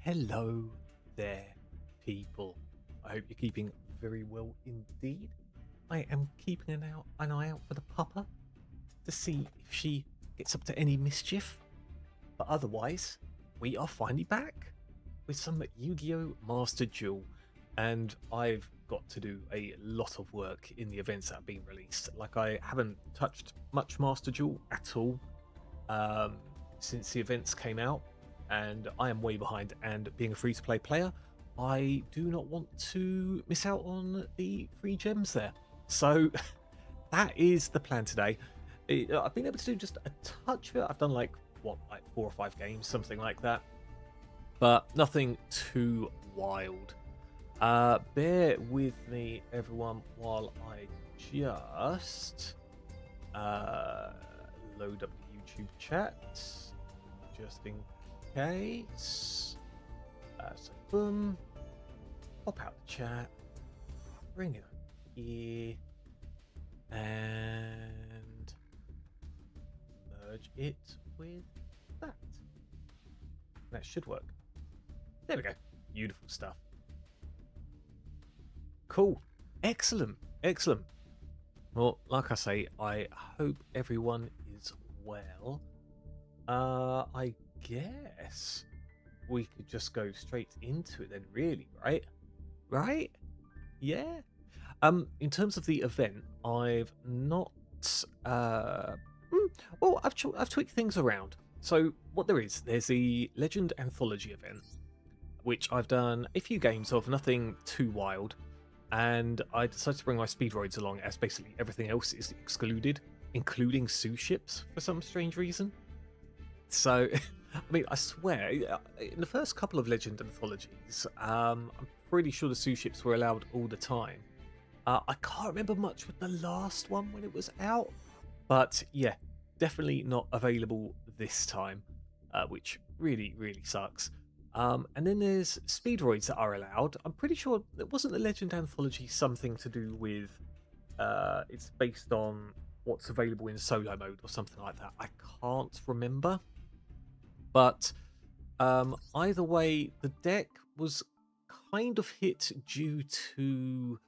Hello there, people. I hope you're keeping very well indeed. I am keeping an eye out for the pupper to see if she gets up to any mischief. But otherwise, we are finally back with some Yu-Gi-Oh! Master Duel. And I've got to do a lot of work in the events that have been released. Like, I haven't touched much Master Duel at all since the events came out. And I am way behind, and being a free-to-play player, I do not want to miss out on the free gems there. So that is the plan today. I've been able to do just a touch of it. I've done like 4 or 5 games, something like that, but nothing too wild. Bear with me, everyone, while I just load up the YouTube chat, just in case. So boom, pop out the chat, bring it up here, and merge it with that. That should work. There we go. Beautiful stuff. Cool. Excellent. Excellent. Well, like I say, I hope everyone is well. I guess we could just go straight into it then, really, right? Right? Yeah. In terms of the event, I've not well, I've tweaked things around. So what there's the Legend Anthology event, which I've done a few games of, nothing too wild, and I decided to bring my speedroids along, as basically everything else is excluded, including sous ships for some strange reason. So, I mean, I swear, in the first couple of Legend Anthologies, I'm pretty sure the sous ships were allowed all the time. I can't remember much with the last one when it was out, but yeah, definitely not available this time, which really, really sucks. And then there's speedroids that are allowed. I'm pretty sure it wasn't the Legend Anthology something to do with it's based on what's available in solo mode or something like that. I can't remember. But either way, the deck was kind of hit due to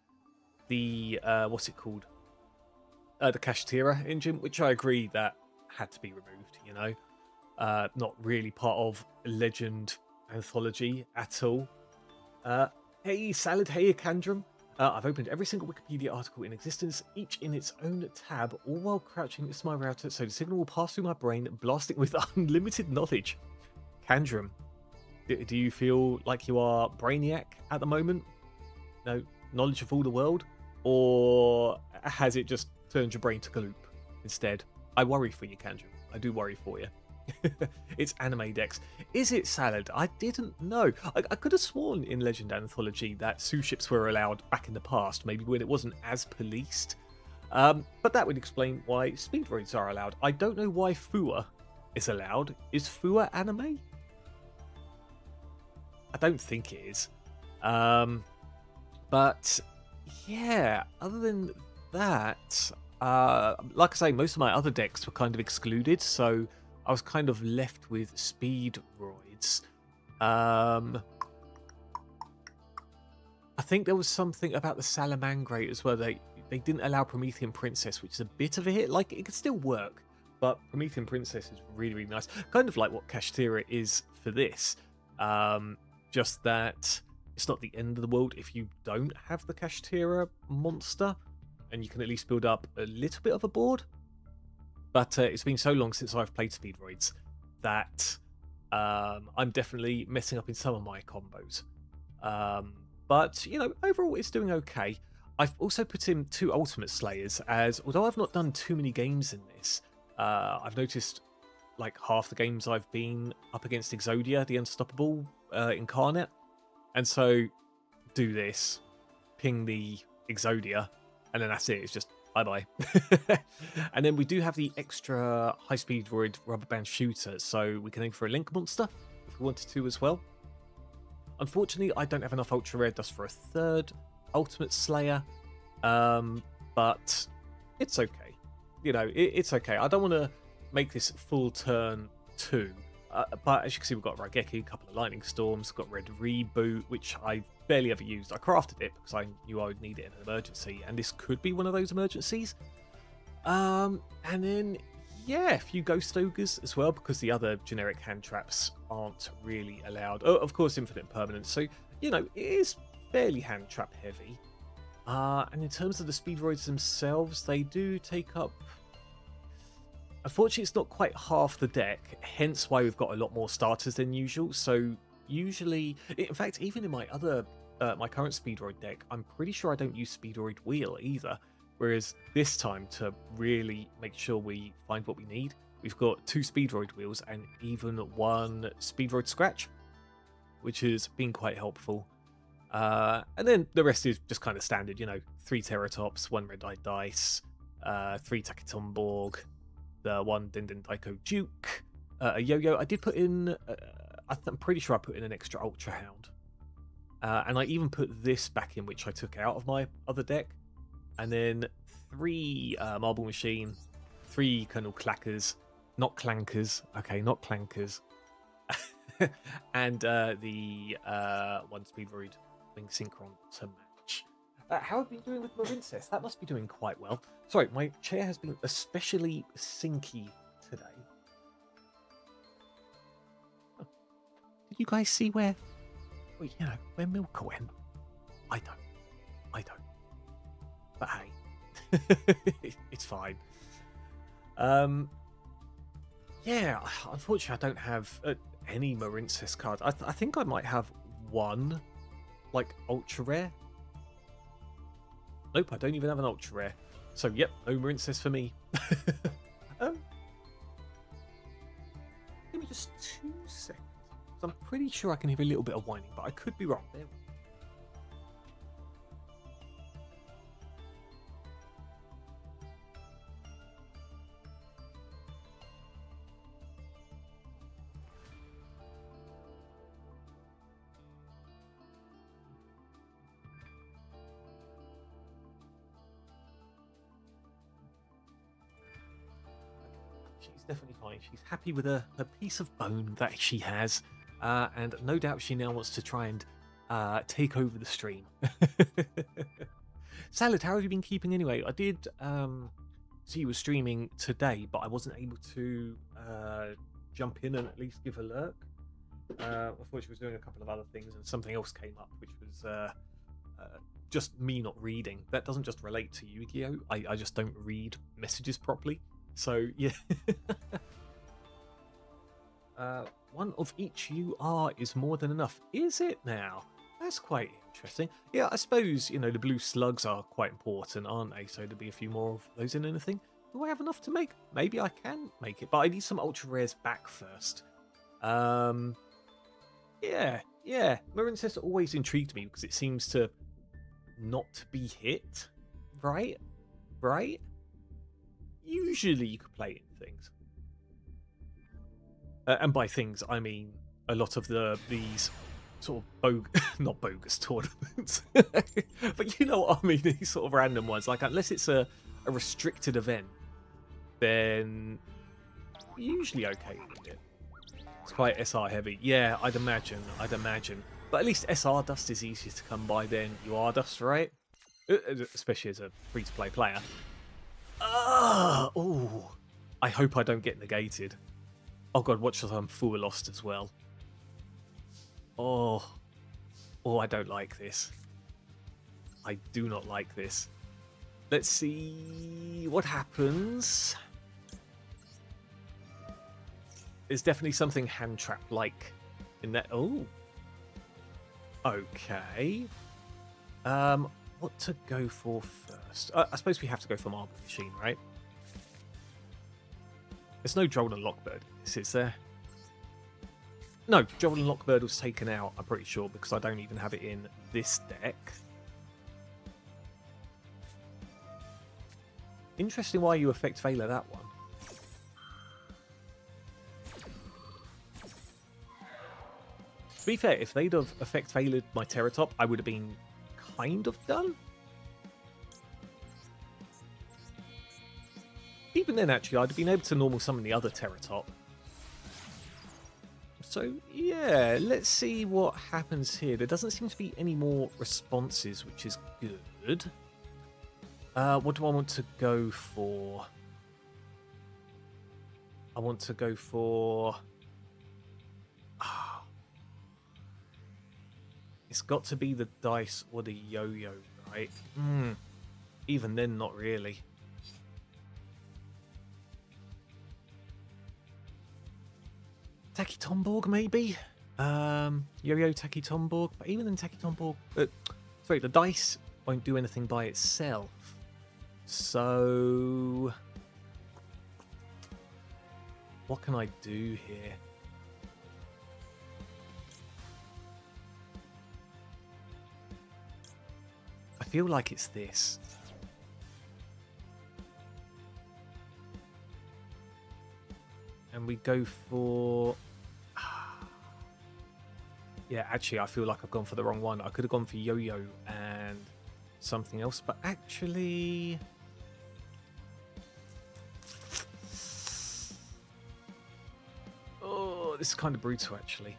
the what's it called? The Kashtira engine, which I agree that had to be removed. You know, not really part of Legend Anthology at all. Hey Salad, hey Akandrum. I've opened every single Wikipedia article in existence, each in its own tab, all while crouching to my router so the signal will pass through my brain, blasting with unlimited knowledge. Kandrum, do you feel like you are Brainiac at the moment? No knowledge of all the world? Or has it just turned your brain to Galoop instead? I worry for you, Kandrum. I do worry for you. It's anime decks. Is it Salad? I didn't know. I could have sworn in Legend Anthology that sous ships were allowed back in the past, maybe when it wasn't as policed. But that would explain why speedroids are allowed. I don't know why Fua is allowed. Is Fua anime? I don't think it is. But yeah, other than that, like I say, most of my other decks were kind of excluded, so I was kind of left with speedroids. I think there was something about the Salamangreat as well. They didn't allow Promethean Princess, which is a bit of a hit. Like, it could still work, but Promethean Princess is really, really nice. Kind of like what Kashtira is for this. Just that it's not the end of the world if you don't have the Kashtira monster, and you can at least build up a little bit of a board. But it's been so long since I've played speedroids that I'm definitely messing up in some of my combos. But, you know, overall it's doing okay. I've also put in 2 Ultimate Slayers, as although I've not done too many games in this, I've noticed like half the games I've been up against Exodia, the Unstoppable Incarnate. And so do this, ping the Exodia, and then that's it. It's just bye-bye. And then we do have the extra high-speed droid rubber band shooter, so we can aim for a Link monster if we wanted to as well. Unfortunately, I don't have enough ultra rare dust for a 3rd Ultimate Slayer, but it's okay. You know, it's okay. I don't want to make this full turn 2 But as you can see, we've got Raigeki, a couple of Lightning Storms, got Red Reboot, which I barely ever used. I crafted it because I knew I would need it in an emergency, and this could be one of those emergencies. And then, yeah, a few Ghost Ogres as well, because the other generic hand traps aren't really allowed. Oh, of course, Infinite Permanence. So, you know, it is fairly hand trap heavy. And in terms of the Speedroids themselves, they do take up... Unfortunately, it's not quite half the deck, hence why we've got a lot more starters than usual. So usually, in fact, even in my other, my current Speedroid deck, I'm pretty sure I don't use Speedroid Wheel either. Whereas this time, to really make sure we find what we need, we've got 2 Speedroid Wheels and even 1 Speedroid Scratch, which has been quite helpful. And then the rest is just kind of standard, you know, 3 Terratops, 1 Red Eye Dice, 3 Takitomborg, the 1 Dindin Daiko Duke, a Yo-Yo. I did put in, I'm pretty sure I put in an extra Ultra Hound. And I even put this back in, which I took out of my other deck. And then 3 Marble Machine, 3 Colonel Clackers, not Clankers, okay, not Clankers. And the 1 Speedroid Wing Synchron to match. How have you been doing with Marincess? That must be doing quite well. Sorry, my chair has been especially sinky today. Oh. Did you guys see where, well, you know, where Milka went? I don't. But hey, it's fine. Yeah, unfortunately, I don't have any Marincess cards. I think I might have 1, like, ultra rare. Nope, I don't even have an ultra rare. So, yep, no Marincess for me. Give me just 2 seconds. I'm pretty sure I can hear a little bit of whining, but I could be wrong. There we go. She's definitely fine. She's happy with her piece of bone that she has. And no doubt she now wants to try and take over the stream. Salad, how have you been keeping anyway? I did see you were streaming today, but I wasn't able to jump in and at least give a lurk. I thought she was doing a couple of other things and something else came up, which was just me not reading. That doesn't just relate to Yu-Gi-Oh! I just don't read messages properly. So, yeah. 1 of each UR is more than enough. Is it now? That's quite interesting. Yeah, I suppose, you know, the blue slugs are quite important, aren't they? So there'll be a few more of those in anything. Do I have enough to make? Maybe I can make it, but I need some ultra rares back first. Yeah. Marincess always intrigued me because it seems to not be hit, right? Usually you could play in things. And by things, I mean a lot of these sort of not bogus tournaments, but you know what I mean, these sort of random ones. Like, unless it's a restricted event, then usually okay with it. It's quite SR heavy. Yeah, I'd imagine. But at least SR dust is easier to come by than UR dust, right? Especially as a free-to-play player. Oh, I hope I don't get negated. Oh god, watch as I'm full lost as well. Oh, I don't like this. I do not like this. Let's see what happens. There's definitely something hand trap like in that. Oh, okay. What to go for first? I suppose we have to go for Marble Machine, right? There's no Joel and Lockbird. Is there? No, Joel and Lockbird was taken out, I'm pretty sure, because I don't even have it in this deck. Interesting why you affect Veiler that one. To be fair, if they'd have affect Veilered my Terratop, I would have been kind of done. Even then, actually, I'd have been able to normal summon the other Terratop. So yeah, let's see what happens here. There doesn't seem to be any more responses, which is good. What do I want to go for? I want to go for... It's got to be the dice or the yo-yo, right? Even then, not really. Taki Tomborg, maybe? Yo-yo Taki Tomborg. But even then, Taki Tomborg... sorry, the dice won't do anything by itself. So... what can I do here? I feel like it's this. And we go for... yeah, actually, I feel like I've gone for the wrong one. I could have gone for yo-yo and something else, but actually... oh, this is kind of brutal, actually.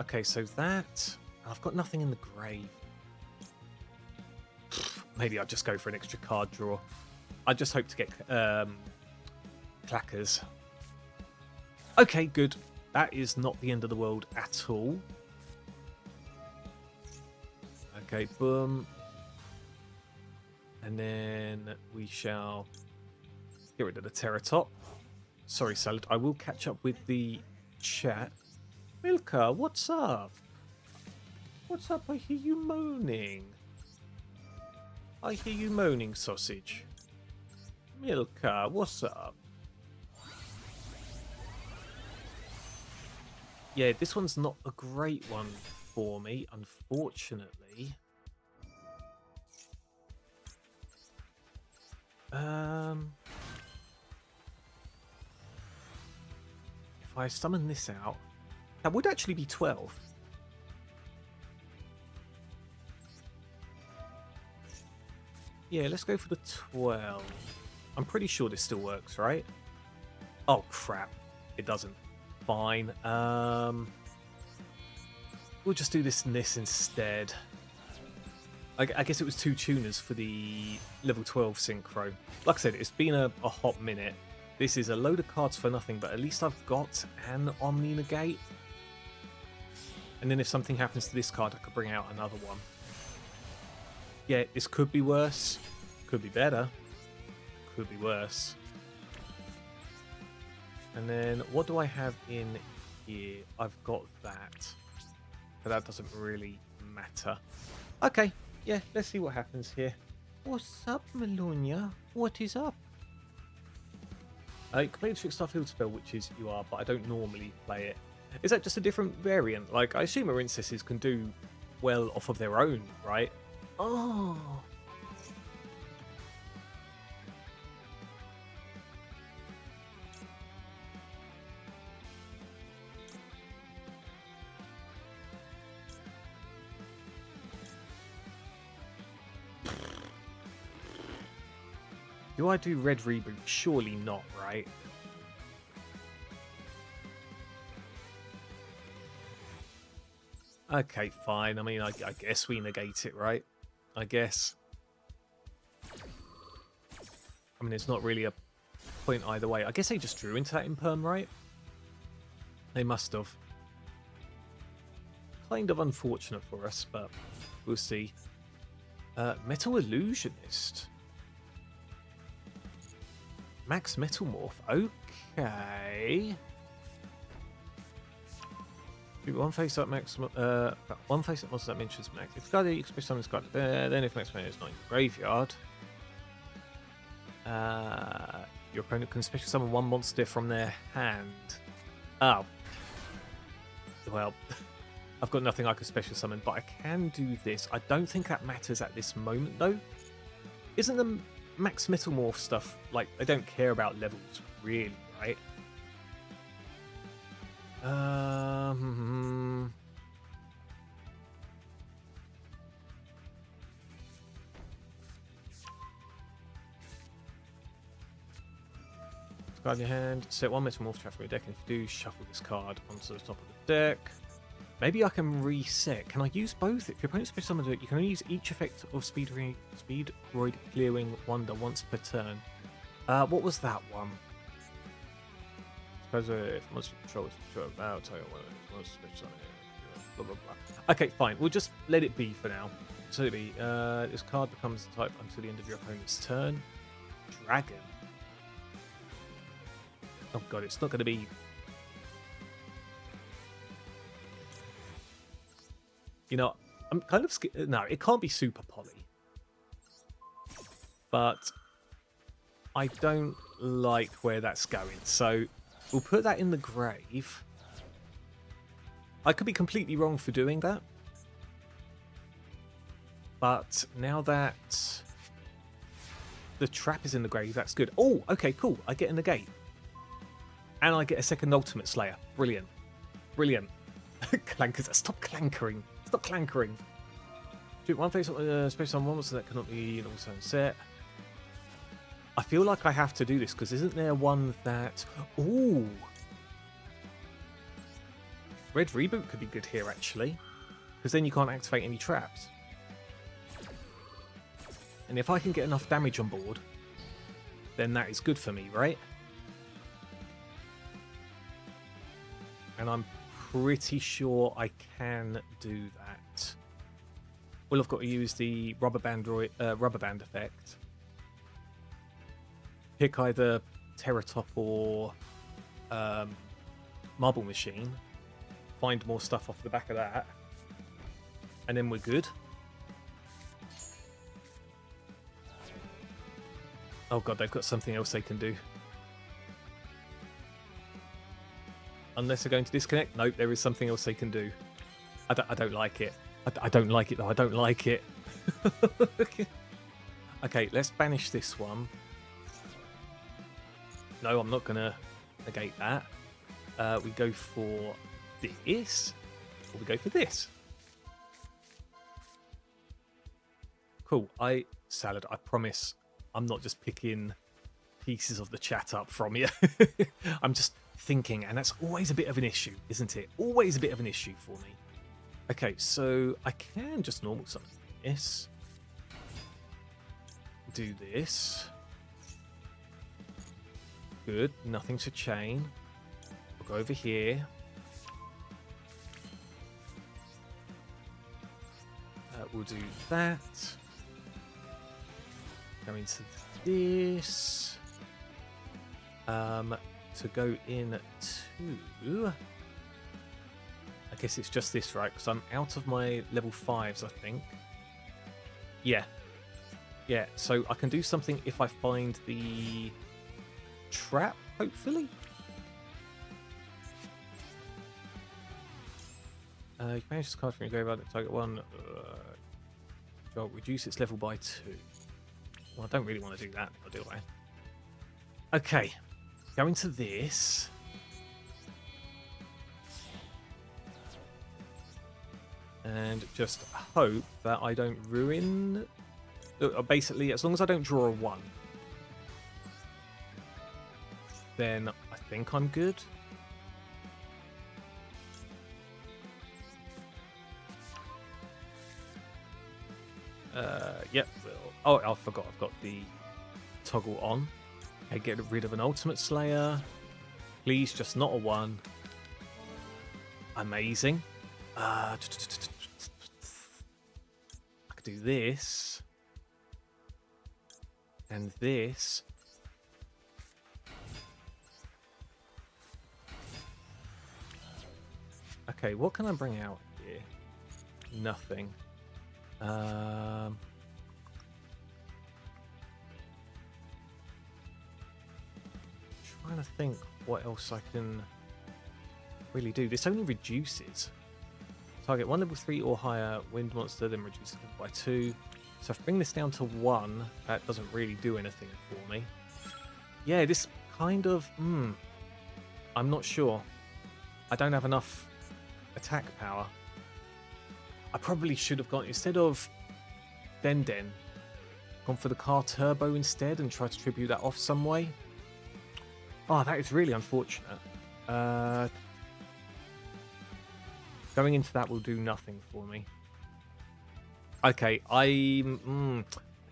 Okay, so that... I've got nothing in the grave. Maybe I'll just go for an extra card draw. I just hope to get clackers. Okay, good. That is not the end of the world at all. Okay, boom. And then we shall get rid of the Terratop. Sorry, Salad. I will catch up with the chat. Milka, what's up? What's up? I hear you moaning. I hear you moaning, sausage. Milka, what's up? Yeah, this one's not a great one for me, unfortunately. If I summon this out, that would actually be 12. Yeah, let's go for the 12. I'm pretty sure this still works, right? Oh, crap. It doesn't. Fine. We'll just do this and this instead. I guess it was 2 tuners for the level 12 synchro. Like I said, it's been a hot minute. This is a load of cards for nothing, but at least I've got an Omni Negate. And then if something happens to this card, I could bring out another one. Yeah, this could be worse. Could be better. Could be worse. And then what do I have in here? I've got that. But that doesn't really matter. Okay, yeah, let's see what happens here. What's up, Melonia? What is up? I can play the Trick Starfield spell, which is you are, but I don't normally play it. Is that just a different variant? Like, I assume Marincesses can do well off of their own, right? Oh. Do I do red reboot? Surely not, right? Okay, fine. I mean, I guess we negate it, right? I guess. I mean, it's not really a point either way. I guess they just drew into that imperm, right? They must have. Kind of unfortunate for us, but we'll see. Metal Illusionist. Max Metalmorph. Okay. One face up max. One face up monster that mentions max. If Guardian express summons card, then if max mana is not in the graveyard, your opponent can special summon one monster from their hand. Oh. Well, I've got nothing I can special summon, but I can do this. I don't think that matters at this moment, though. Isn't the Max Metalmorph stuff, like, I don't care about levels, really, right? Card in your hand. Set one metamorph trap from your deck, and if you do, shuffle this card onto the top of the deck. Maybe I can reset. Can I use both? If your opponent special summons it, you can only use each effect of Speedroid Clearing Wonder once per turn. What was that one? Suppose if monster control is about, tell you what, monster special blah blah blah. Okay, fine. We'll just let it be for now. So let it be. This card becomes the type until the end of your opponent's turn. Dragon. Oh god, it's not going to be. You know, I'm kind of scared. No, it can't be Super Poly. But I don't like where that's going. So we'll put that in the grave. I could be completely wrong for doing that. But now that the trap is in the grave, that's good. Oh, okay, cool. I get a negate. And I get a second Ultimate Slayer. Brilliant. Brilliant. Clankers. Stop clankering. Stop clankering. Shoot one face space on one, so that cannot be an also set. I feel like I have to do this because isn't there one that. Ooh. Red Reboot could be good here actually. Because then you can't activate any traps. And if I can get enough damage on board, then that is good for me, right? And I'm pretty sure I can do that. Well, I've got to use the rubber band effect. Pick either Terratop or Marble Machine. Find more stuff off the back of that. And then we're good. Oh god, they've got something else they can do. Unless they're going to disconnect. Nope, there is something else they can do. I don't like it. I don't like it though. I don't like it. Okay, let's banish this one. No, I'm not going to negate that. We go for this. Or we go for this. Cool. Salad, I promise I'm not just picking pieces of the chat up from you. I'm just thinking, and that's always a bit of an issue, isn't it? Always a bit of an issue for me. Okay, so I can just normal summon this. Do this. Good, nothing to chain. We'll go over here. We'll do that. Go into this. To go into... I guess it's just this, right? Because I'm out of my level 5s, I think. Yeah. Yeah, so I can do something if I find the trap, hopefully. You can manage this card from your graveyard at target 1. I'll reduce its level by 2. Well, I don't really want to do that, do I? Okay. Go into this. And just hope that I don't ruin... Basically, as long as I don't draw a 1, then I think I'm good. Yep. Well, oh, I forgot. I've got the toggle on. Okay, get rid of an Ultimate Slayer. Please, just not a 1. Amazing. I could do this. And this. Okay, what can I bring out here? Nothing. Trying to think what else I can really do. This only reduces. Target 1 level 3 or higher wind monster, then reduces it by 2. So if I bring this down to 1, that doesn't really do anything for me. Yeah, this kind of... I'm not sure. I don't have enough attack power. I probably should have gone, instead of Den, gone for the car turbo instead and tried to tribute that off some way. Oh, that is really unfortunate. Uh, Going into that will do nothing for me. Okay, I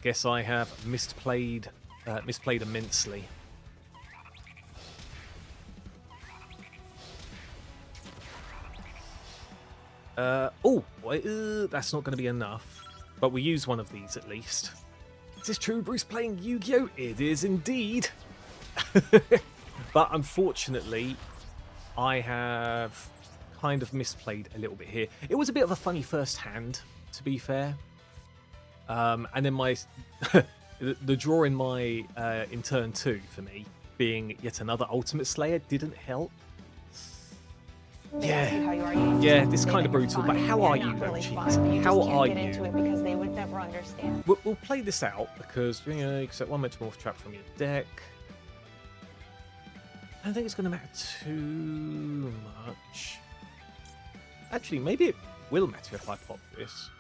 guess I have misplayed immensely. That's not going to be enough. But we use one of these at least. Is this true, Bruce playing Yu-Gi-Oh? It is indeed. But unfortunately, I have kind of misplayed a little bit here. It was a bit of a funny first hand, to be fair. And then my the draw in my in turn 2 for me being yet another Ultimate Slayer didn't help. Yeah, this kind of brutal. But how are you, though, Cheese? How are you? Because they would never understand. We'll play this out because you accept one Metamorph trap from your deck. I don't think it's going to matter too much. Actually, maybe it will matter if I pop this.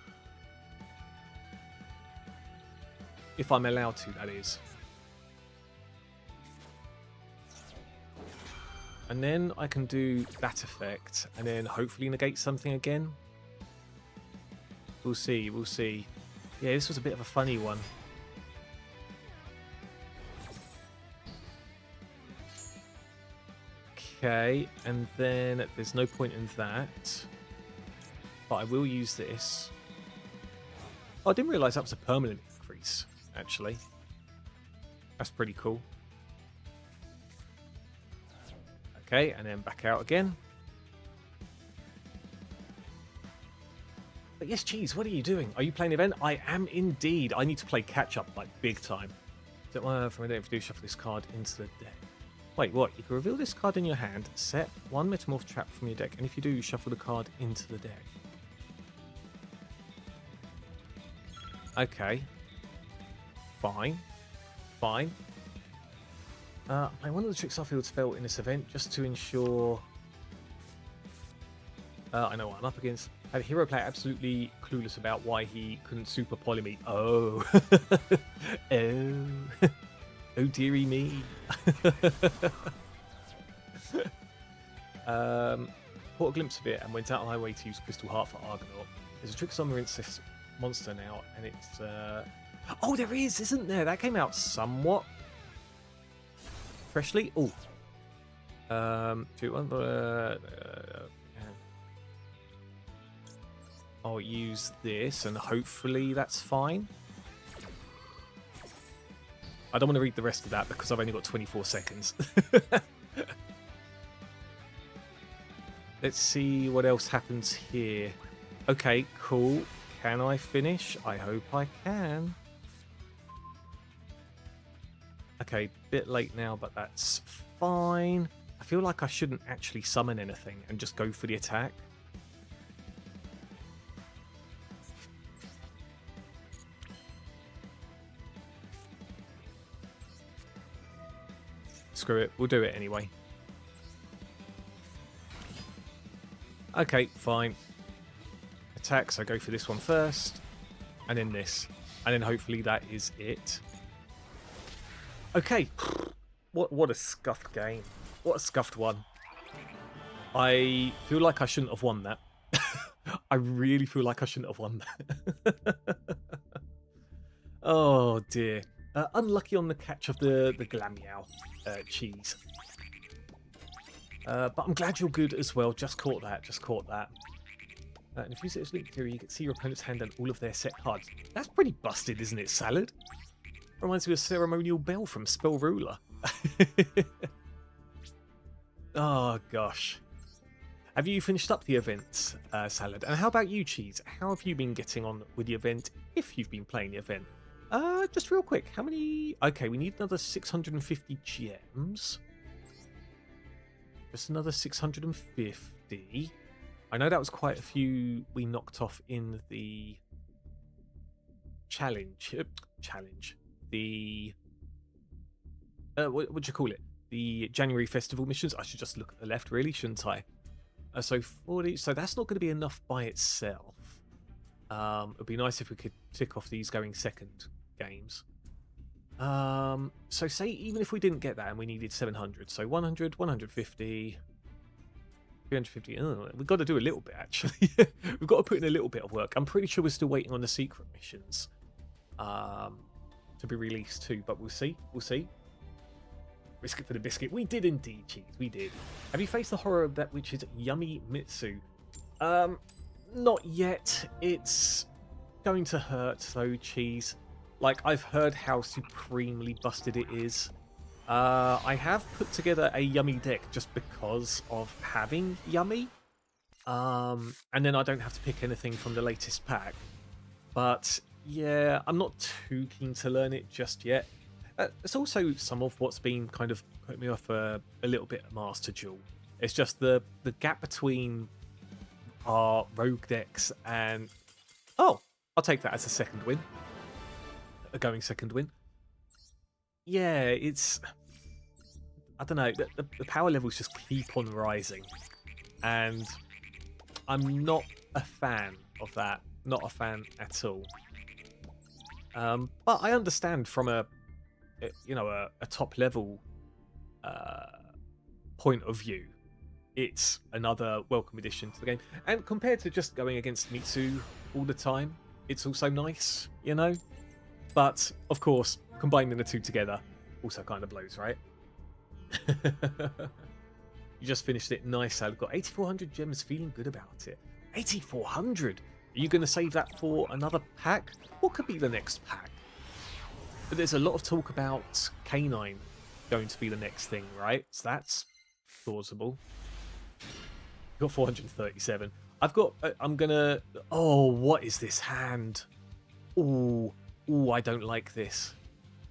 If I'm allowed to, that is. And then I can do that effect, and then hopefully negate something again. We'll see, we'll see. Yeah, this was a bit of a funny one. Okay, and then there's no point in that. But I will use this. Oh, I didn't realise that was a permanent increase, actually. That's pretty cool. Okay, and then back out again. But yes, Cheese, what are you doing? Are you playing event? I am indeed. I need to play catch-up, like, big time. Don't want from a deck to shuffle this card into the deck. Wait, what? You can reveal this card in your hand, set one Metamorph trap from your deck, and if you do, shuffle the card into the deck. Okay. Fine. Fine. One of the tricks I feel spell in this event, just to ensure... I know what I'm up against. Had a hero player absolutely clueless about why he couldn't super poly me. Oh. Oh. Oh dearie me. Caught a glimpse of it and went out on my way to use Crystal Heart for Argonaut. There's a trick on the monster now, and it's... Oh, there is, isn't there? That came out somewhat freshly. Oh. I'll use this, and hopefully that's fine. I don't want to read the rest of that because I've only got 24 seconds. Let's see what else happens here. Okay, cool. Can I finish? I hope I can. Okay, bit late now, but that's fine. I feel like I shouldn't actually summon anything and just go for the attack. Screw it, we'll do it anyway. Okay, fine. Attack, so go for this one first, and then this. And then hopefully that is it. Okay. What a scuffed game. What a scuffed one. I feel like I shouldn't have won that. I really feel like I shouldn't have won that. Oh dear. Unlucky on the catch of the Glameow cheese. But I'm glad you're good as well. Just caught that. Just caught that. And if you use it as Link Theory, you can see your opponent's hand and all of their set cards. That's pretty busted, isn't it, Salad? Reminds me of Ceremonial Bell from Spell Ruler. Oh, gosh. Have you finished up the event, Salad? And how about you, Cheese? How have you been getting on with the event, if you've been playing the event? Just real quick, how many... Okay, we need another 650 gems. Just another 650. I know that was quite a few we knocked off in the challenge. The... what would you call it? The January festival missions. I should just look at the left, really, shouldn't I? So 40. So that's not going to be enough by itself. It'd be nice if we could tick off these going second games. So say even if we didn't get that and we needed 700, so 100, 150, 350. Oh, we've got to do a little bit actually. We've got to put in a little bit of work. I'm pretty sure we're still waiting on the secret missions to be released too, but we'll see. We'll see. Risk it for the biscuit. We did indeed, Cheese. We did. Have you faced the horror of that which is Yummy Mitsu? Not yet. It's going to hurt though, Cheese. Like, I've heard how supremely busted it is. I have put together a Yummy deck just because of having Yummy. And then I don't have to pick anything from the latest pack. But yeah, I'm not too keen to learn it just yet. It's also some of what's been kind of putting me off a little bit of Master Duel. It's just the gap between our rogue decks and... Oh, I'll take that as a second win. A going second win. Yeah, it's... I don't know, the power levels just keep on rising. And I'm not a fan of that. Not a fan at all. But I understand from a top level point of view, it's another welcome addition to the game. And compared to just going against Mitsu all the time, it's also nice, you know? But, of course, combining the two together also kind of blows, right? You just finished it. Nice, I've got 8,400 gems, feeling good about it. 8,400? Are you going to save that for another pack? What could be the next pack? But there's a lot of talk about Canine going to be the next thing, right? So that's plausible. Got 437. I've got... I'm going to... Oh, what is this hand? Oh... Ooh, I don't like this.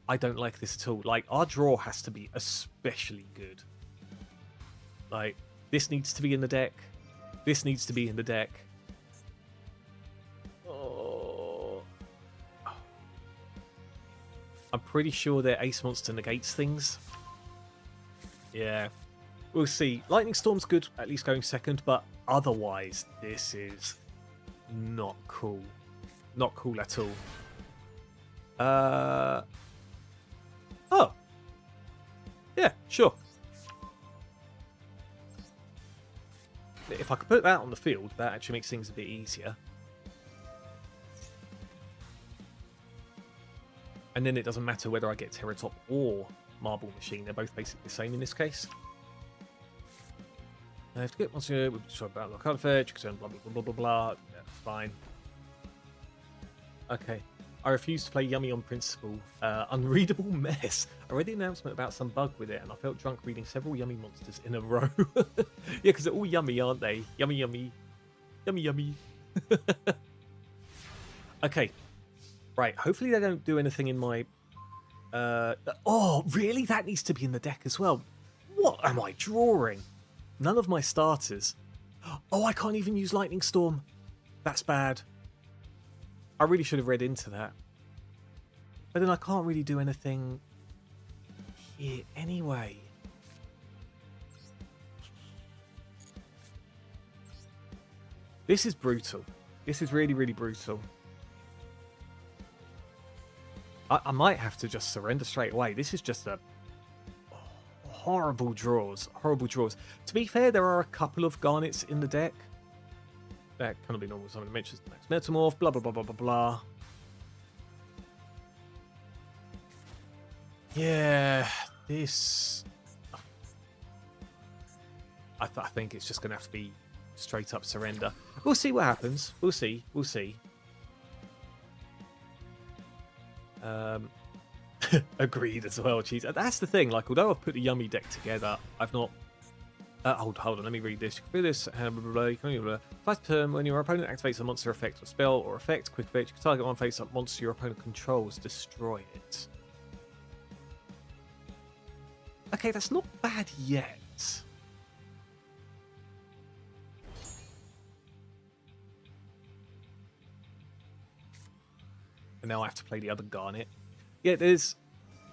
I don't like this at all. Like, our draw has to be especially good. Like, this needs to be in the deck. This needs to be in the deck. Oh. I'm pretty sure their Ace Monster negates things. Yeah. We'll see. Lightning Storm's good, at least going second, but otherwise, this is not cool. Not cool at all. Oh. Yeah, sure. If I could put that on the field, that actually makes things a bit easier. And then it doesn't matter whether I get Terratop or Marble Machine. They're both basically the same in this case. I have to get once here. We'll talk about the card fetch, blah, blah, blah, blah, blah, blah. Yeah, fine. Okay. I refuse to play Yummy on principle. Unreadable mess. I read the announcement about some bug with it, and I felt drunk reading several Yummy monsters in a row. Yeah, because they're all yummy, aren't they? Yummy, yummy. Yummy, yummy. Okay. Right, hopefully they don't do anything in my... Oh, really? That needs to be in the deck as well. What am I drawing? None of my starters. Oh, I can't even use Lightning Storm. That's bad. I really should have read into that. But then I can't really do anything here anyway. This is brutal. This is really, really brutal. I might have to just surrender straight away. This is just a... horrible draws. Horrible draws. To be fair, there are a couple of Garnets in the deck. That cannot be normal. Someone mentions the next Metamorph, blah, blah, blah, blah, blah, blah. Yeah, this... I think it's just going to have to be straight up surrender. We'll see what happens. We'll see. We'll see. Agreed as well, Cheese. That's the thing. Like, although I've put the Yummy deck together, I've not... hold on, let me read this. You can do this. First turn, when your opponent activates a monster effect or spell or effect, quick effect, you can target one face-up monster your opponent controls, destroy it. Okay, that's not bad yet. And now I have to play the other Garnet. Yeah, there's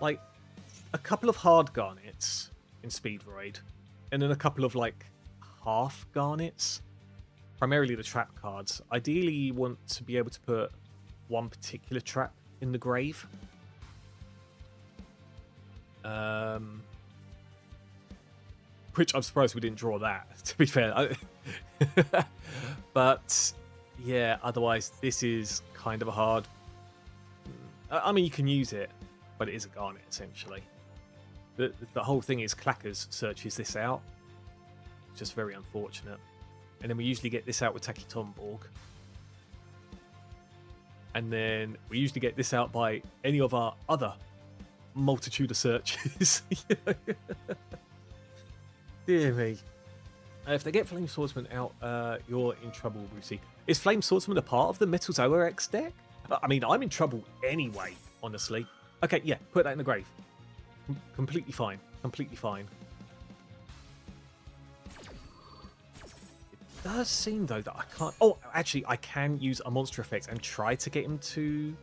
like a couple of hard Garnets in Speed Void. And then a couple of, like, half Garnets. Primarily the trap cards. Ideally, you want to be able to put one particular trap in the grave. Which I'm surprised we didn't draw that, to be fair. But yeah, otherwise this is kind of a hard. I mean, you can use it, but it is a garnet essentially. The whole thing is Clackers searches this out. Just very unfortunate. And then we usually get this out with Taki Tomborg. And then we usually get this out by any of our other multitude of searches. Dear me. If they get Flame Swordsman out, you're in trouble, Lucy. Is Flame Swordsman a part of the Metalzoa X deck? I mean, I'm in trouble anyway, honestly. Okay, yeah, put that in the grave. Completely fine. Completely fine. It does seem, though, that I can't... Oh, actually, I can use a monster effect and try to get him to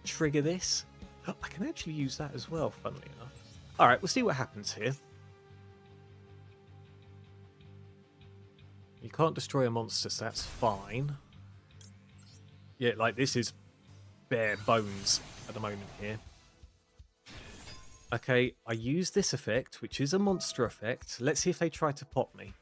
trigger this. I can actually use that as well, funnily enough. All right, we'll see what happens here. You can't destroy a monster, so that's fine. Yeah, like, this is bare bones at the moment here. Okay, I use this effect, which is a monster effect. Let's see if they try to pop me.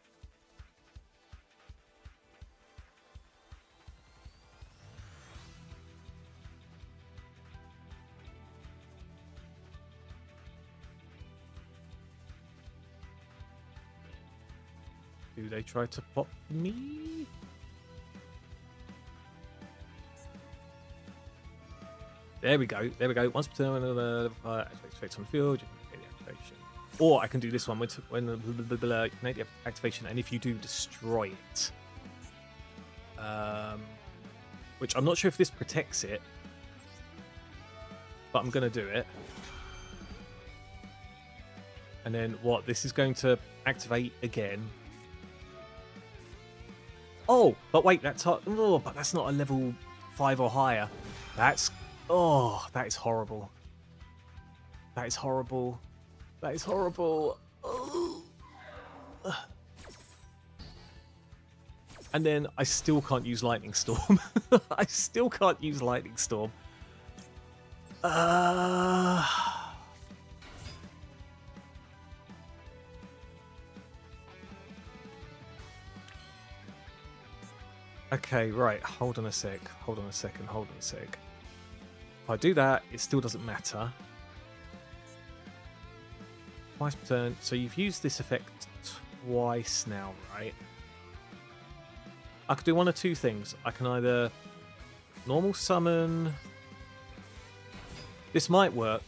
Do they try to pop me? There we go. There we go. Once per turn, activates on the field, you can get the activation. Or I can do this one when you can make the activation, and if you do, destroy it. Which I'm not sure if this protects it, but I'm going to do it. And then what? This is going to activate again. Oh, but wait, that's but that's not a level 5 or higher. That's that is horrible. That is horrible. That is horrible. Oh. And then I still can't use Lightning Storm. I still can't use Lightning Storm. Okay, right. Hold on a sec. Hold on a second. Hold on a sec. If I do that, it still doesn't matter. Twice per turn. So you've used this effect twice now, right? I could do one of two things. I can either normal summon. This might work.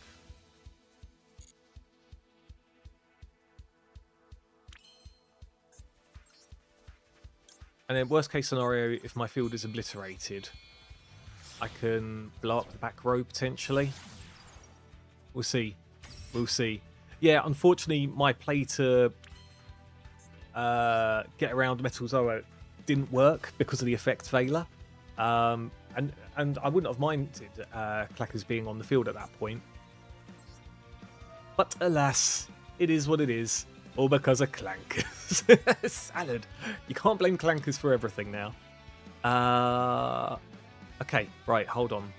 And then worst case scenario, if my field is obliterated, I can blow up the back row potentially. We'll see. We'll see. Yeah, unfortunately, my play to get around Metalzoa didn't work because of the effect failure. And I wouldn't have minded Clackers being on the field at that point. But alas, it is what it is. All because of Clankers. Salad. You can't blame Clankers for everything now. Okay, right, hold on.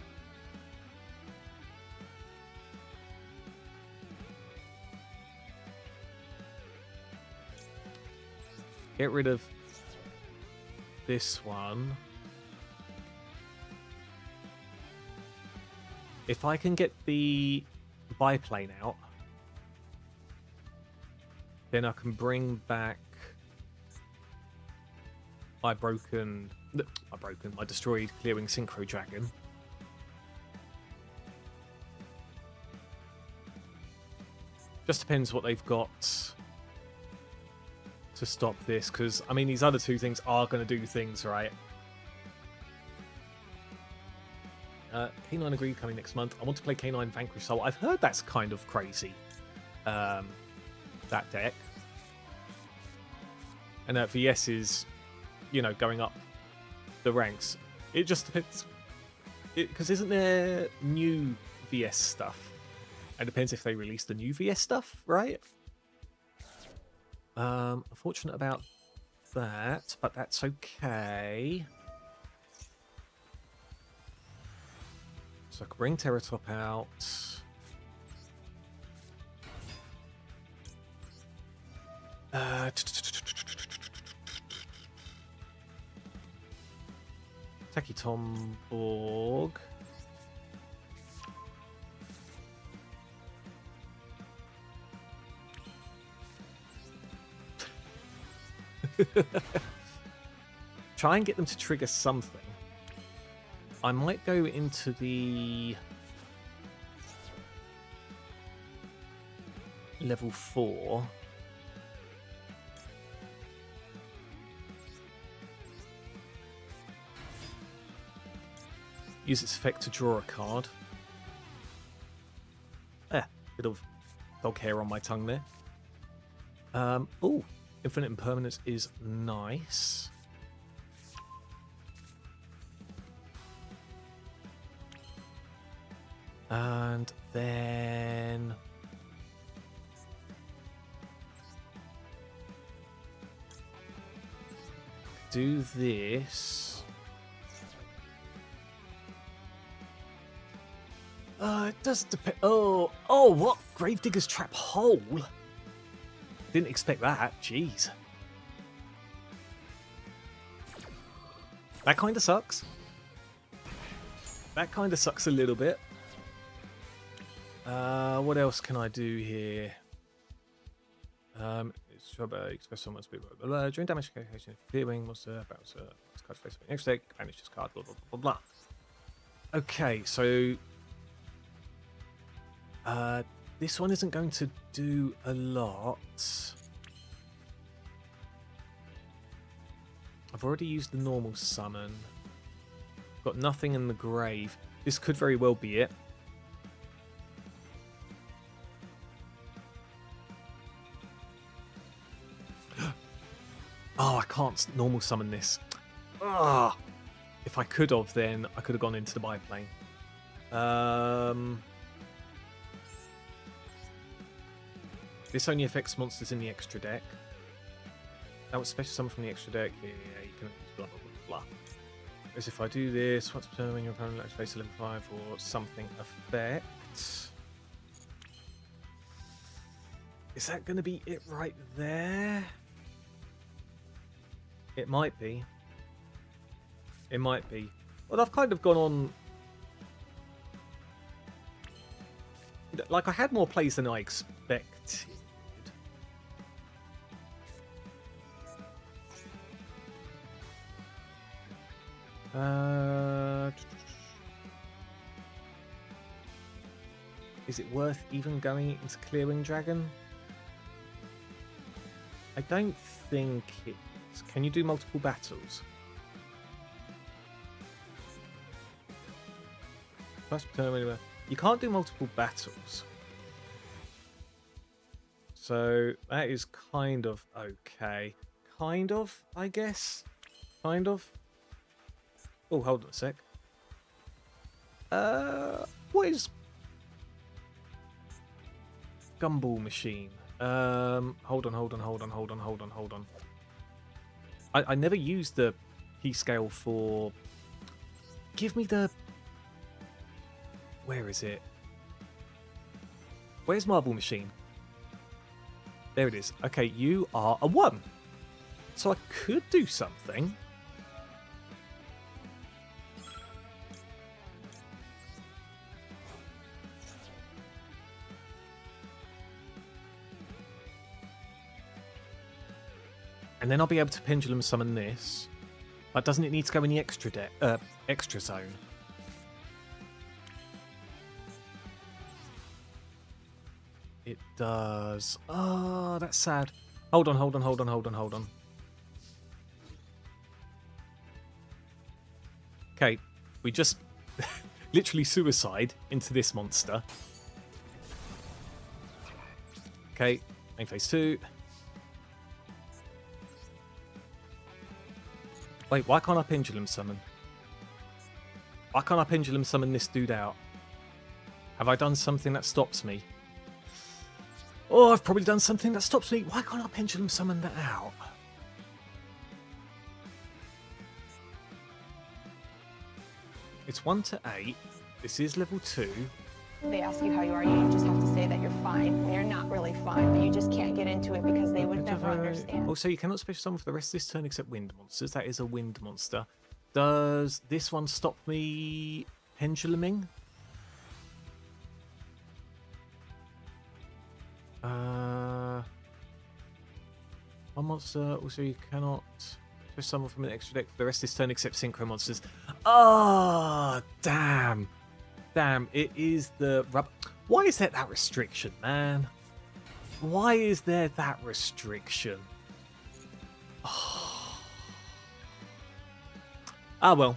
Get rid of this one. If I can get the biplane out, then I can bring back my destroyed clearing Synchro Dragon. Just depends what they've got to stop this, because I mean these other two things are going to do things, right? K9 Agreed coming next month. I want to play K9 Vanquish Soul. I've heard that's kind of crazy. That deck. And VS is, you know, going up the ranks. It just depends. Because isn't there new VS stuff? It depends if they release the new VS stuff, right? Unfortunate about that, but that's okay. So I can bring Terratop out. Taki Tomborg. Try and get them to trigger something. I might go into the level 4. Use its effect to draw a card. Bit of dog hair on my tongue there. Oh, Infinite Impermanence is nice. And then do this. It does depend. Oh, what? Gravedigger's Trap Hole? Didn't expect that. Jeez. That kind of sucks. That kind of sucks a little bit. What else can I do here? Express so much. During damage calculation, clearing monster, bouncer, card face next deck, banish this card, blah blah blah blah blah. Okay, so this one isn't going to do a lot. I've already used the normal summon. Got nothing in the grave. This could very well be it. Oh, I can't normal summon this. Ah, if I could have, then I could have gone into the biplane. This only affects monsters in the extra deck. That was special summon from the extra deck. Yeah, you can blah blah blah blah. Whereas if I do this, once per turn when your opponent lets face a level 5 or something effect. Is that going to be it right there? It might be. It might be. Well, I've kind of gone on... Like, I had more plays than I expected. Is it worth even going into Clearing Dragon? I don't think it... Can you do multiple battles? You can't do multiple battles. So that is kind of okay. Kind of, I guess. Kind of. Oh, hold on a sec. What is Gumball Machine? Hold on. I never used the key scale for... Give me the... Where is it? Where's Marble Machine? There it is. Okay, you are a 1. So I could do something. And then I'll be able to pendulum summon this. But doesn't it need to go in the extra zone? It does. Oh, that's sad. Hold on. Okay, we just literally suicide into this monster. Okay, main phase 2. Wait, why can't I pendulum summon? Why can't I pendulum summon this dude out? Have I done something that stops me? Oh, I've probably done something that stops me. Why can't I pendulum summon that out? It's 1 to 8. This is level 2. They ask you how you are, you just have to say that you're fine when you're not really fine, but you just can't get into it because they would never understand. Also, you cannot special summon for the rest of this turn except wind monsters. That is a wind monster. Does this one stop me penduluming? One monster. Also, you cannot special summon from an extra deck for the rest of this turn except synchro monsters. Oh, damn. Damn, it is the rub. Why is there that restriction, man? Why is there that restriction? Oh. Ah, well.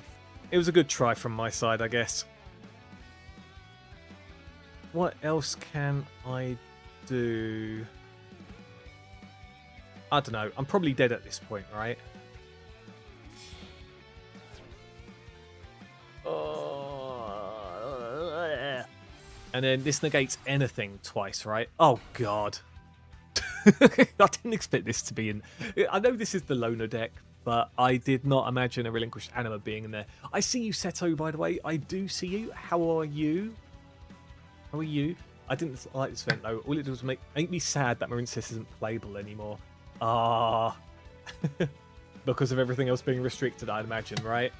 It was a good try from my side, I guess. What else can I do? I don't know. I'm probably dead at this point, right? And then this negates anything twice, right? Oh, God. I didn't expect this to be in... I know this is the loner deck, but I did not imagine a relinquished anima being in there. I see you, Seto, by the way. I do see you. How are you? How are you? I didn't like this event, though. All it did was make me sad that Marincess isn't playable anymore. Ah. Because of everything else being restricted, I'd imagine, right?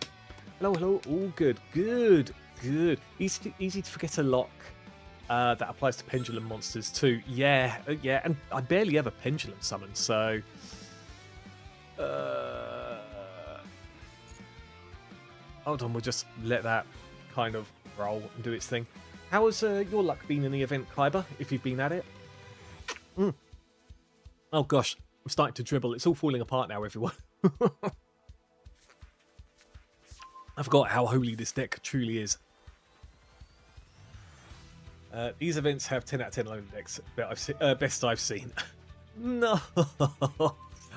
Hello, hello. All good. Good. Good. Easy to forget a lock. That applies to pendulum monsters too. Yeah, yeah, and I barely ever pendulum summon, so... Hold on, we'll just let that kind of roll and do its thing. How has your luck been in the event, Kyber, if you've been at it? Oh gosh, I'm starting to dribble. It's all falling apart now, everyone. I forgot how holy this deck truly is. These events have 10 out of 10 loan decks. Best I've seen. No.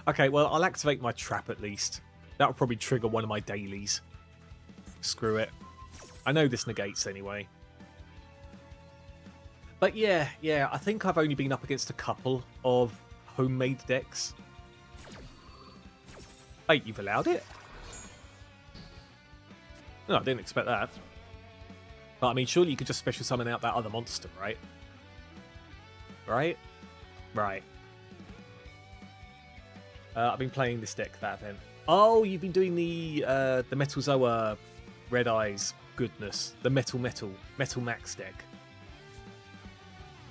Okay, well, I'll activate my trap at least. That'll probably trigger one of my dailies. Screw it. I know this negates anyway. But yeah, I think I've only been up against a couple of homemade decks. Wait, you've allowed it? No, I didn't expect that. But I mean, surely you could just special summon out that other monster, right? Right? Right. I've been playing this deck, that event. Oh, you've been doing the Metal Zoa Red Eyes goodness. The Metal Max deck.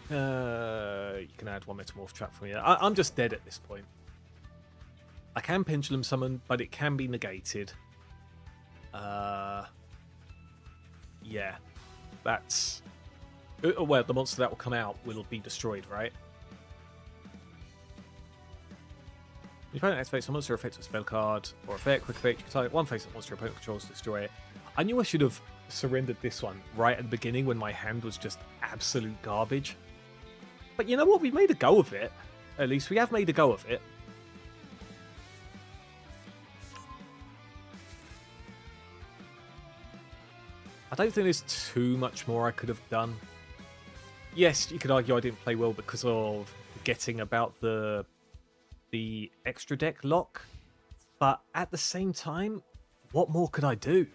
You can add one Metamorph trap from here. I'm just dead at this point. I can Pendulum Summon, but it can be negated. Yeah. That's... well, the monster that will come out will be destroyed, right? You can activate some monster effect or spell card or effect, quick effect. You can target one face that monster opponent controls to destroy it. I knew I should have surrendered this one right at the beginning when my hand was just absolute garbage. But you know what? We've made a go of it. At least we have made a go of it. I don't think there's too much more I could have done. Yes, you could argue I didn't play well because of forgetting about the extra deck lock. But at the same time, what more could I do?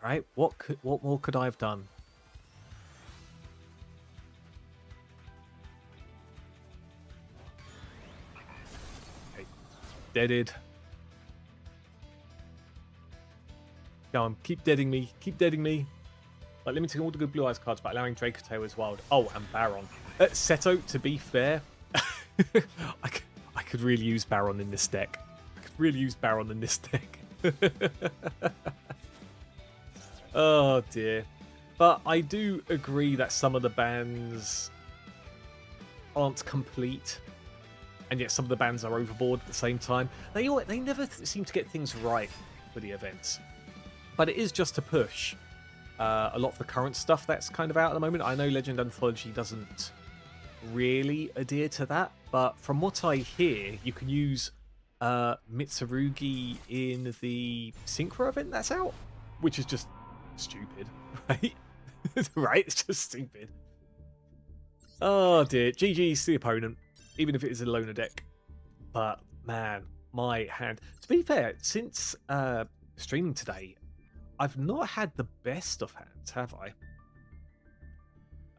Right? What more could I have done? Okay. Deaded. Go on, keep deading me. Keep deading me. Like limiting all the good Blue Eyes cards, but allowing Dracoteo as wild. Oh, and Baron. Seto, to be fair, I could really use Baron in this deck. I could really use Baron in this deck. Oh, dear. But I do agree that some of the bans aren't complete. And yet some of the bans are overboard at the same time. They never seem to get things right for the events. But it is just to push a lot of the current stuff that's kind of out at the moment. I know Legend Anthology doesn't really adhere to that, but from what I hear, you can use Mitsurugi in the Synchro event that's out, which is just stupid, right? Right? It's just stupid. Oh dear. GG's to the opponent, even if it is a loner deck. But man, my hand. To be fair, since streaming today, I've not had the best of hands, have I?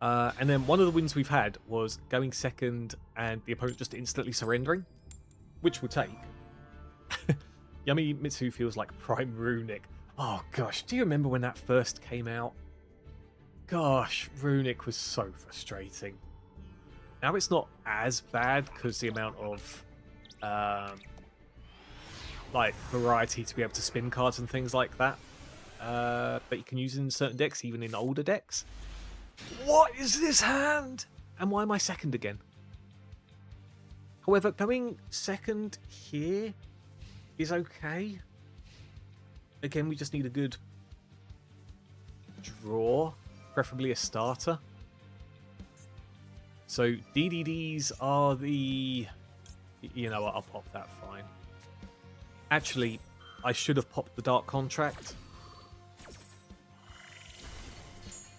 And then one of the wins we've had was going second and the opponent just instantly surrendering, which we'll take. Yummy Mitsu feels like prime Runic. Oh gosh, do you remember when that first came out? Gosh, Runic was so frustrating. Now it's not as bad because the amount of like variety to be able to spin cards and things like that that you can use in certain decks, even in older decks. What is this hand? And why am I second again? However, going second here is okay. Again, we just need a good draw, preferably a starter. So DDDs are the... You know what, I'll pop that, fine. Actually, I should have popped the Dark Contract.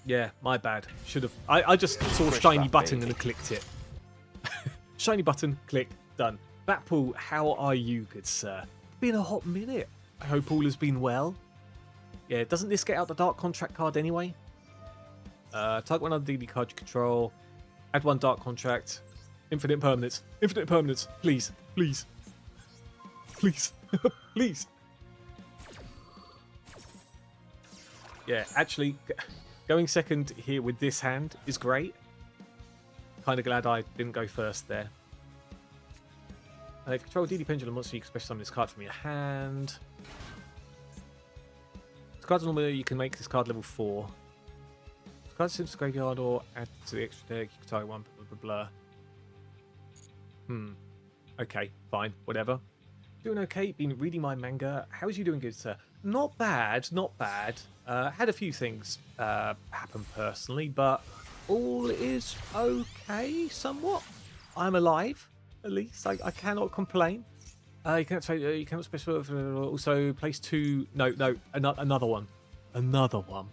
Yeah, my bad. Should have. I just saw shiny button and clicked it. Shiny button, click, done. Batpool, how are you, good sir? Been a hot minute. I hope all has been well. Yeah, doesn't this get out the Dark Contract card anyway? Target one other DD card you control. Add one Dark Contract. Infinite permanence. Infinite permanence. Please. Please. Please. Please. Yeah, actually, going second here with this hand is great. Kind of glad I didn't go first there. If you control DD Pendulum monster, you can special summon this card from your hand. This card's normally you can make this card level 4. This card's into the graveyard or add to the extra deck. You can target one, blah, blah, blah. Okay, fine, whatever. Doing okay, been reading my manga. How's you doing, good sir? Not bad, not bad. Had a few things happen personally, but all is okay somewhat. I'm alive, at least. I cannot complain. You cannot specify. Also, place 2. No, another one. Another one.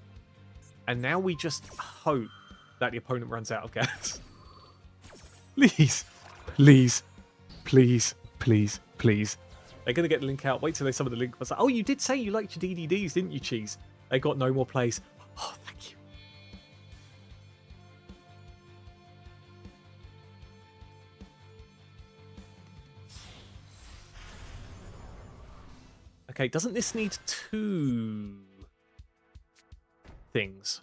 And now we just hope that the opponent runs out of gas. Please. Please. Please. Please. Please. They're going to get the link out. Wait till they summon the link. I was like, oh, you did say you liked your DDDs, didn't you, Cheese? They got no more plays. Oh, thank you. Okay, doesn't this need 2 things?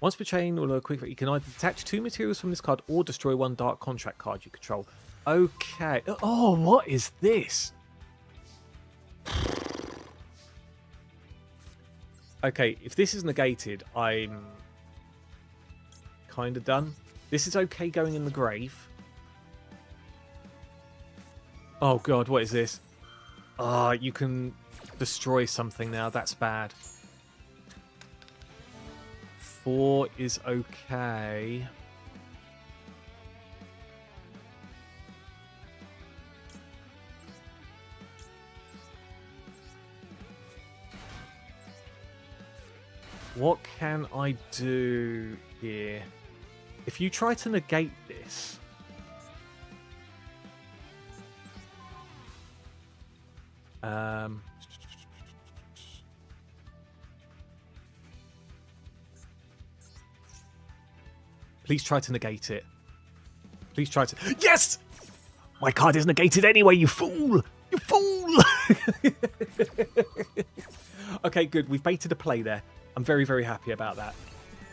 Once per chain or a quick, you can either detach 2 materials from this card or destroy 1 Dark Contract card you control. Okay. Oh, what is this? Okay, if this is negated, I'm kind of done. This is okay going in the grave. Oh god, what is this? Ah, you can destroy something now. That's bad. 4 is okay. What can I do here? If you try to negate this... Please try to negate it. Please try to... Yes! My card is negated anyway, you fool! You fool! Okay, good. We've baited a play there. I'm very, very happy about that.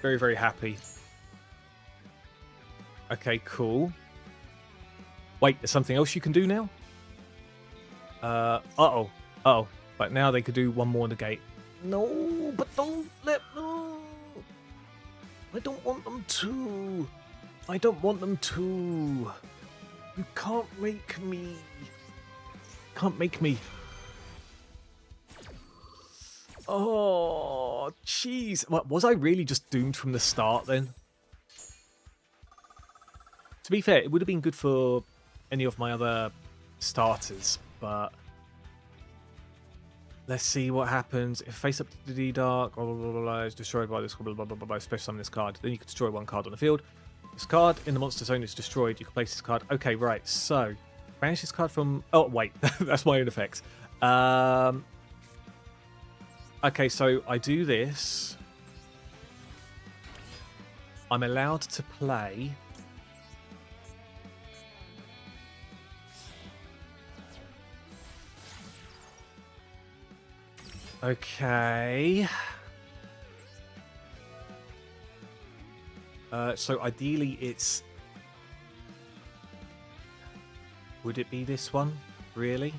Very, very happy. Okay, cool. Wait, there's something else you can do now? Uh-oh. Uh-oh. But now they could do one more negate. No, but don't let... No. I don't want them to. I don't want them to. You can't make me. Can't make me. Oh, jeez. Was I really just doomed from the start then? To be fair, it would have been good for any of my other starters, but let's see what happens. If face up to the D-Dark, blah, blah, blah, blah, blah, is destroyed by this, blah, blah, blah, blah, blah, special summon this card. Then you can destroy 1 card on the field. This card in the monster zone is destroyed. You can place this card. Okay, right. So, banish this card from... Oh, wait. That's my own effects. Okay, so I do this. I'm allowed to play... Okay. So ideally it's... Would it be this one? Really?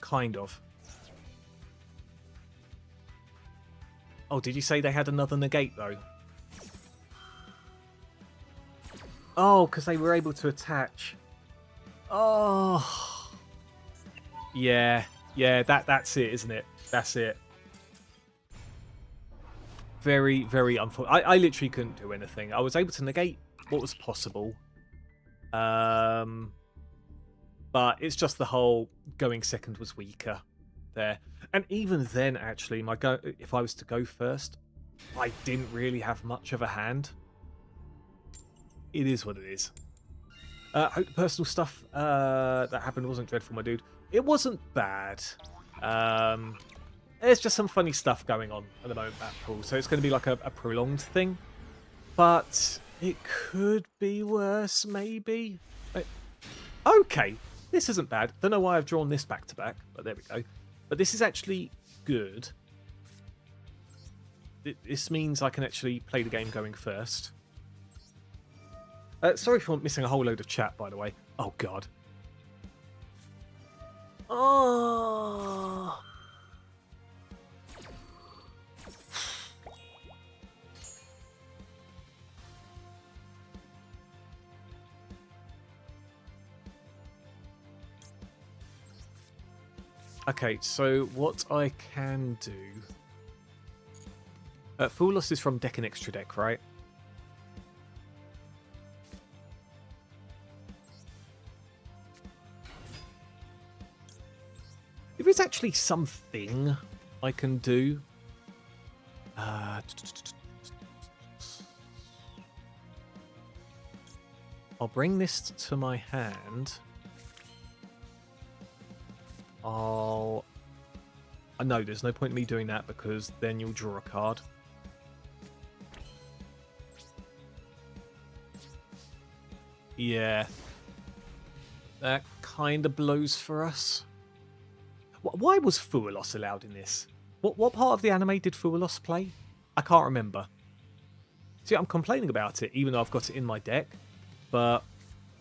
Kind of. Oh, did you say they had another negate, though? Oh, because they were able to attach. Oh. Yeah. Yeah, that's it, isn't it? That's it. Very, very unfortunate. I literally couldn't do anything. I was able to negate what was possible. But it's just the whole going second was weaker there. And even then, actually, if I was to go first, I didn't really have much of a hand. It is what it is. Hope the personal stuff that happened wasn't dreadful, my dude. It wasn't bad. There's just some funny stuff going on at the moment, that pool. So it's going to be like a prolonged thing. But it could be worse, maybe. Okay, this isn't bad. Don't know why I've drawn this back to back, but there we go. But this is actually good. This means I can actually play the game going first. Sorry for missing a whole load of chat, by the way. Oh, God. Oh... Okay, so what I can do... Fool Loss is from deck and extra deck, right? If there's actually something I can do... I'll bring this to my hand... No, there's no point in me doing that because then you'll draw a card. Yeah. That kind of blows for us. Why was Fualos allowed in this? What part of the anime did Fualos play? I can't remember. See, I'm complaining about it, even though I've got it in my deck. But,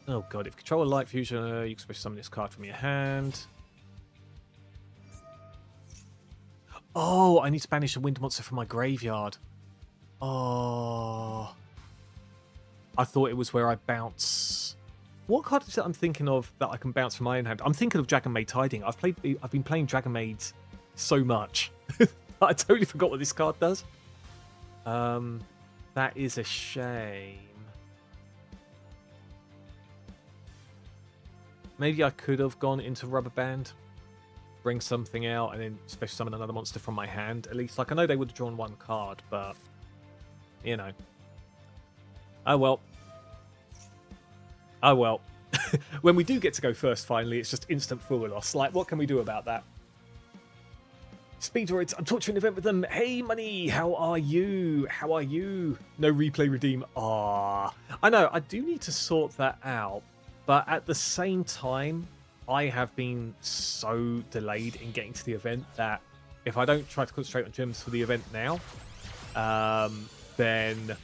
oh god, if control light fusion, you can special summon this card from your hand. Oh, I need to banish a wind monster from my graveyard. Oh. I thought it was where I bounce... What card is it I'm thinking of that I can bounce from my own hand? I'm thinking of Dragon Maid Tiding. I've been playing Dragon Maids so much. I totally forgot what this card does. That is a shame. Maybe I could have gone into Rubber Band, bring something out, and then special summon another monster from my hand. At least, like, I know they would have drawn one card, but, you know. Oh, well. Oh, well. When we do get to go first, finally, it's just instant full loss. Like, what can we do about that? Speedroids, I'm torturing an event with them. Hey, Money, how are you? How are you? No replay redeem. Ah, I know, I do need to sort that out. But at the same time, I have been so delayed in getting to the event that if I don't try to concentrate on gems for the event now, then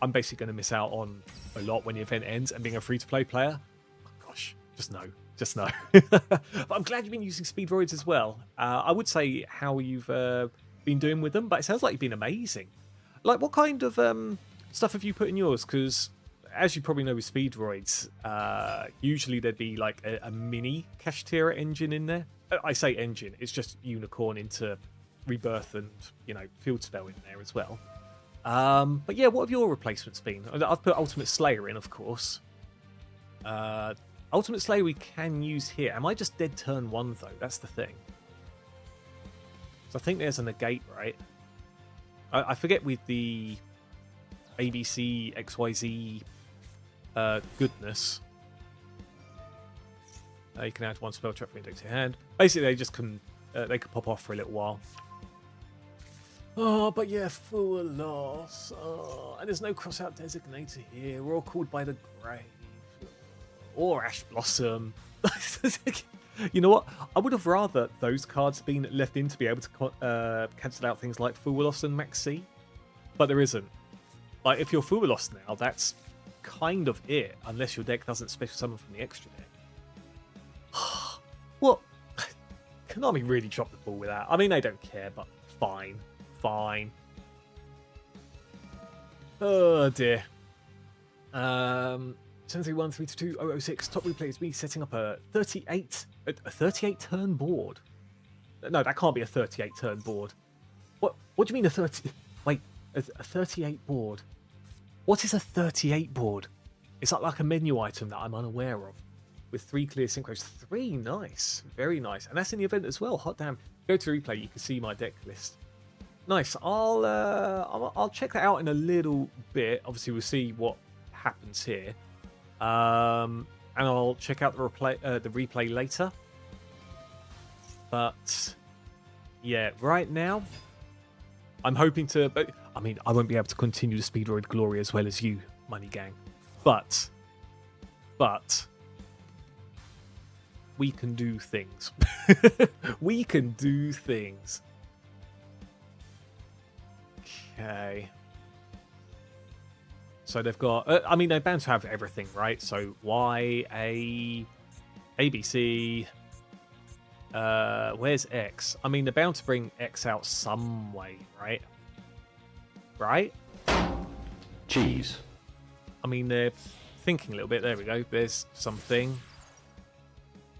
I'm basically going to miss out on a lot when the event ends. And being a free-to-play player, oh gosh, just no. Just no. But I'm glad you've been using Speedroids as well. I would say how you've been doing with them, but it sounds like you've been amazing. Like, what kind of stuff have you put in yours? Because, as you probably know with Speedroids, usually there'd be like a mini Kashtira engine in there. I say engine, it's just Unicorn into Rebirth and, you know, Field Spell in there as well. But yeah, what have your replacements been? I've put Ultimate Slayer in, of course. Ultimate Slayer we can use here. Am I just dead turn 1, though? That's the thing. So I think there's a negate, right? I forget with the ABC, XYZ goodness. You can add one spell trap from your deck to your hand. Basically, they just can they could pop off for a little while. Oh, but yeah, full loss. Oh, and there's no cross-out designator here. We're all called by the grave. Or Ash Blossom. You know what? I would have rather those cards been left in to be able to cancel out things like Full Loss and Maxi. But there isn't. Like, if you're Full Loss now, that's kind of it. Unless your deck doesn't special summon from the extra deck. What? Konami really dropped the ball with that. I mean, they don't care, but fine. Fine. Oh dear. 731-322-006. Top replay is me setting up a 38 turn board. No, that can't be a 38 turn board. What do you mean a 30? Wait, a 38 board. What is a 38 board? It's like a menu item that I'm unaware of. With 3 clear synchros. 3, nice. Very nice. And that's in the event as well. Hot damn. Go to replay, you can see my deck list. Nice. I'll check that out in a little bit. Obviously, we'll see what happens here. And I'll check out the replay later. But yeah, right now I'm hoping to. But I mean, I won't be able to continue the Speedroid glory as well as you, Money Gang. But we can do things. We can do things. Okay. So they've got... I mean, they're bound to have everything, right? So Y, A, ABC... where's X? I mean, they're bound to bring X out some way, right? Right? Cheese. I mean, they're thinking a little bit. There we go. There's something.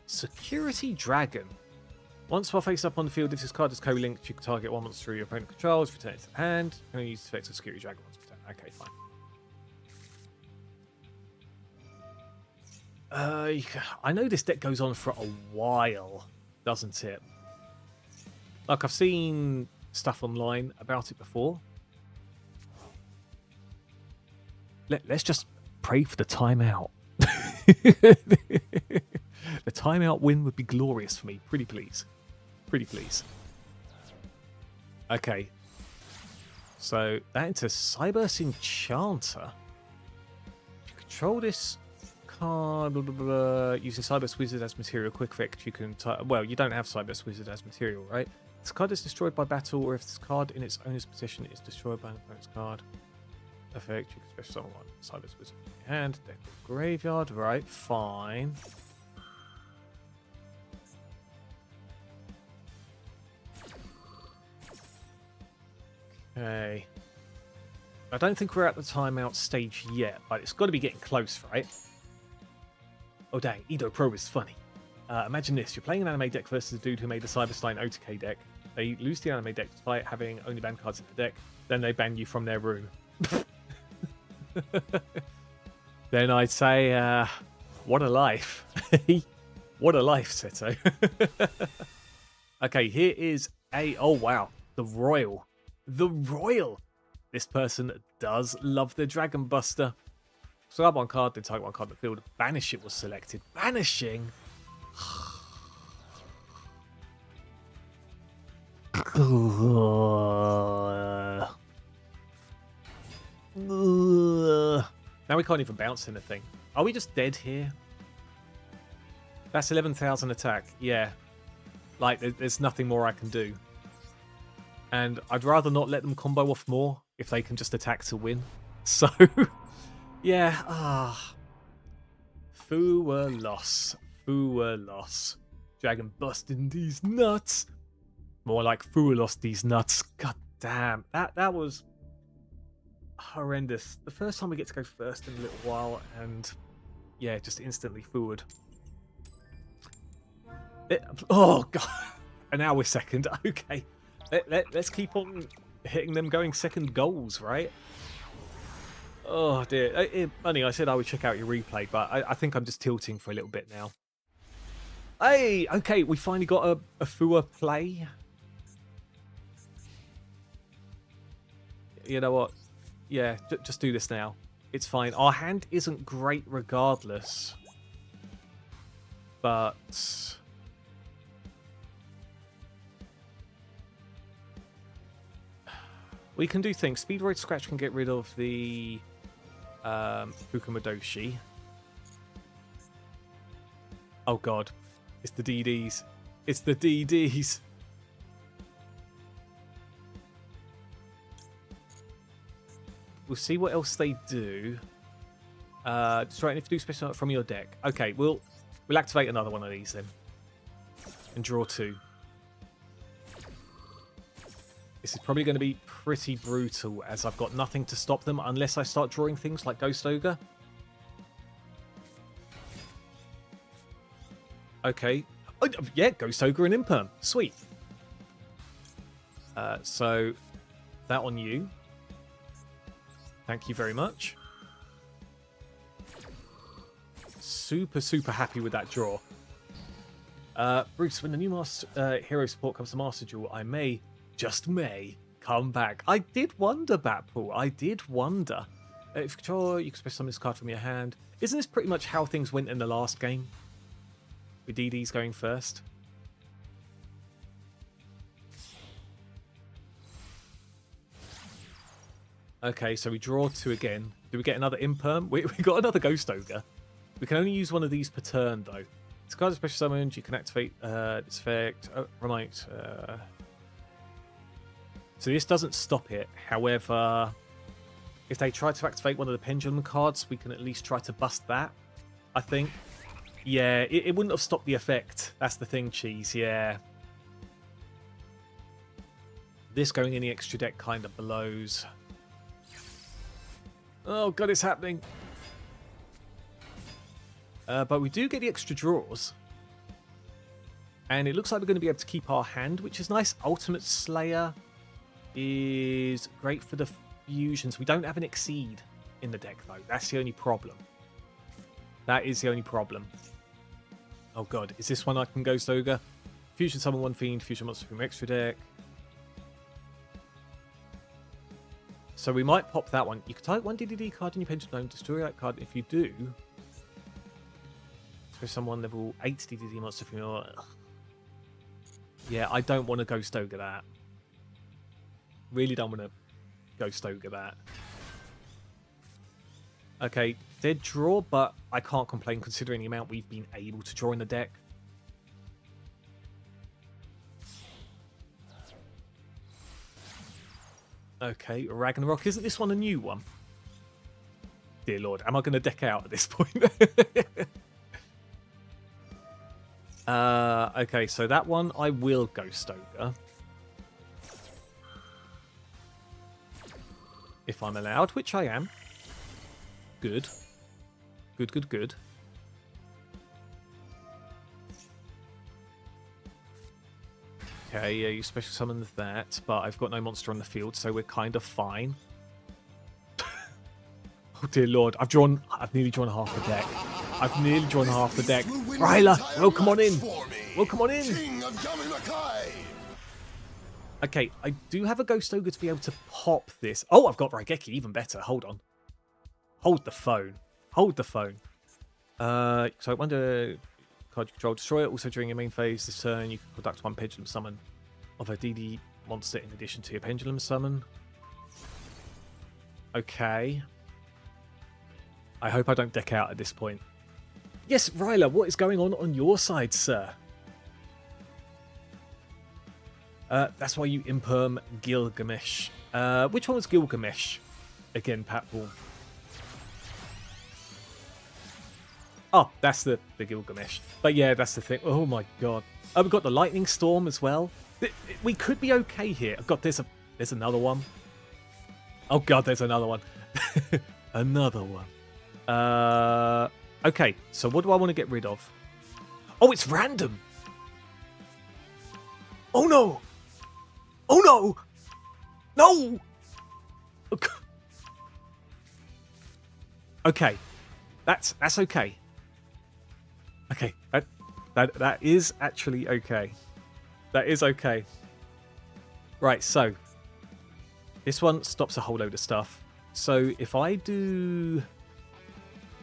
Security Dragon. Once while face up on the field, if this card is co-linked, you can target one monster your opponent controls, return it to the hand. You can use the effects of Security Dragon once per turn. Okay, fine. I know this deck goes on for a while, doesn't it? Like, I've seen stuff online about it before. Let's just pray for the timeout. The timeout win would be glorious for me. Pretty please. Pretty please. Okay. So, that into Cyberse Enchanter. You control this card, blah, blah, blah, using Cyberse Wizard as material. Quick effect, you can... well, you don't have Cyberse Wizard as material, right? This card is destroyed by battle, or if this card in its owner's possession is destroyed by an opponent's card. Effect, you can special summon one Cyberse Wizard from your hand. Deck of graveyard, right, fine. Okay. I don't think we're at the timeout stage yet, but it's got to be getting close, right? Oh dang, Edo Pro is funny. Imagine this, you're playing an anime deck versus a dude who made a Cyberstein OTK deck. They lose the anime deck despite having only banned cards in the deck, then they ban you from their room. Then I'd say, what a life. What a life, Seto. Okay, here is oh wow, the Royal. The Royal! This person does love the Dragon Buster. So grab one card, then target one card in the field. Banish it was selected. Banishing? Now we can't even bounce anything. Are we just dead here? That's 11,000 attack. Yeah. Like, there's nothing more I can do. And I'd rather not let them combo off more if they can just attack to win. So, yeah. Fua loss. Fua loss. Dragon busting these nuts. More like Fua lost these nuts. God damn. That was horrendous. The first time we get to go first in a little while, and yeah, just instantly forward. Oh god. And now we're second. Okay. Let's keep on hitting them going second goals, right? Oh dear. Funny, I said I would check out your replay, but I think I'm just tilting for a little bit now. Hey, okay, we finally got a Fua play. You know what? Yeah, just do this now. It's fine. Our hand isn't great regardless. But... We can do things. Speedroid Scratch can get rid of the Fukumadoshi. Oh god. It's the DDs. It's the DDs. We'll see what else they do. Destroy if you do special from your deck. Okay, we'll activate another one of these then. And draw 2. This is probably going to be pretty brutal as I've got nothing to stop them unless I start drawing things like Ghost Ogre. Okay. Oh, yeah, Ghost Ogre and Imperm. Sweet. So, that on you. Thank you very much. Super, super happy with that draw. Bruce, when the new hero support comes to Master Duel, I may, just may, come back. I did wonder, Batpool. I did wonder. If you control, you can special summon this card from your hand. Isn't this pretty much how things went in the last game? With DDs going first? Okay, so we draw 2 again. Do we get another Imperm? We got another Ghost Ogre. We can only use one of these per turn, though. This card is special summoned. You can activate this effect. Oh, right. So this doesn't stop it. However, if they try to activate one of the Pendulum cards, we can at least try to bust that, I think. Yeah, it wouldn't have stopped the effect. That's the thing, Cheese. Yeah. This going in the extra deck kind of blows. Oh, God, it's happening. But we do get the extra draws. And it looks like we're going to be able to keep our hand, which is nice. Ultimate Slayer is great for the fusions. We don't have an Exceed in the deck, though. That's the only problem. That is the only problem. Oh, God. Is this one I can Ghost Ogre? Fusion summon 1 Fiend, Fusion Monster from extra deck. So we might pop that one. You can type 1 DDD card in your Pendulum Dome, destroy that card. If you do, for someone level 8 DDD monster from your... Yeah, I don't want to Ghost Ogre that. Really don't want to Ghost Ogre that. Okay, dead draw, but I can't complain considering the amount we've been able to draw in the deck. Okay, Ragnarok. Isn't this one a new one? Dear Lord, am I going to deck out at this point? Okay, so that one I will Ghost Ogre. If I'm allowed, which I am. Good. Good, good, good. Okay, yeah, you special summoned that, but I've got no monster on the field, so we're kind of fine. Oh dear Lord, I've nearly drawn half the deck. I've nearly drawn half the deck. Ryla, welcome on in. Welcome on in. Okay, I do have a Ghost Ogre to be able to pop this. Oh, I've got Raigeki, even better. Hold on. Hold the phone. Hold the phone. So I wonder... Card you control, destroy it. Also, during your main phase this turn, you can conduct 1 Pendulum Summon of a DD monster in addition to your Pendulum Summon. Okay. I hope I don't deck out at this point. Yes, Ryla, what is going on your side, sir? That's why you Imperm Gilgamesh. Which one was Gilgamesh? Again, Patbull. Oh, that's the Gilgamesh. But yeah, that's the thing. Oh my god. Oh, we've got the Lightning Storm as well. We could be okay here. Oh god, there's another one. Oh god, there's another one. Another one. Okay, so what do I want to get rid of? Oh, it's random. Oh no. Oh no. No. Okay. That's okay. Okay, that is actually okay. That is okay. Right, so this one stops a whole load of stuff. So if I do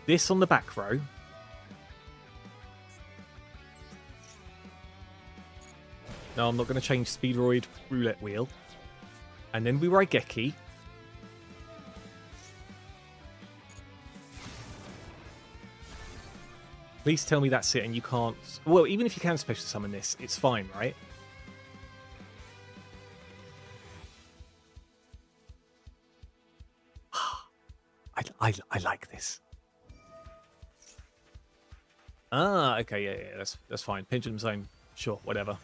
this on the back row, no, I'm not going to change Speedroid Roulette Wheel. And then we Raigeki. Please tell me that's it and you can't... Well, even if you can special summon this, it's fine, right? I like this. Ah, okay, yeah, that's fine. Pendulum Zone, sure, whatever.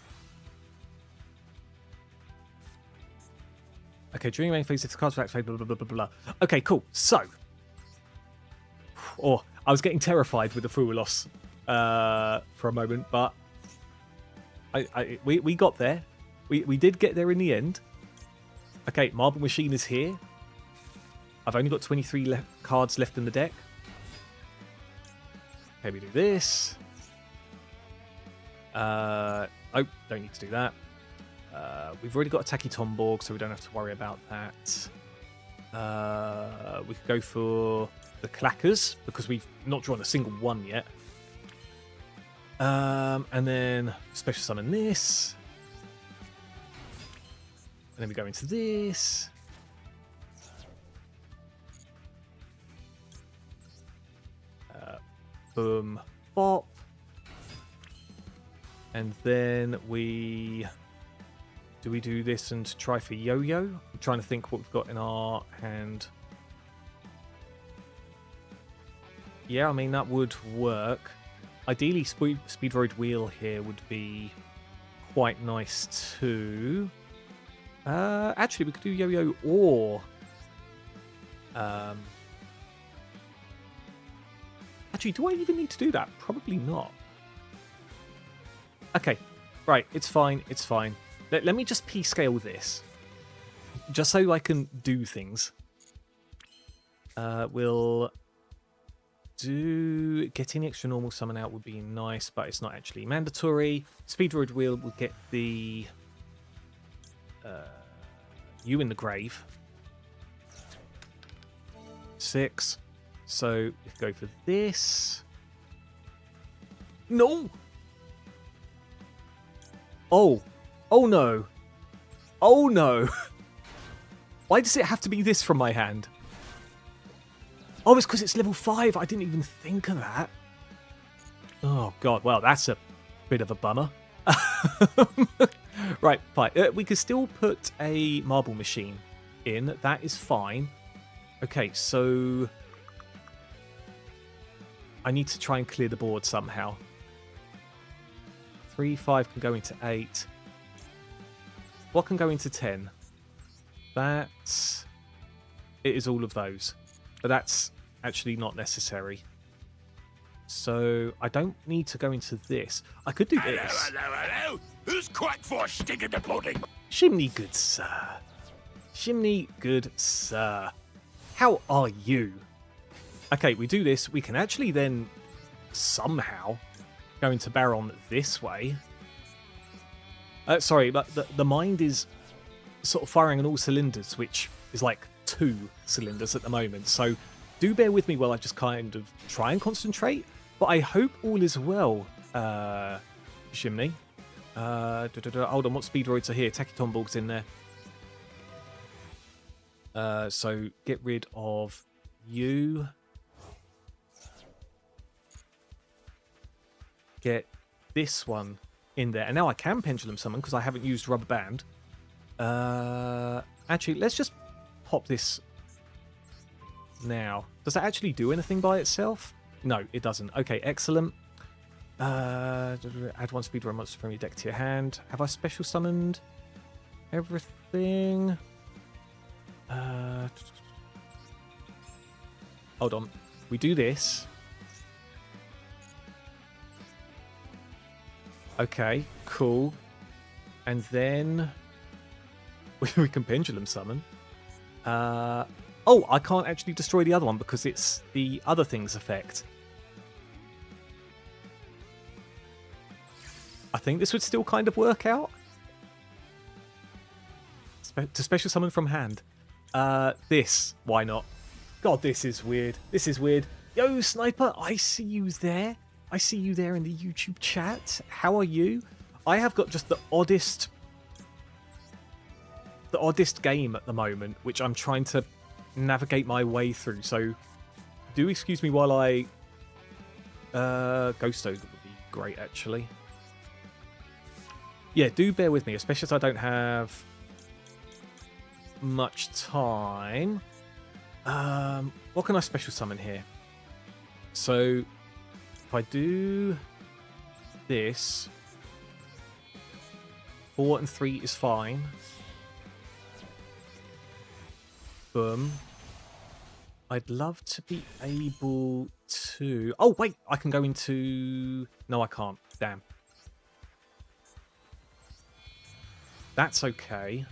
Okay, during main phase, if the cards are activated, blah, blah, blah, blah, blah. Okay, cool. So, I was getting terrified with the Fruilos for a moment, but we got there. We did get there in the end. Okay, Marble Machine is here. I've only got 23 cards left in the deck. Okay, we do this. Oh, don't need to do that. We've already got a Tacky Tomborg, so we don't have to worry about that. We could go for the Clackers, because we've not drawn a single one yet. And then special summon this. And then we go into this. Boom, bop. And then we... Do we do this and try for Yo-Yo? I'm trying to think what we've got in our hand. Yeah, I mean, that would work. Ideally, Speedroid Wheel here would be quite nice too. Actually, we could do Yo-Yo or... Actually, do I even need to do that? Probably not. Okay, right, it's fine, it's fine. Let me just P-scale this. Just so I can do things. We'll do... Getting extra normal summon out would be nice, but it's not actually mandatory. Speedroid Wheel will get the... You in the Grave. 6. So, we go for this. No! Oh! Oh no! Oh no! Why does it have to be this from my hand? Oh, it's because it's level 5. I didn't even think of that. Oh god, well, that's a bit of a bummer. Right, fine. We could still put a Marble Machine in. That is fine. Okay, so... I need to try and clear the board somehow. 3, 5 can go into 8. What can go into 10? That... It is all of those. But that's actually not necessary. So, I don't need to go into this. I could do this. Hello. Who's quack for sticking the pudding? Chimney, good sir. Chimney, good sir. How are you? Okay, we do this. We can actually then somehow go into Baron this way. Sorry, but the mind is sort of firing on all cylinders, which is like 2 cylinders at the moment. So do bear with me while I just kind of try and concentrate. But I hope all is well, Chimney. Hold on, what Speedroids are here? Tacky-Tomborg's in there. So get rid of you. Get this one in there. And now I can Pendulum Summon because I haven't used Rubber Band. Actually, let's just pop this now. Does that actually do anything by itself? No, it doesn't. Okay, excellent. Add 1 Speedrun monster from your deck to your hand. Have I special summoned everything? Hold on. We do this. Okay, cool. And then we can Pendulum Summon. Oh, I can't actually destroy the other one because it's the other thing's effect. I think this would still kind of work out. To special summon from hand. This. Why not? God, this is weird. This is weird. Yo, Sniper, I see you there. I see you there in the YouTube chat. How are you? I have got just the oddest the oddest game at the moment, which I'm trying to navigate my way through. So do excuse me while I... Ghost Toad would be great, actually. Yeah, do bear with me, especially as I don't have much time. What can I special summon here? So if I do this, 4 and 3 is fine. Boom. I'd love to be able to... Oh, wait, I can go into... No, I can't. Damn. That's okay.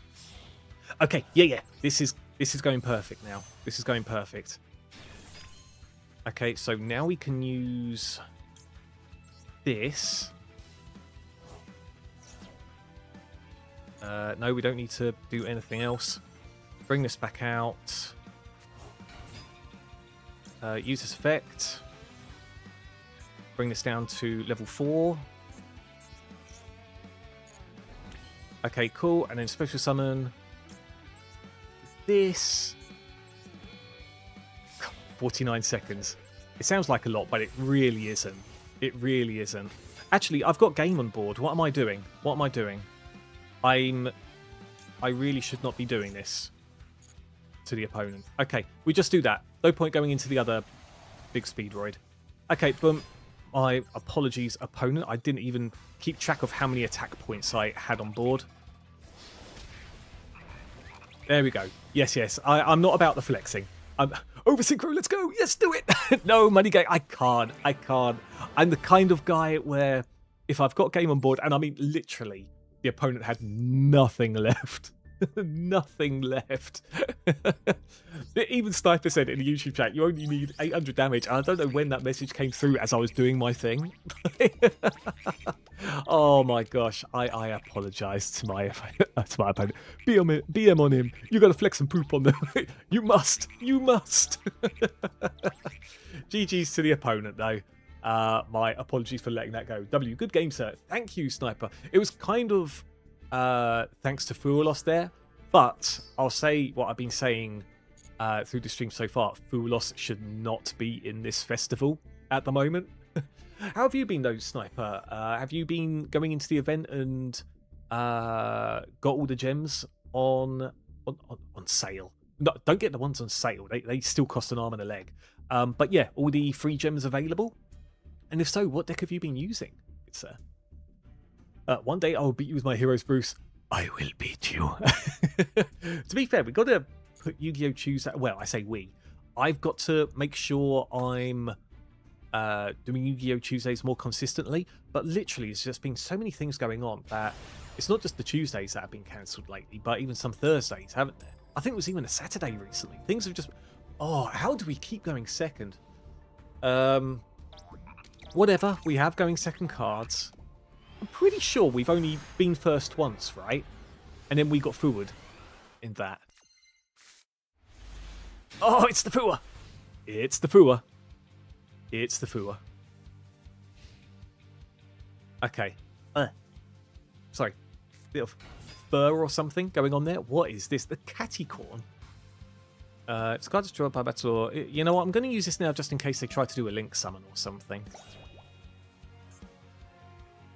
Okay, yeah. This is going perfect now. This is going perfect. Okay, so now we can use this. No, we don't need to do anything else. Bring this back out. Use this effect. Bring this down to level 4. Okay, cool. And then special summon this. 49 seconds. It sounds like a lot, but it really isn't. It really isn't. Actually, I've got game on board. What am I doing? What am I doing? I really should not be doing this to the opponent. Okay, we just do that. No point going into the other big speedroid. Okay, boom. My apologies, opponent. I didn't even keep track of how many attack points I had on board. There we go. Yes. I'm not about the flexing. I'm over synchro. Let's go. Yes, do it. No, money game. I can't. I'm the kind of guy where if I've got game on board, and I mean literally, the opponent had nothing left. Nothing left. Even Sniper said in the YouTube chat, you only need 800 damage. And I don't know when that message came through as I was doing my thing. Oh my gosh. I apologize to my opponent. BM on him. You gotta flex and poop on them. You must. GG's to the opponent though. My apologies for letting that go. W, good game, sir. Thank you, Sniper. It was kind of thanks to Fuelos there, but I'll say what I've been saying through the stream so far. Fuelos should not be in this festival at the moment. How have you been though, Sniper? Have you been going into the event and got all the gems on sale? No, don't get the ones on sale. They still cost an arm and a leg. But yeah, all the free gems available. And if so, what deck have you been using? It's one day I will beat you with my heroes, Bruce. I will beat you. To be fair, we've got to put Yu-Gi-Oh! Tuesday... Well, I say we. I've got to make sure I'm doing Yu-Gi-Oh! Tuesdays more consistently. But literally, there's just been so many things going on that it's not just the Tuesdays that have been cancelled lately, but even some Thursdays, haven't there? I think it was even a Saturday recently. Things have just... Oh, how do we keep going second? Whatever, we have going second cards. I'm pretty sure we've only been first once, right? And then we got forward in that. Oh, it's the Fua! It's the Fua. It's the Fua. Okay. Sorry. Bit of fur or something going on there. What is this? The Cattycorn? It's card destroyed by battle. You know what? I'm going to use this now just in case they try to do a link summon or something.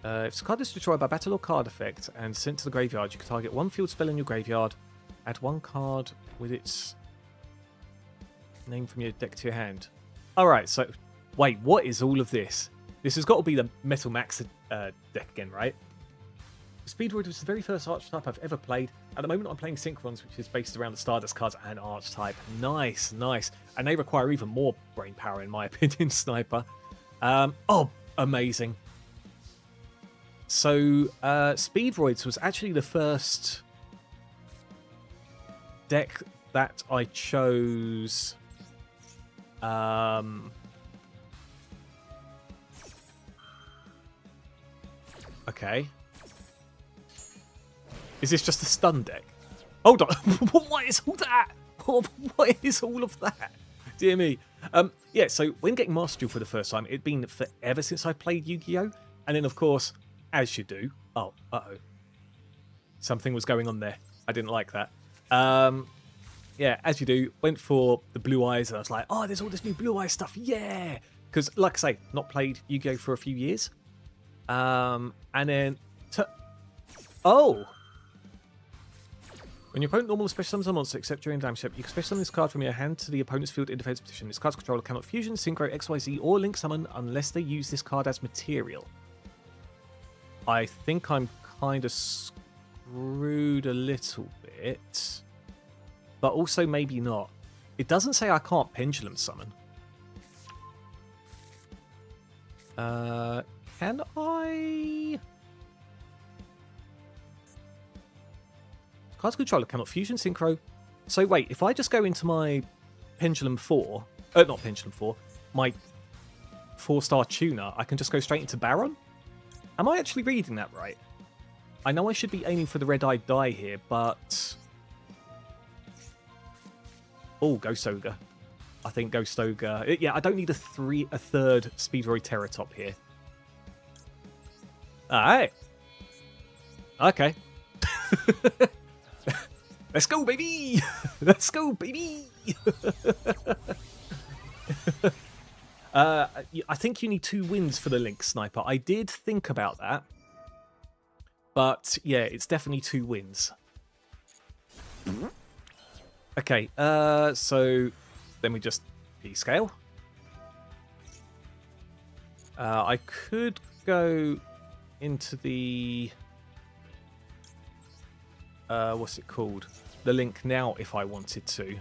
If it's a card is destroyed by battle or card effect and sent to the graveyard, you can target one field spell in your graveyard, add one card with its name from your deck to your hand. Alright, so wait, what is all of this? This has got to be the Metal Max deck again, right? Speedroid was the very first archetype I've ever played. At the moment I'm playing Synchronons, which is based around the Stardust cards and archetype. Nice. And they require even more brain power in my opinion, Sniper. Oh, amazing. So, Speedroids was actually the first deck that I chose. Okay. Is this just a stun deck? Hold on. What is all that? What is all of that? Dear me. Yeah, so when getting Master Duel for the first time, it'd been forever since I played Yu-Gi-Oh! And then, of course, as you do... Oh, uh-oh. Something was going on there. I didn't like that. Yeah, as you do, went for the blue eyes, and I was like, oh, there's all this new blue eye stuff, yeah! Because, like I say, not played Yu-Gi-Oh! For a few years. And then... Oh! When your opponent normally special summons a monster, except during damage step, you can special summon this card from your hand to the opponent's field in defense position. This card's controller cannot fusion, synchro, XYZ, or link summon unless they use this card as material. I think I'm kind of screwed a little bit, but also maybe not. It doesn't say I can't pendulum summon. Can I? Card's controller cannot fusion, synchro. So wait, if I just go into my Pendulum 4, not Pendulum 4, my 4-star tuner, I can just go straight into Baron? Am I actually reading that right? I know I should be aiming for the red-eyed die here, but... Oh, Ghost Ogre. I think Ghost Ogre... Yeah, I don't need a third Speedroid Terratop here. Alright. Okay. Let's go, baby! Let's go, baby! I think you need 2 wins for the Link Sniper. I did think about that. But, yeah, it's definitely 2 wins. Okay, so then we just P-scale. I could go into the... what's it called? The Link Now if I wanted to.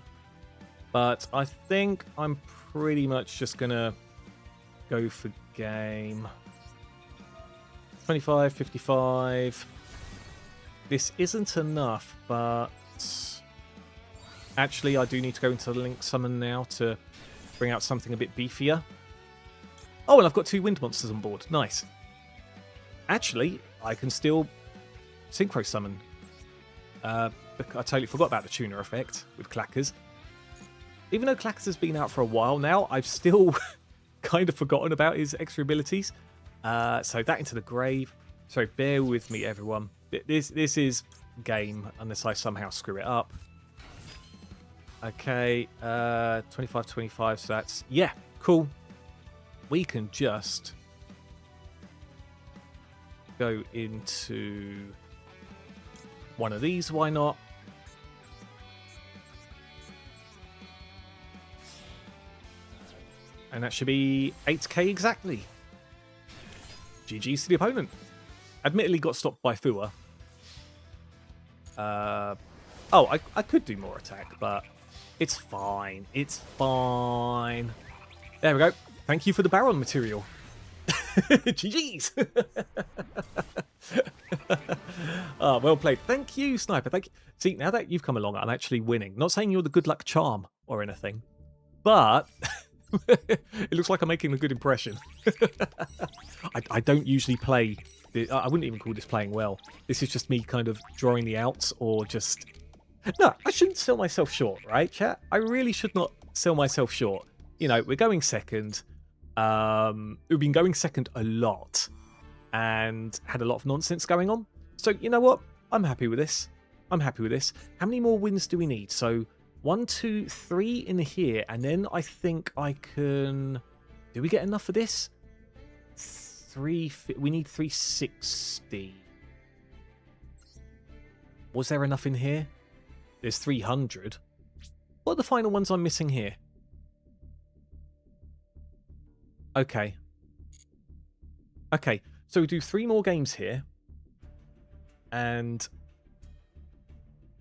But I think I'm pretty much just going to go for game. 25, 55. This isn't enough, but... Actually, I do need to go into the Link Summon now to bring out something a bit beefier. Oh, and I've got 2 wind monsters on board. Nice. Actually, I can still Synchro Summon. I totally forgot about the tuner effect with Clackers. Even though Clackers has been out for a while now, I've still kind of forgotten about his extra abilities. So that into the grave. Sorry, bear with me, everyone. This is game, unless I somehow screw it up. Okay, 25, 25, so that's... Yeah, cool. We can just go into one of these, why not? And that should be 8k exactly. GG's to the opponent. Admittedly got stopped by Fua. Oh, I could do more attack, but it's fine. It's fine. There we go. Thank you for the Baron material. GG's. Oh, well played. Thank you, Sniper. Thank you. See, now that you've come along, I'm actually winning. Not saying you're the good luck charm or anything, but it looks like I'm making a good impression. I don't usually play... I wouldn't even call this playing well. This is just me kind of drawing the outs or just... No, I shouldn't sell myself short, right, chat? I really should not sell myself short. You know, we're going second. We've been going second a lot and had a lot of nonsense going on. So, you know what? I'm happy with this. I'm happy with this. How many more wins do we need? So, 1, 2, 3 in here, and then I think I can... Do we get enough for this? We need 360. Was there enough in here? There's 300. What are the final ones I'm missing here? Okay. Okay, so we do 3 more games here. And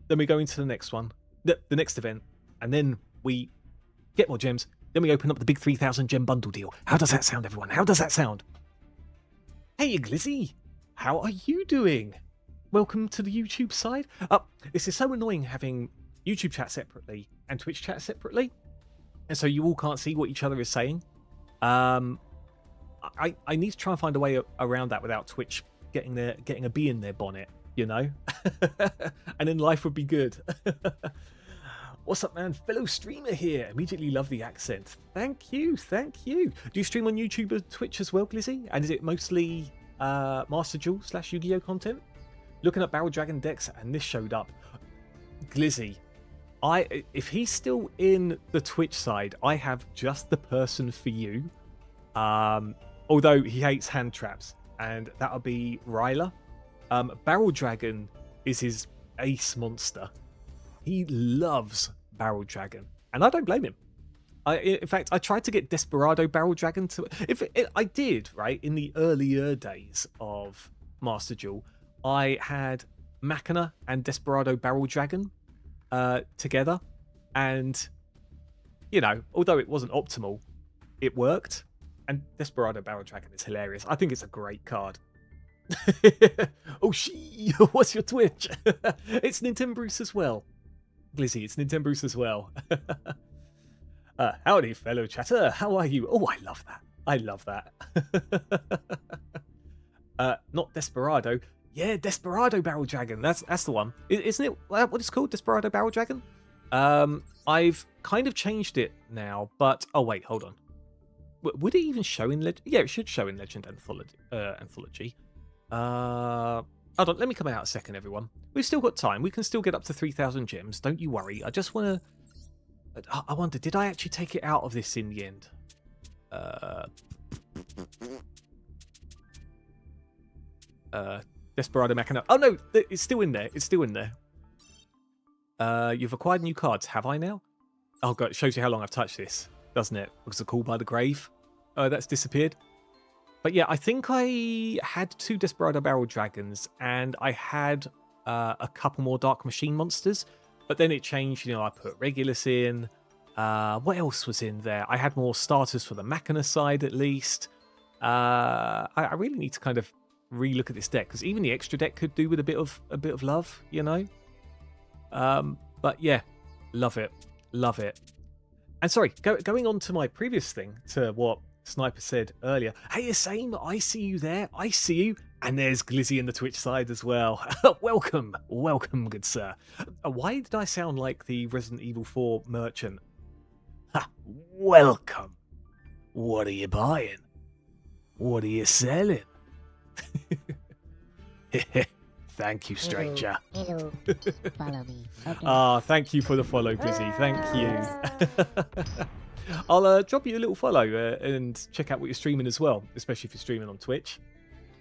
then we go into the next one. The next event. And then we get more gems. Then we open up the big 3,000 gem bundle deal. How does that sound, everyone? How does that sound? Hey, Glizzy. How are you doing? Welcome to the YouTube side. This is so annoying having YouTube chat separately and Twitch chat separately. And so you all can't see what each other is saying. I need to try and find a way around that without Twitch getting a bee in their bonnet, you know? And then life would be good. What's up, man? Fellow streamer here. Immediately love the accent. Thank you, thank you. Do you stream on YouTube or Twitch as well, Glizzy? And is it mostly Master Duel / Yu-Gi-Oh content? Looking at Barrel Dragon decks, and this showed up. Glizzy, if he's still in the Twitch side, I have just the person for you. Although he hates hand traps, and that'll be Ryla. Barrel Dragon is his ace monster. He loves Barrel Dragon, and I don't blame him. In fact, I tried to get Desperado Barrel Dragon to. I did, right, in the earlier days of Master Duel, I had Machina and Desperado Barrel Dragon together, and although it wasn't optimal, it worked. And Desperado Barrel Dragon is hilarious. I think it's a great card. Oh, what's your Twitch? It's Nintendo Bruce as well. Glizzy, it's Nintendo Bruce as well. Howdy, fellow chatter. How are you? Oh, I love that. I love that. Not Desperado. Yeah, Desperado Barrel Dragon. That's the one. Isn't it what it's called? Desperado Barrel Dragon? I've kind of changed it now, but... Oh, wait, hold on. Would it even show in Legend? Yeah, it should show in Legend Anthology. Hold on, let me come out a second, everyone. We've still got time. We can still get up to 3,000 gems. Don't you worry. I just want to... I wonder, did I actually take it out of this in the end? Desperado Machina. Oh, no, it's still in there. It's still in there. You've acquired new cards. Have I now? Oh, God, it shows you how long I've touched this, doesn't it? Because of Call by the Grave. That's disappeared. But yeah, I think I had 2 Desperado Barrel Dragons, and I had a couple more Dark Machine monsters. But then it changed, I put Regulus in. What else was in there? I had more starters for the Machina side, at least. I really need to kind of re-look at this deck, because even the extra deck could do with a bit of love, But yeah, love it. Love it. And sorry, going on to my previous thing, to what Sniper said earlier. Hey, same. I see you there. I see you. And there's Glizzy in the Twitch side as well. Welcome. Welcome, good sir. Why did I sound like the Resident Evil 4 merchant? Ha, welcome. What are you buying? What are you selling? Thank you, stranger. Hello. Follow me. Okay. Thank you for the follow, Glizzy. Thank you. I'll drop you a little follow and check out what you're streaming as well, especially if you're streaming on Twitch.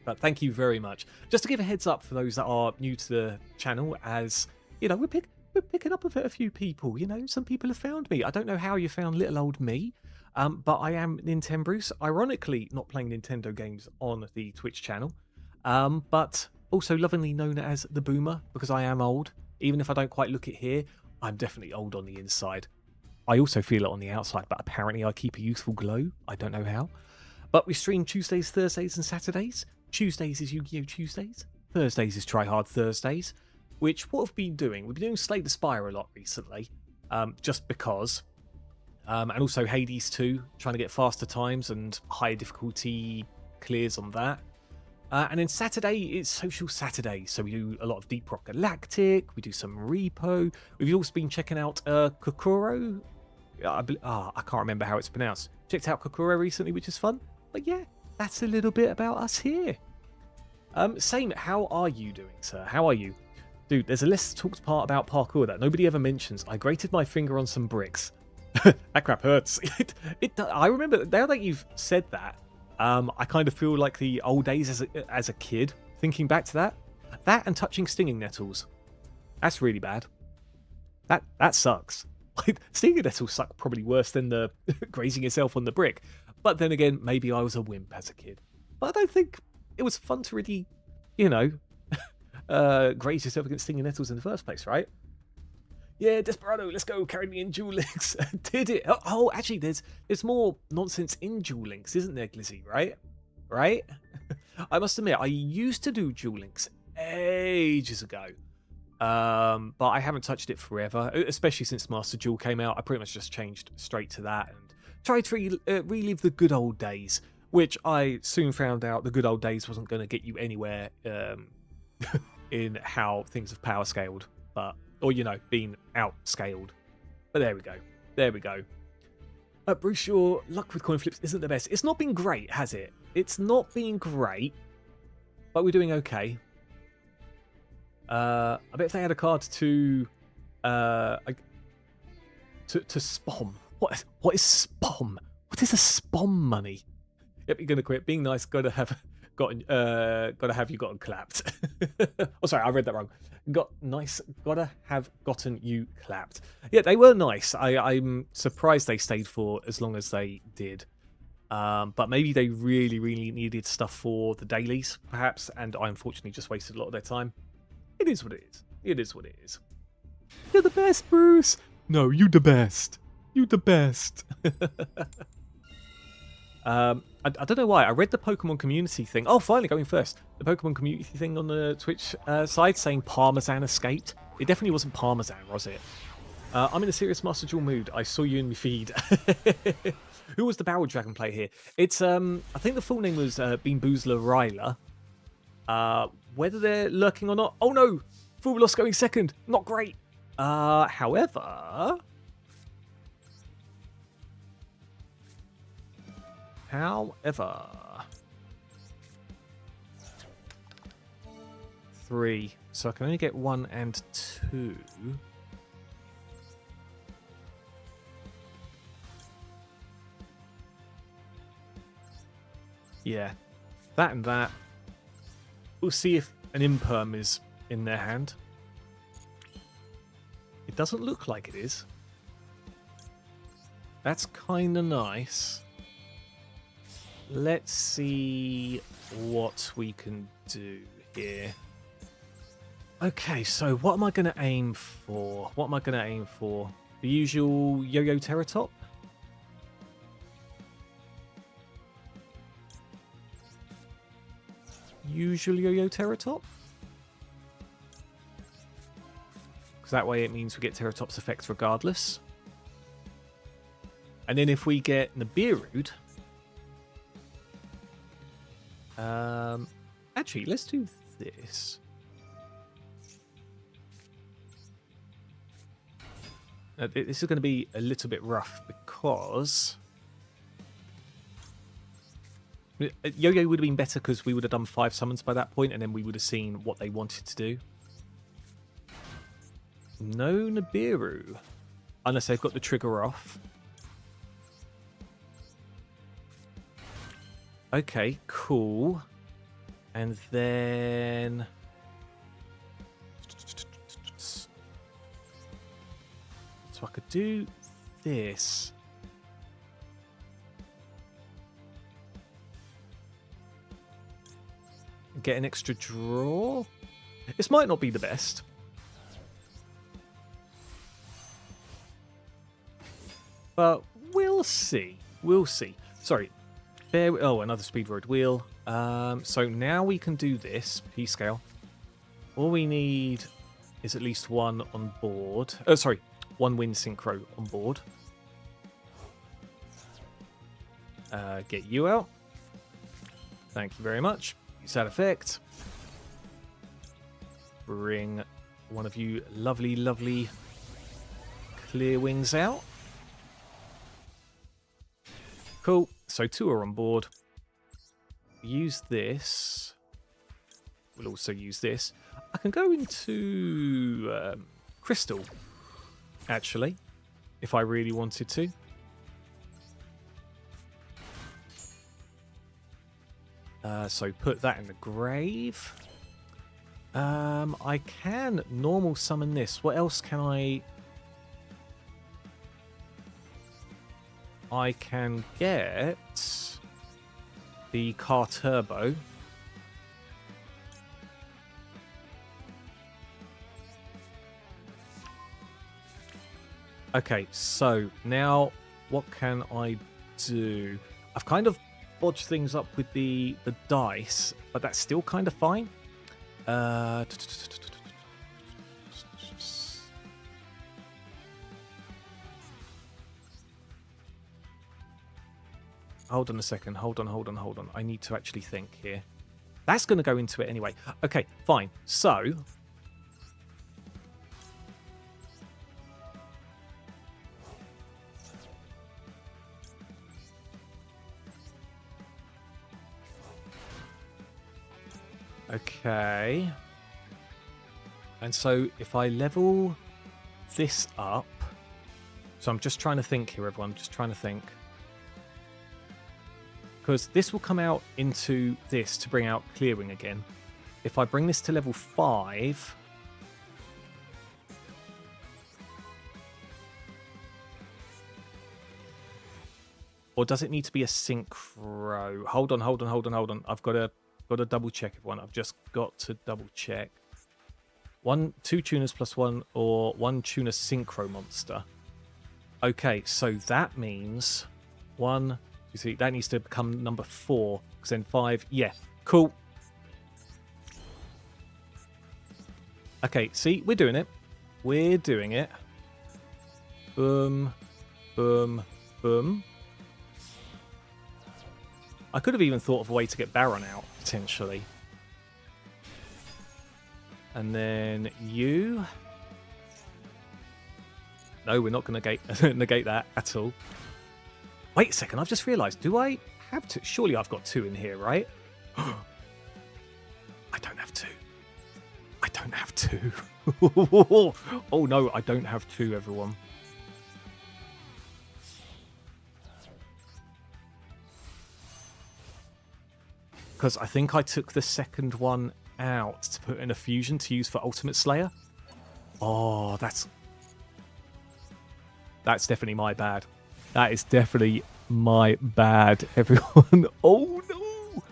But thank you very much. Just to give a heads up for those that are new to the channel, as we're picking up a few people. Some people have found me. I don't know how you found little old me, but I am Nintendo Bruce. Ironically, not playing Nintendo games on the Twitch channel, but also lovingly known as the Boomer, because I am old. Even if I don't quite look it here, I'm definitely old on the inside. I also feel it on the outside, but apparently I keep a youthful glow. I don't know how. But we stream Tuesdays, Thursdays, and Saturdays. Tuesdays is Yu-Gi-Oh! Tuesdays. Thursdays is Try Hard Thursdays. Which, what have we been doing? We've been doing Slay the Spire a lot recently. Just because. And also Hades 2, trying to get faster times and higher difficulty clears on that. And then Saturday, it's Social Saturday. So we do a lot of Deep Rock Galactic. We do some Repo. We've also been checking out Kokoro. I can't remember how it's pronounced. Checked out Kokoro recently, which is fun. But yeah, that's a little bit about us here. Same, how are you doing, sir? How are you? Dude, there's a less talked part about parkour that nobody ever mentions. I grated my finger on some bricks. That crap hurts. I remember, now that you've said that, I kind of feel like the old days as a kid, thinking back to that. That and touching stinging nettles. That's really bad. That sucks. Stinging nettles suck probably worse than the grazing yourself on the brick. But then again, maybe I was a wimp as a kid. But I don't think it was fun to really, graze yourself against stinging nettles in the first place, right? Yeah, Desperado, let's go, carry me in Duel Links. Did it? Oh, actually, there's more nonsense in Duel Links, isn't there, Glizzy, right? Right? I must admit, I used to do Duel Links ages ago. But I haven't touched it forever, especially since Master Duel came out. I pretty much just changed straight to that and tried to relive the good old days, which I soon found out the good old days wasn't going to get you anywhere in how things have power scaled, or being outscaled. But there we go. There we go. Bruce, your luck with coin flips isn't the best. It's not been great, has it? It's not been great, but we're doing okay. I bet if they had a card to To spom. What is spom? What is a spom money? Yep, you're gonna quit. Being nice, gotta have you gotten clapped. Oh, sorry, I read that wrong. Gotta have gotten you clapped. Yeah, they were nice. I'm surprised they stayed for as long as they did. But maybe they really, really needed stuff for the dailies, perhaps, and I unfortunately just wasted a lot of their time. It is what it is. It is what it is. You're the best, Bruce. No, you the best. You the best. I don't know why. I read the Pokemon community thing. Oh, finally going first. The Pokemon community thing on the Twitch side saying Parmesan escaped. It definitely wasn't Parmesan, was it? I'm in a serious Master Duel mood. I saw you in my feed. Who was the Barrel Dragon player here? It's I think the full name was Bean Boozler Ryla. Whether they're lurking or not. Oh no! Fubulos going second. Not great. However, 3. So I can only get 1 and 2. Yeah, that and that. We'll see if an Imperm is in their hand. It doesn't look like it is. That's kind of nice. Let's see what we can do here. Okay, so what am I going to aim for? What am I going to aim for? The usual Yo-Yo Terratop? Usual Yo-Yo Terratop? Because that way it means we get Terratop's effects regardless. And then if we get Nibiru'd... actually, let's do this. This is going to be a little bit rough because... Yo-Yo would have been better because we would have done 5 summons by that point and then we would have seen what they wanted to do. No Nibiru. Unless they've got the trigger off. Okay, cool. And then... So I could do this. Get an extra draw. This might not be the best. But we'll see. We'll see. Sorry. Oh, another Speed Road wheel. So now we can do this. P-scale. All we need is at least 1 on board. Oh, sorry. 1 Wind Synchro on board. Get you out. Thank you very much. Use that effect. Bring one of you lovely, lovely clear wings out. Cool. So 2 are on board. Use this. We'll also use this. I can go into Crystal, actually, if I really wanted to. So put that in the grave. I can normal summon this. What else can I can get the Car Turbo. Okay, so now what can I do? I've kind of bodged things up with the dice, but that's still kind of fine. Hold on a second. Hold on. I need to actually think here. That's going to go into it anyway. Okay, fine. So... Okay. And so if I level this up. So I'm just trying to think here, everyone. Just trying to think. Because this will come out into this to bring out clearing again. If I bring this to level 5... Or does it need to be a synchro? Hold on. I've got to double check everyone. I've just got to double check. 2 tuners plus 1 or 1 tuner synchro monster. Okay, so that means 1, you see, that needs to become number 4. Because then 5, yeah, cool. Okay, see, we're doing it. We're doing it. Boom, boom, boom. I could have even thought of a way to get Baron out, potentially. And then you... No, we're not going to negate that at all. Wait a second, I've just realised. Do I have 2? Surely I've got 2 in here, right? I don't have 2. I don't have 2. Oh no, I don't have 2, everyone. Because I think I took the second one out to put in a fusion to use for Ultimate Slayer. Oh, that's definitely my bad. That is definitely my bad, everyone. Oh no!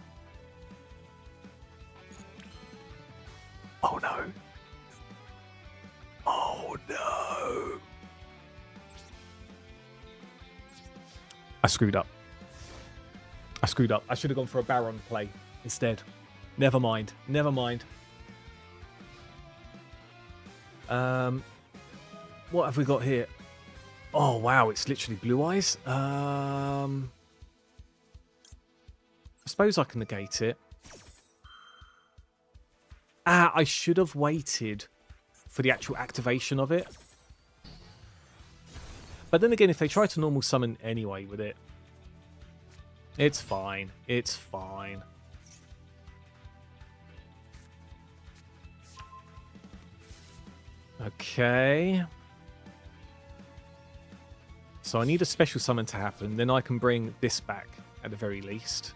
Oh no! Oh no! I screwed up. I should have gone for a Baron play instead. Never mind. What have we got here? Oh, wow. It's literally Blue Eyes. I suppose I can negate it. I should have waited for the actual activation of it. But then again, if they try to normal summon anyway with it, it's fine. It's fine. Okay. So I need a special summon to happen. Then I can bring this back at the very least.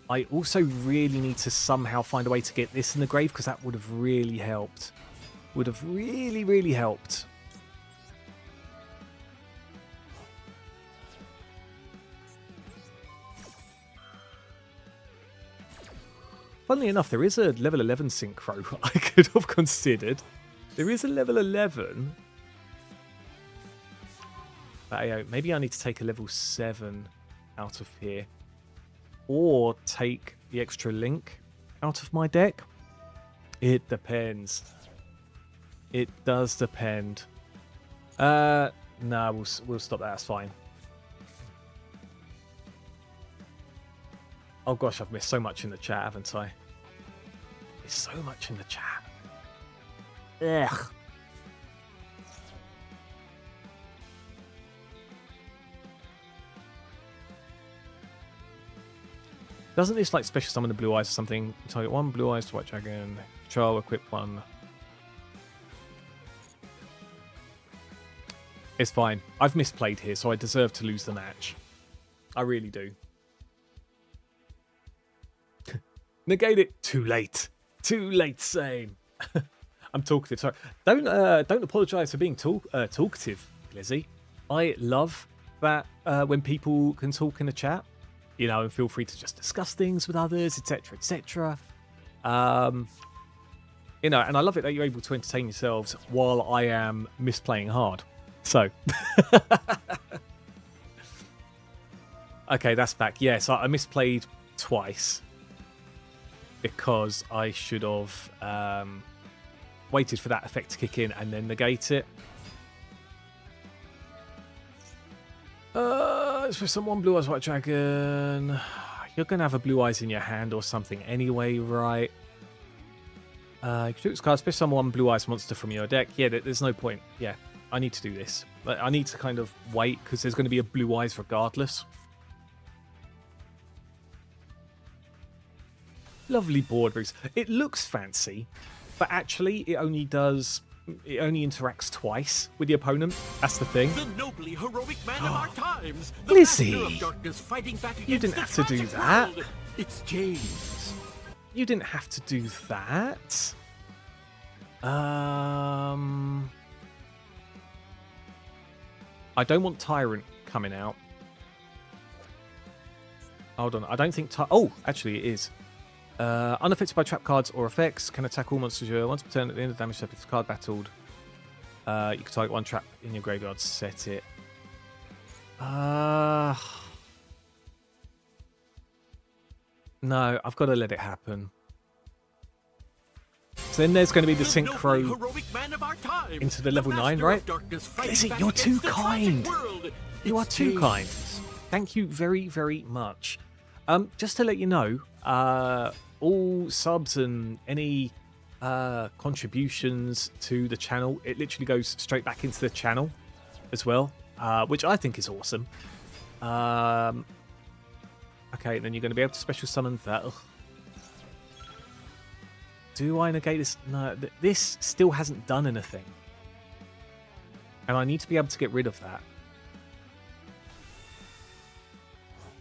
I also really need to somehow find a way to get this in the grave because that would have really helped. Would have really, really helped. Funnily enough, there is a level 11 synchro I could have considered. There is a level 11. But maybe I need to take a level 7 out of here. Or take the extra link out of my deck. It depends. It does depend. No, we'll stop that. That's fine. Oh gosh, I've missed so much in the chat, haven't I? There's so much in the chat. Ugh. Doesn't this like special summon the Blue Eyes or something? Target 1 Blue Eyes to White Dragon. Control, equip 1. It's fine. I've misplayed here, so I deserve to lose the match. I really do. Negate it. Too late. Too late, same. I'm talkative. Sorry. Don't apologise for being talkative, Lizzie. I love that when people can talk in the chat, you know, and feel free to just discuss things with others, etc., etc. You know, and I love it that you're able to entertain yourselves while I am misplaying hard. So, okay, that's back. Yes, I misplayed twice. Because I should have waited for that effect to kick in and then negate it. Let's put some 1 Blue Eyes White Dragon. You're going to have a Blue Eyes in your hand or something anyway, right? You can do this card, special summon 1 Blue Eyes monster from your deck. Yeah, there's no point. Yeah, I need to do this. I need to kind of wait because there's going to be a Blue Eyes regardless. Lovely board, Bruce. It looks fancy, but actually it only does it only interacts twice with the opponent. That's the thing. The nobly heroic man of our times. The Lizzie! master of darkness fighting back against You didn't the have to do tragic that. world. It's James. You didn't have to do that. I don't want Tyrant coming out. Hold on, I don't think... Oh, actually it is. Unaffected by trap cards or effects, can attack all monsters once per turn at the end of the damage step. If the card battled, you can target one trap in your graveyard, set it. No, I've got to let it happen. So then there's going to be the synchro into the level 9, right? Lizzie, you're too kind. You are too kind. Thank you very, very much. Just to let you know, all subs and any contributions to the channel, it literally goes straight back into the channel as well, which I think is awesome. Okay, then you're going to be able to special summon that. Ugh. Do I negate this? No, this still hasn't done anything. And I need to be able to get rid of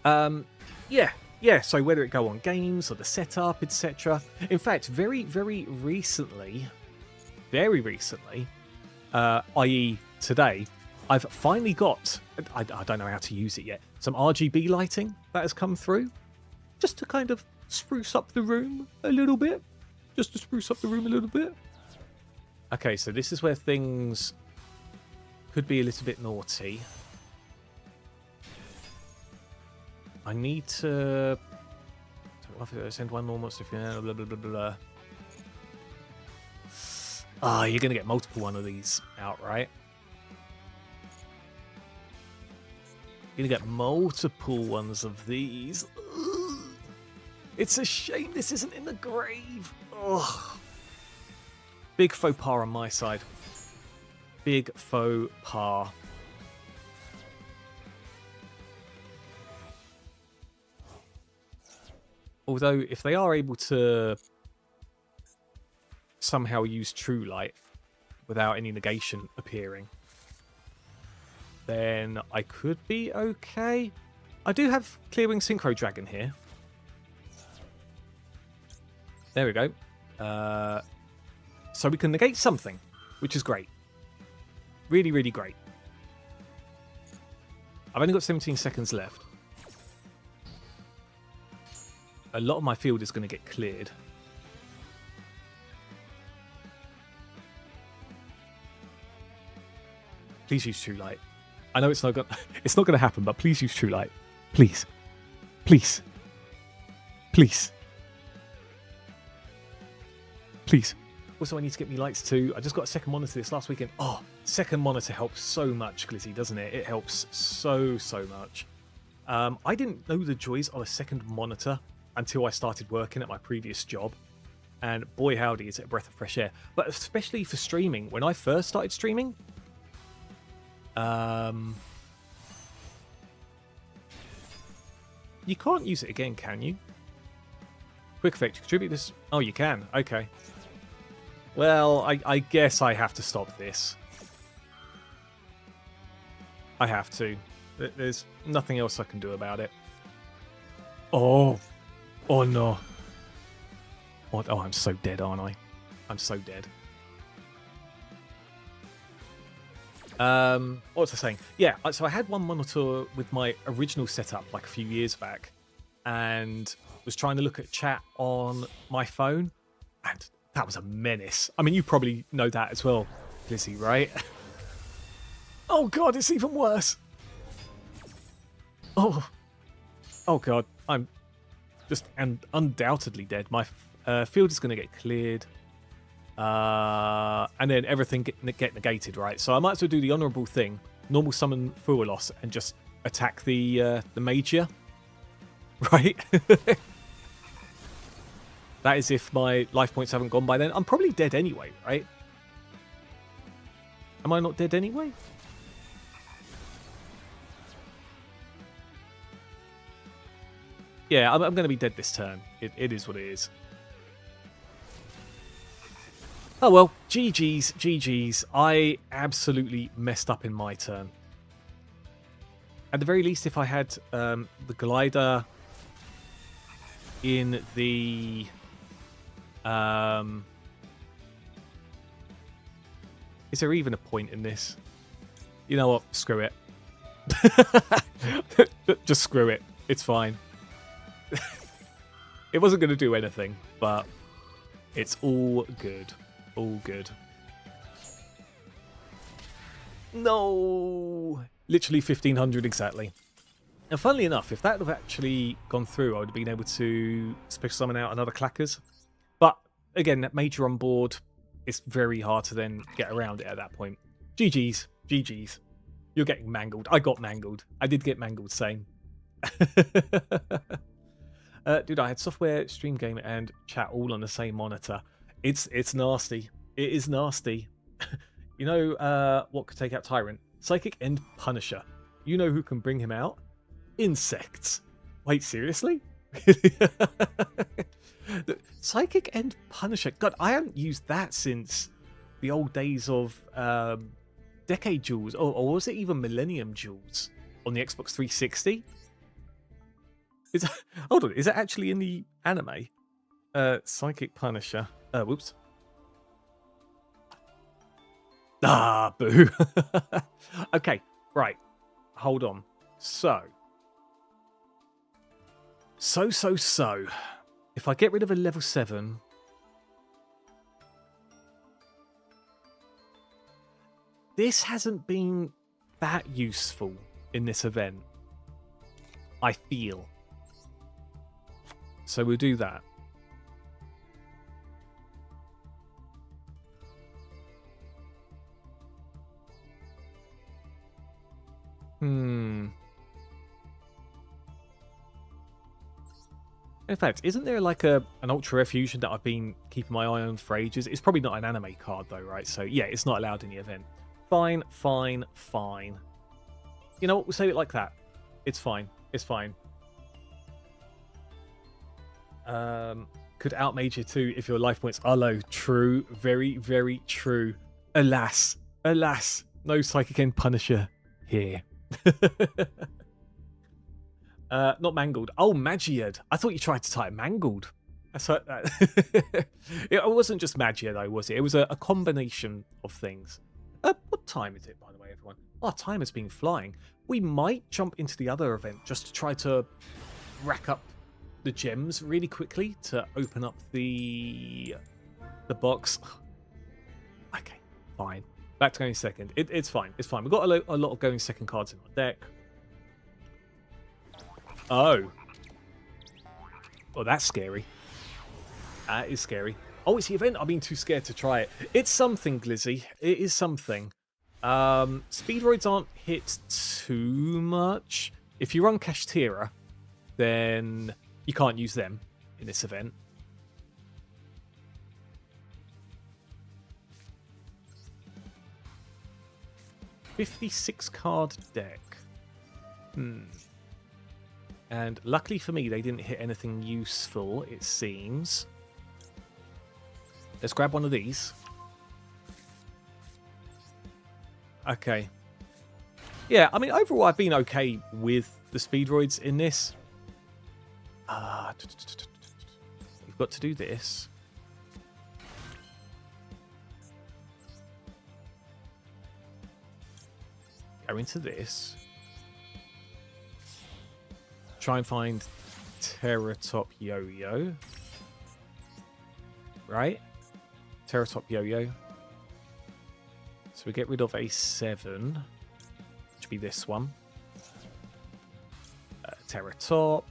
that. Yeah, so whether it go on games or the setup, etc. In fact, very, very recently, i.e. today, I've finally got, I don't know how to use it yet, some RGB lighting that has come through, just to kind of spruce up the room a little bit. Okay, so this is where things could be a little bit naughty. I need to send one more monster. Blah, blah, blah, blah, blah. Ah, you're going to get multiple one of these out, right? You're going to get multiple ones of these. Ugh. It's a shame this isn't in the grave. Ugh. Big faux pas on my side. Big faux pas. Although, if they are able to somehow use True Light without any negation appearing, then I could be okay. I do have Clearwing Synchro Dragon here. There we go. So we can negate something, which is great. Really, really great. I've only got 17 seconds left. A lot of my field is going to get cleared. Please use True Light. I know it's not going to happen, but please use True Light. Please. Please. Please. Please. Also, I need to get me lights too. I just got a second monitor this last weekend. Oh, second monitor helps so much, Glizzy, doesn't it? It helps so, so much. I didn't know the joys of a second monitor until I started working at my previous job. And boy howdy, is it a breath of fresh air. But especially for streaming. When I first started streaming, you can't use it again, can you? Quick effect, contribute this. Oh, you can. Okay. Well, I guess I have to stop this. I have to. There's nothing else I can do about it. Oh. Oh, no. What? Oh, I'm so dead, aren't I? I'm so dead. What was I saying? Yeah, so I had one monitor with my original setup like a few years back and was trying to look at chat on my phone, and that was a menace. I mean, you probably know that as well, Lizzie, right? Oh god, it's even worse. Oh god, I'm just undoubtedly dead. My field is going to get cleared. And then everything get negated, right? So I might as well do the honourable thing, normal summon Fualos, and just attack the Magia, right? That is if my life points haven't gone by then. I'm probably dead anyway, right? Am I not dead anyway? Yeah, I'm going to be dead this turn. It is what it is. Oh well, GG's, GG's. I absolutely messed up in my turn. At the very least, if I had the glider in the... is there even a point in this? You know what? Screw it. Just screw it. It's fine. It wasn't going to do anything, but it's all good. All good. No! Literally 1500 exactly. Now, funnily enough, if that would have actually gone through, I would have been able to special summon out another Clackers. But, again, that Major on board, it's very hard to then get around it at that point. GG's. GG's. You're getting mangled. I got mangled. I did get mangled, same. Dude, I had software, stream game, and chat all on the same monitor. It's nasty. It is nasty. You know what could take out Tyrant? Psychic and Punisher. You know who can bring him out? Insects. Wait, seriously? Psychic and Punisher. God, I haven't used that since the old days of Decade Duels, or was it even Millennium Duels on the Xbox 360? Hold on, is it actually in the anime? Psychic Punisher. Whoops. Ah, boo. Okay, right. Hold on. So. If I get rid of a level 7... This hasn't been that useful in this event, I feel. So we'll do that. In fact, isn't there like an Ultra Rare Fusion that I've been keeping my eye on for ages? It's probably not an anime card though, right? So yeah, it's not allowed in the event. Fine, fine, fine. You know what? We'll say it like that. It's fine. It's fine. Could outmage you too if your life points are low. True. Very, very true. Alas. Alas. No Psychic End Punisher here. Not Mangled. Oh, Magiad. I thought you tried to type Mangled. That's what, it wasn't just Magia though, was it? It was a combination of things. What time is it, by the way, everyone? Our time has been flying. We might jump into the other event just to try to rack up the gems really quickly to open up the box. Okay, fine. Back to going second. It's fine. It's fine. We've got a lot of going second cards in our deck. Oh. Oh, that's scary. That is scary. Oh, it's the event. I've been too scared to try it. It's something, Glizzy. It is something. Speedroids aren't hit too much. If you run Kashtira, then you can't use them in this event. $56-card deck. And luckily for me, they didn't hit anything useful, it seems. Let's grab one of these. Okay. Yeah, I mean, overall, I've been okay with the Speedroids in this. We've got to do this. Go into this. Try and find Terratop Yo-Yo. Right? Terratop Yo-Yo. So we get rid of a 7. Which would be this one. Terratop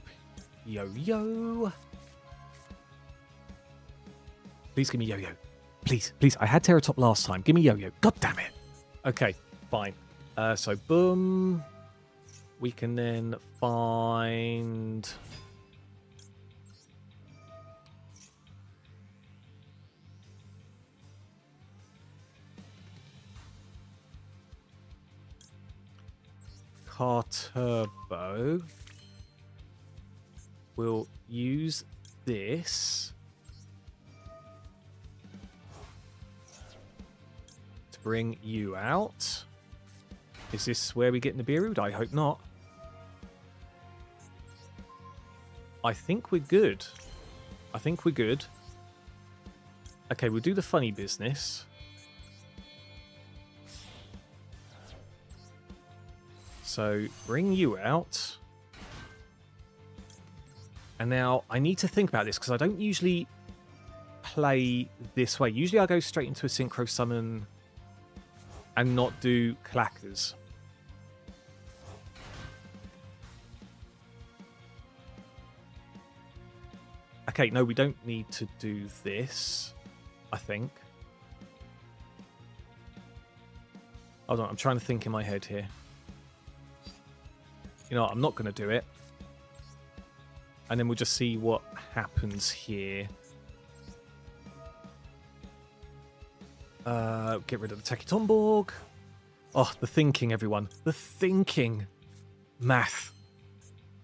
Yo-Yo. Please give me Yo-Yo. Please, please. I had Terratop last time. Give me Yo-Yo. God damn it. Okay, fine. So boom. We can then find... Car Turbo. We'll use this. bring you out. Is this where we get Nibiru'd? I hope not. I think we're good. I think we're good. Okay, we'll do the funny business. So, bring you out. And now, I need to think about this, because I don't usually play this way. Usually I go straight into a synchro summon and not do clackers. Okay, no, we don't need to do this, I think. Hold on, I'm trying to think in my head here. You know what, I'm not going to do it. And then we'll just see what happens here. Get rid of the Tekitomborg. Oh, the thinking, everyone. The thinking. Math.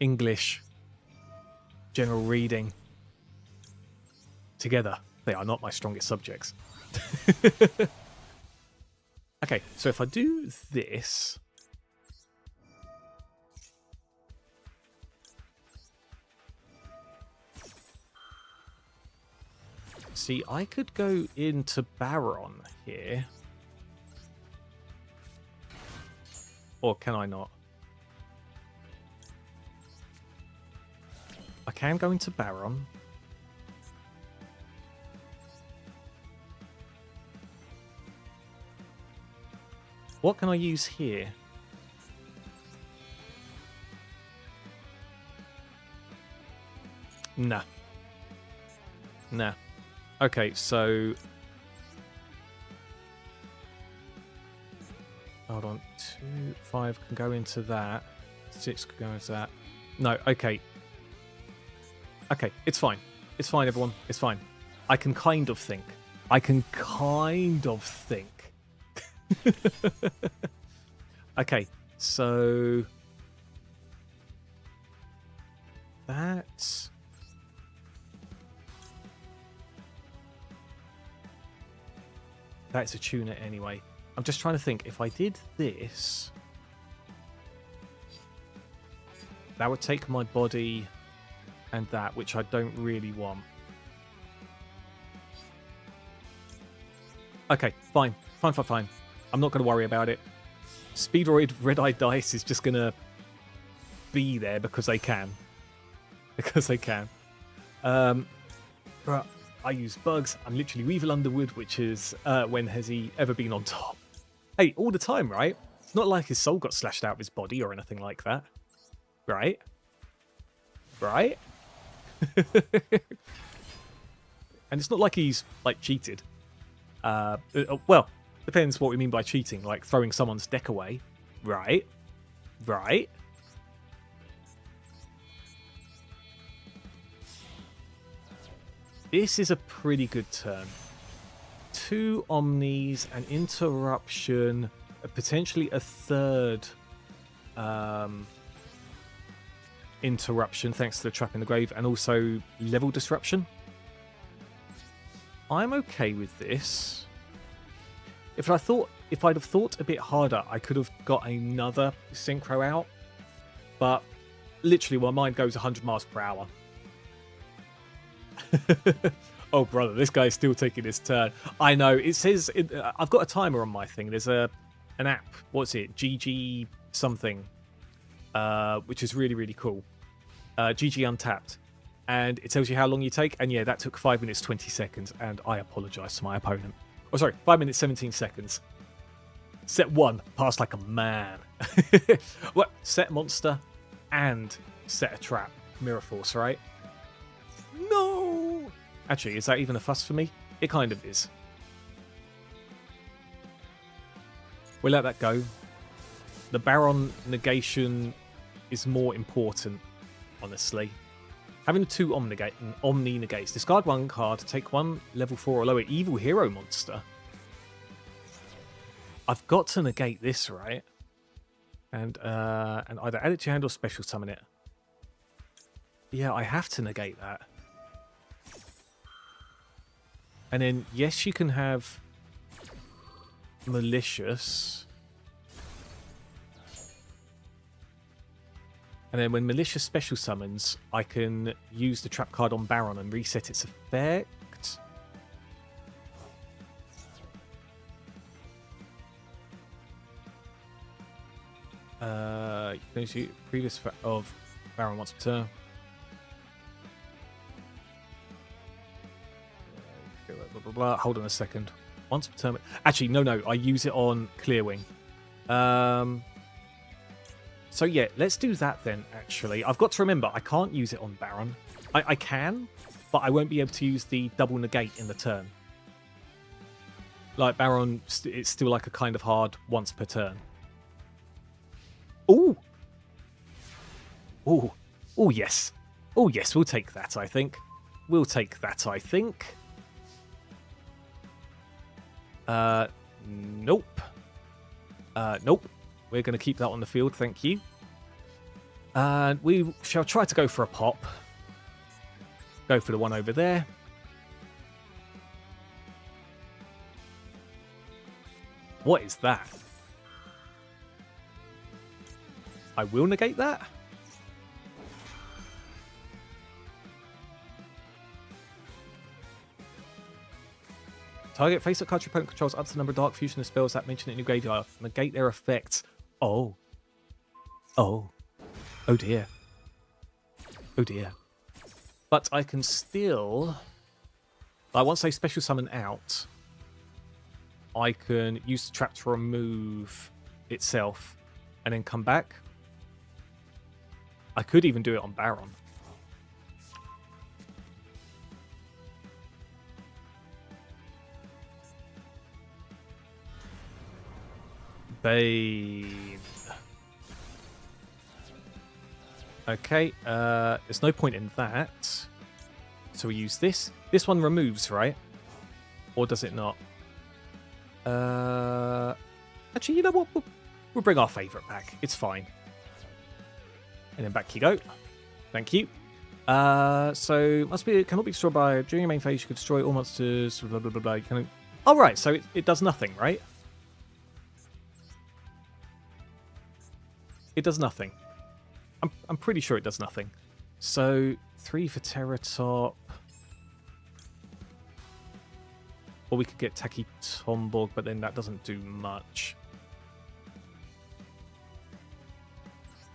English. General reading. Together, they are not my strongest subjects. Okay, so if I do this... See, I could go into Baron here. Or can I not? I can go into Baron. What can I use here? Nah. Nah. Okay, so... Hold on. 2, 5 can go into that. 6 can go into that. No, okay. Okay, it's fine. It's fine, everyone. It's fine. I can kind of think. I can kind of think. Okay, so... That's... That's a tuner anyway. I'm just trying to think. If I did this... That would take my body and that, which I don't really want. Okay, fine. Fine, fine, fine. I'm not going to worry about it. Speedroid Red-Eye Dice is just going to be there because they can. Because they can. But I use bugs. I'm literally Weevil Underwood, which is when has he ever been on top? Hey, all the time, right? It's not like his soul got slashed out of his body or anything like that. Right? Right? And it's not like he's, like, cheated. Well, depends what we mean by cheating. Like, throwing someone's deck away. Right? Right? This is a pretty good turn. 2 Omnis, an interruption, potentially a third interruption thanks to the trap in the grave, and also level disruption. I'm okay with this. If I'd have thought a bit harder, I could have got another synchro out, but literally my mind goes 100 miles per hour. Oh brother, this guy's still taking his turn. I know, it says I've got a timer on my thing. There's an app, what's it, GG something, which is really, really cool. GG Untapped, and it tells you how long you take, and yeah, that took 5 minutes 20 seconds, and I apologize to my opponent. Oh sorry, 5 minutes 17 seconds. Set 1, passed like a man. What? Set monster and set a trap. Mirror Force, right? No! Actually, is that even a fuss for me? It kind of is. We'll let that go. The Baron negation is more important, honestly. Having the 2 Omni negates. Discard 1 card, take 1 level 4 or lower evil hero monster. I've got to negate this, right? And either add it to your hand or special summon it. Yeah, I have to negate that. And then, yes, you can have Malicious. And then when Malicious special summons, I can use the trap card on Baron and reset its effect. You can use previous of Baron once per turn. Blah, blah, blah. Hold on a second. Once per turn. Actually, no. I use it on Clearwing. So yeah, let's do that then, actually. I've got to remember, I can't use it on Baron. I can, but I won't be able to use the double negate in the turn. Like Baron, it's still like a kind of hard once per turn. Ooh! Ooh. Oh, yes. Oh, yes, we'll take that, I think. We'll take that, I think. Nope. Nope. We're going to keep that on the field, thank you. And we shall try to go for a pop. Go for the one over there. What is that? I will negate that. Target face-up card your opponent controls up to the number of Dark Fusion spells that mention it in your graveyard. Negate their effects. Oh. Oh. Oh dear. Oh dear. But I can still... Like, once I special summon out, I can use the trap to remove itself and then come back. I could even do it on Baron. Bane. Okay, there's no point in that. So we use this. This one removes, right? Or does it not? Actually, you know what? We'll bring our favourite back. It's fine. And then back you go. Thank you. So cannot be destroyed by during your main phase. You can destroy all monsters. Blah blah blah blah. You can. Oh right, so it does nothing, right? It does nothing. I'm pretty sure it does nothing. So 3 for Terratop. Or we could get Taki Tomborg, but then that doesn't do much.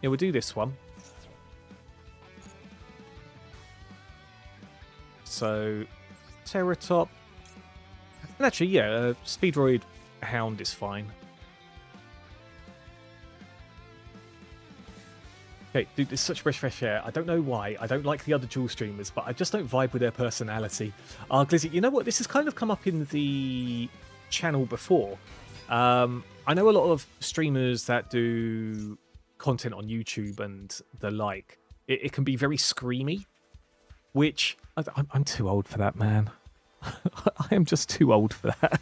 Yeah, we'll do this one. So, Terratop. And actually, yeah, Speedroid Hound is fine. Okay, dude, it's such fresh air. I don't know why. I don't like the other dual streamers, but I just don't vibe with their personality. Glizzy, you know what? This has kind of come up in the channel before. I know a lot of streamers that do content on YouTube and the like. It can be very screamy, which I'm too old for that, man. I am just too old for that.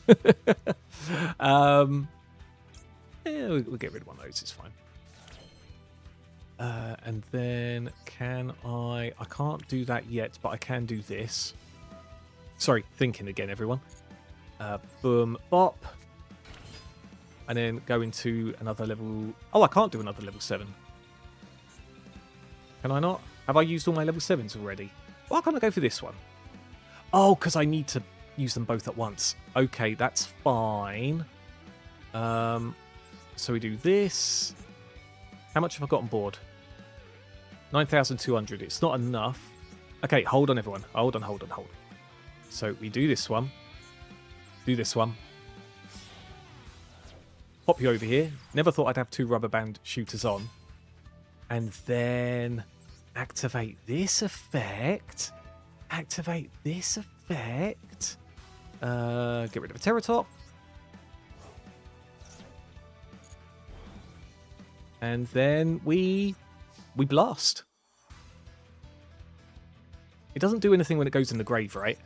Yeah, we'll get rid of one of those. It's fine. And then can I can't do that yet, but I can do this. Sorry, thinking again, everyone. Boom, bop. And then go into another level. Oh, I can't do another level 7. Can I not? Have I used all my level 7s already? Why can't I go for this one? Oh, because I need to use them both at once. Okay, that's fine. So we do this. How much have I got on board? 9,200. It's not enough. Okay, hold on, everyone. Hold on. So we do this one. Do this one. Pop you over here. Never thought I'd have 2 rubber band shooters on. And then activate this effect. Activate this effect. Get rid of a Terratop. And then we blast. It doesn't do anything when it goes in the grave, right?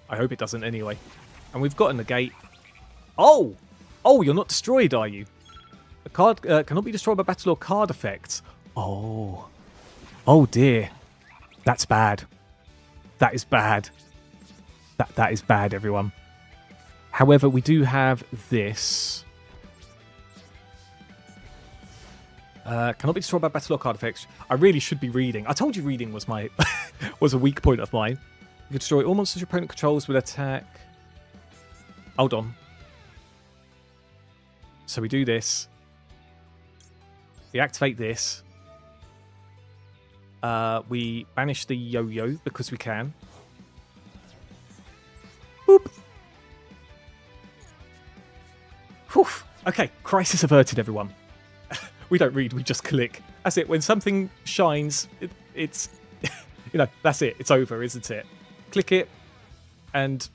I hope it doesn't anyway. And we've got a negate. Oh! Oh, you're not destroyed, are you? A card cannot be destroyed by battle or card effects. Oh. Oh dear. That's bad. That is bad. That is bad, everyone. However, we do have this. Cannot be destroyed by battle or card effects. I really should be reading. I told you reading was my was a weak point of mine. You can destroy all monsters your opponent controls with attack. Hold on. So we do this. We activate this. We banish the yo-yo because we can. Boop. Whew. Okay, crisis averted, everyone. We don't read, we just click. That's it. When something shines, it's, you know, that's it. It's over, isn't it? Click it and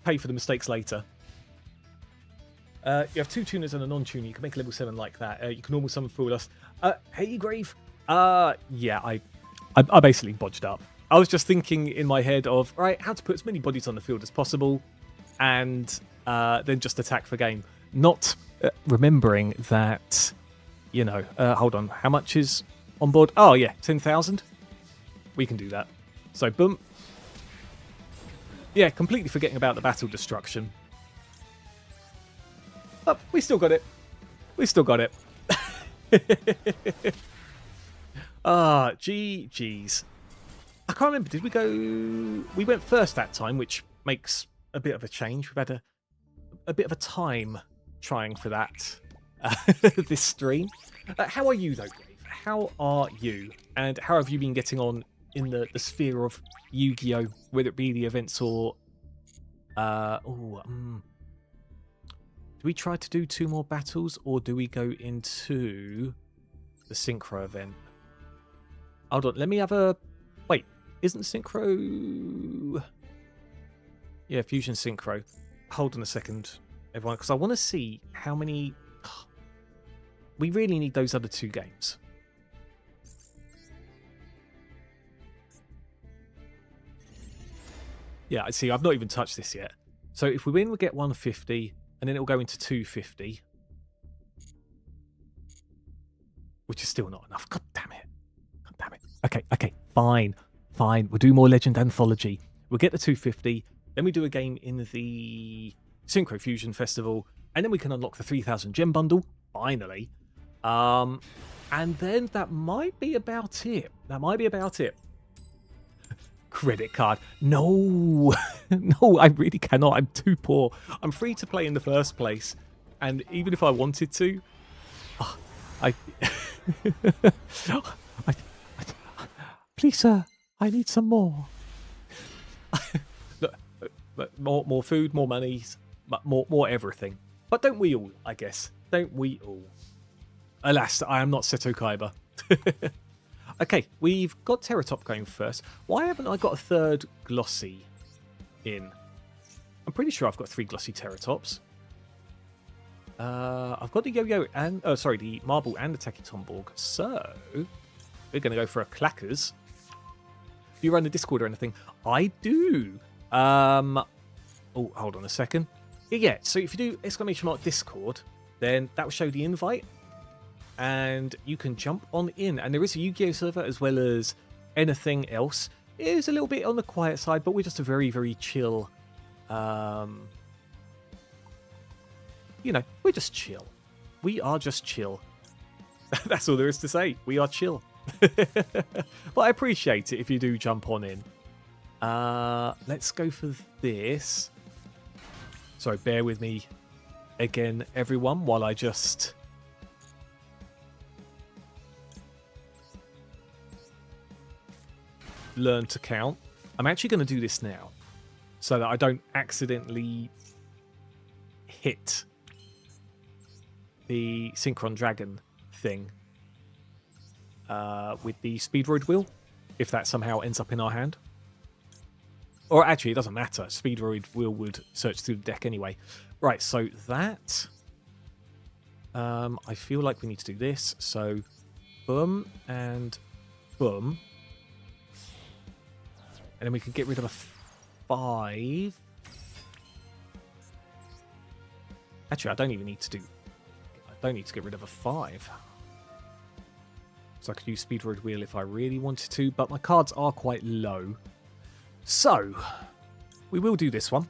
pay for the mistakes later. You have 2 tuners and a non-tuner. You can make a level 7 like that. You can normal summon Fool Us. Hey, Grave. Yeah, I basically bodged up. I was just thinking in my head of, right, how to put as many bodies on the field as possible and then just attack for game. Not remembering that... You know, hold on. How much is on board? Oh, yeah, 10,000. We can do that. So, boom. Yeah, completely forgetting about the battle destruction. Oh, we still got it. We still got it. GG's. I can't remember. Did we go... We went first that time, which makes a bit of a change. We've had a bit of a time trying for that. This stream. How are you though, Grave? How are you? And how have you been getting on in the sphere of Yu-Gi-Oh? Whether it be the events or... Do we try to do 2 more battles or do we go into the Synchro event? Hold on, let me have a... Wait, isn't Synchro... Yeah, Fusion Synchro. Hold on a second, everyone, because I want to see how many... We really need those other 2 games. Yeah, I see. I've not even touched this yet. So if we win, we'll get 150, and then it'll go into 250. Which is still not enough. God damn it. God damn it. Okay, fine. We'll do more Legend Anthology. We'll get the 250, then we do a game in the Synchro Fusion Festival, and then we can unlock the 3,000 gem bundle, finally. And then that might be about it. Credit card. No. No, I really cannot. I'm too poor. I'm free to play in the first place. And even if I wanted to, please, sir, I need some more. more food, more money, more everything. But don't we all, I guess? Don't we all? Alas, I am not Seto Kaiba. Okay, we've got Terratop going first. Why haven't I got a 3rd Glossy in? I'm pretty sure I've got 3 Glossy Terratops. I've got the Yo-Yo and... Oh, sorry, the Marble and the Taki Tomborg. So, we're going to go for a Clackers. Do you run the Discord or anything? I do. Oh, hold on a second. Yeah, so if you do ! Discord, then that will show the invite. And you can jump on in. And there is a Yu-Gi-Oh server as well as anything else. It is a little bit on the quiet side, but we're just a very, very chill... you know, we're just chill. We are just chill. That's all there is to say. We are chill. But I appreciate it if you do jump on in. Let's go for this. Sorry, bear with me again, everyone, while I just... learn to count. I'm actually going to do this now so that I don't accidentally hit the Synchron Dragon thing with the Speedroid wheel, if that somehow ends up in our hand. Or actually, it doesn't matter. Speedroid wheel would search through the deck anyway. Right, so that... I feel like we need to do this. So, boom and boom. And then we can get rid of a 5. Actually, I don't even need to do... I don't need to get rid of a 5. So I could use Speedroid Wheel if I really wanted to, but my cards are quite low. So, we will do this one.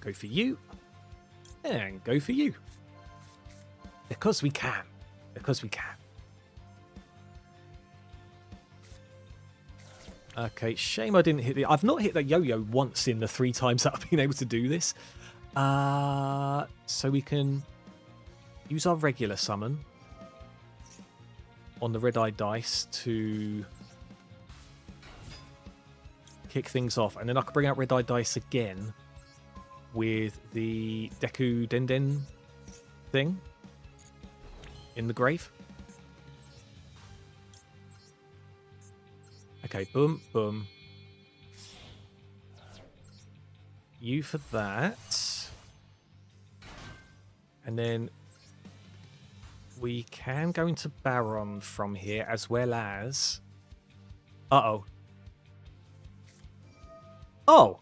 Go for you. And go for you. Because we can. Because we can. Okay, shame I didn't hit the... I've not hit the yo-yo once in the 3 times that I've been able to do this. So we can use our regular summon on the red-eye dice to kick things off. And then I can bring out red-eye dice again with the Deku Denden thing in the grave. Okay, boom, boom. You for that. And then we can go into Baron from here, as well as... Uh-oh. Oh!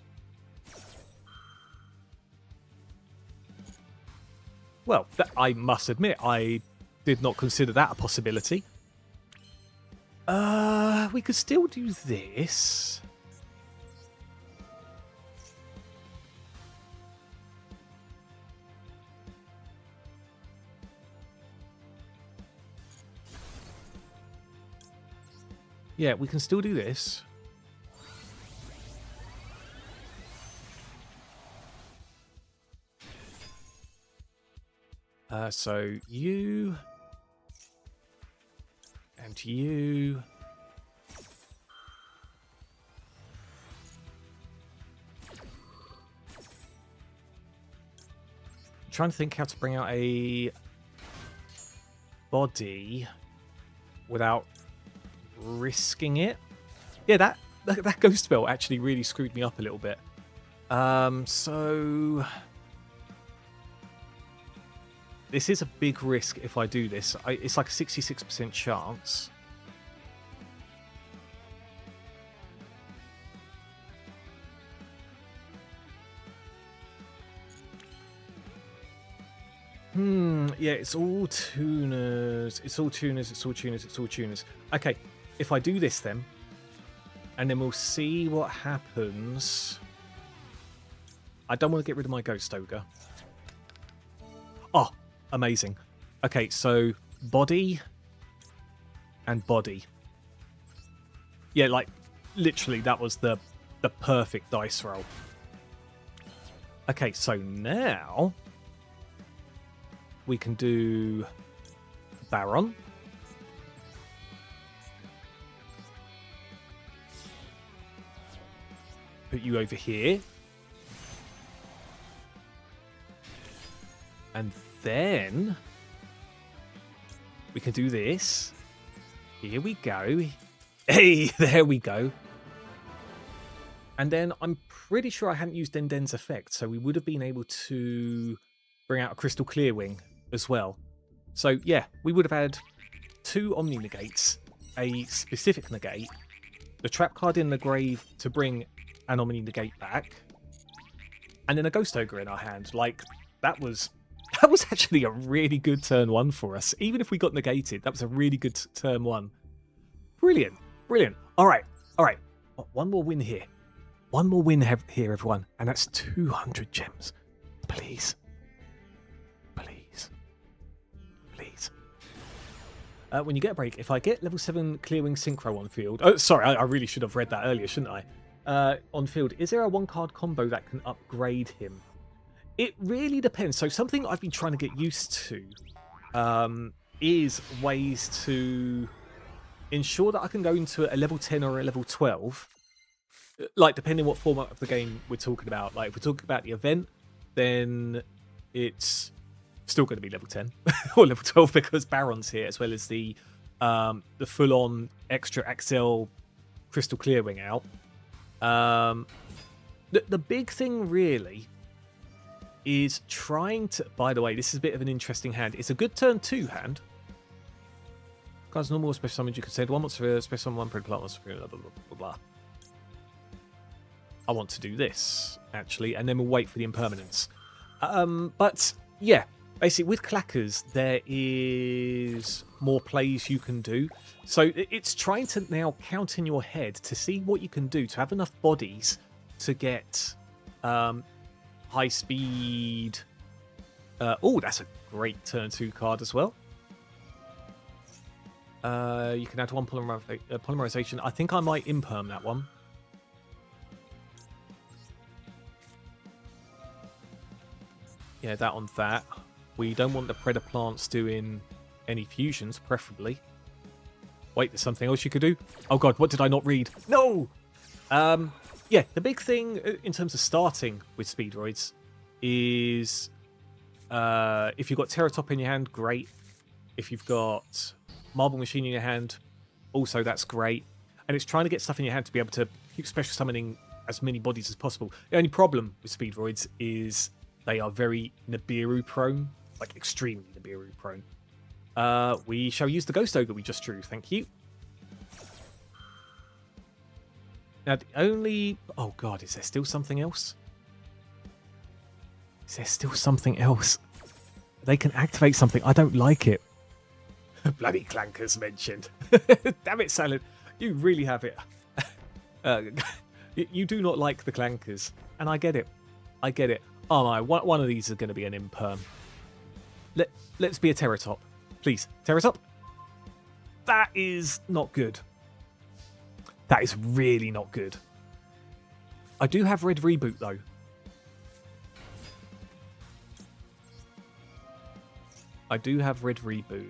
Well, I must admit, I did not consider that a possibility. We could still do this. Yeah, we can still do this. So you and you. I'm trying to think how to bring out a body without risking it. Yeah, that ghost spell actually really screwed me up a little bit. So this is a big risk if I do this. It's like a 66% chance. Yeah, it's all tuners. It's all tuners, it's all tuners, it's all tuners. Okay, if I do this then, and then we'll see what happens. I don't want to get rid of my Ghost Ogre. Oh, amazing. Okay, so body and body. Yeah, like, literally, that was the perfect dice roll. Okay, so now we can do Baron. Put you over here. And then we can do this. Here we go. Hey, there we go. And then I'm pretty sure I hadn't used Denden's effect, so we would have been able to bring out a Crystal Clearwing as well. So yeah, we would have had 2 Omni Negates, a specific negate, the trap card in the grave to bring an Omni Negate back, and then a Ghost Ogre in our hand. Like, that was actually a really good turn 1 for us. Even if we got negated, that was a really good turn 1. Brilliant, brilliant. All right. One more win here. One more win here, everyone, and that's 200 gems. Please. When you get a break, if I get level 7 Clearwing Synchro on field... Oh, sorry, I really should have read that earlier, shouldn't I? On field, is there a 1-card combo that can upgrade him? It really depends. So something I've been trying to get used to is ways to ensure that I can go into a level 10 or a level 12. Like, depending what format of the game we're talking about. Like, if we're talking about the event, then it's still going to be level 10 or level 12 because Baron's here, as well as the full-on extra Axel Crystal Clearwing out. The big thing really is trying to... By the way, this is a bit of an interesting hand. It's a good turn 2 hand. Guys, normal special summons, you can send 1 monster, special summon 1 plant monster, blah, blah, blah, blah, blah. I want to do this, actually, and then we'll wait for the impermanence. But, yeah, basically, with Clackers, there is more plays you can do. So it's trying to now count in your head to see what you can do to have enough bodies to get high speed. Oh, that's a great turn 2 card as well. You can add 1 polymerization. I think I might imperm that one. Yeah, that on that. We don't want the Predator plants doing any fusions, preferably. Wait, there's something else you could do? Oh god, what did I not read? No! Yeah, the big thing in terms of starting with Speedroids is if you've got Terratop in your hand, great. If you've got Marble Machine in your hand, also that's great. And it's trying to get stuff in your hand to be able to keep special summoning as many bodies as possible. The only problem with Speedroids is they are very Nibiru prone, like extremely Nibiru prone. We shall use the Ghost Ogre we just drew, thank you. Now the only... Oh god, is there still something else? Is there still something else? They can activate something, I don't like it. Bloody Clankers mentioned. Damn it, Silent. You really have it. You do not like the Clankers. And I get it. I get it. Oh my, one of these is going to be an imperm. Let's be a Terratop. Please, Terratop. That is not good. That is really not good. I do have Red Reboot, though. I do have Red Reboot.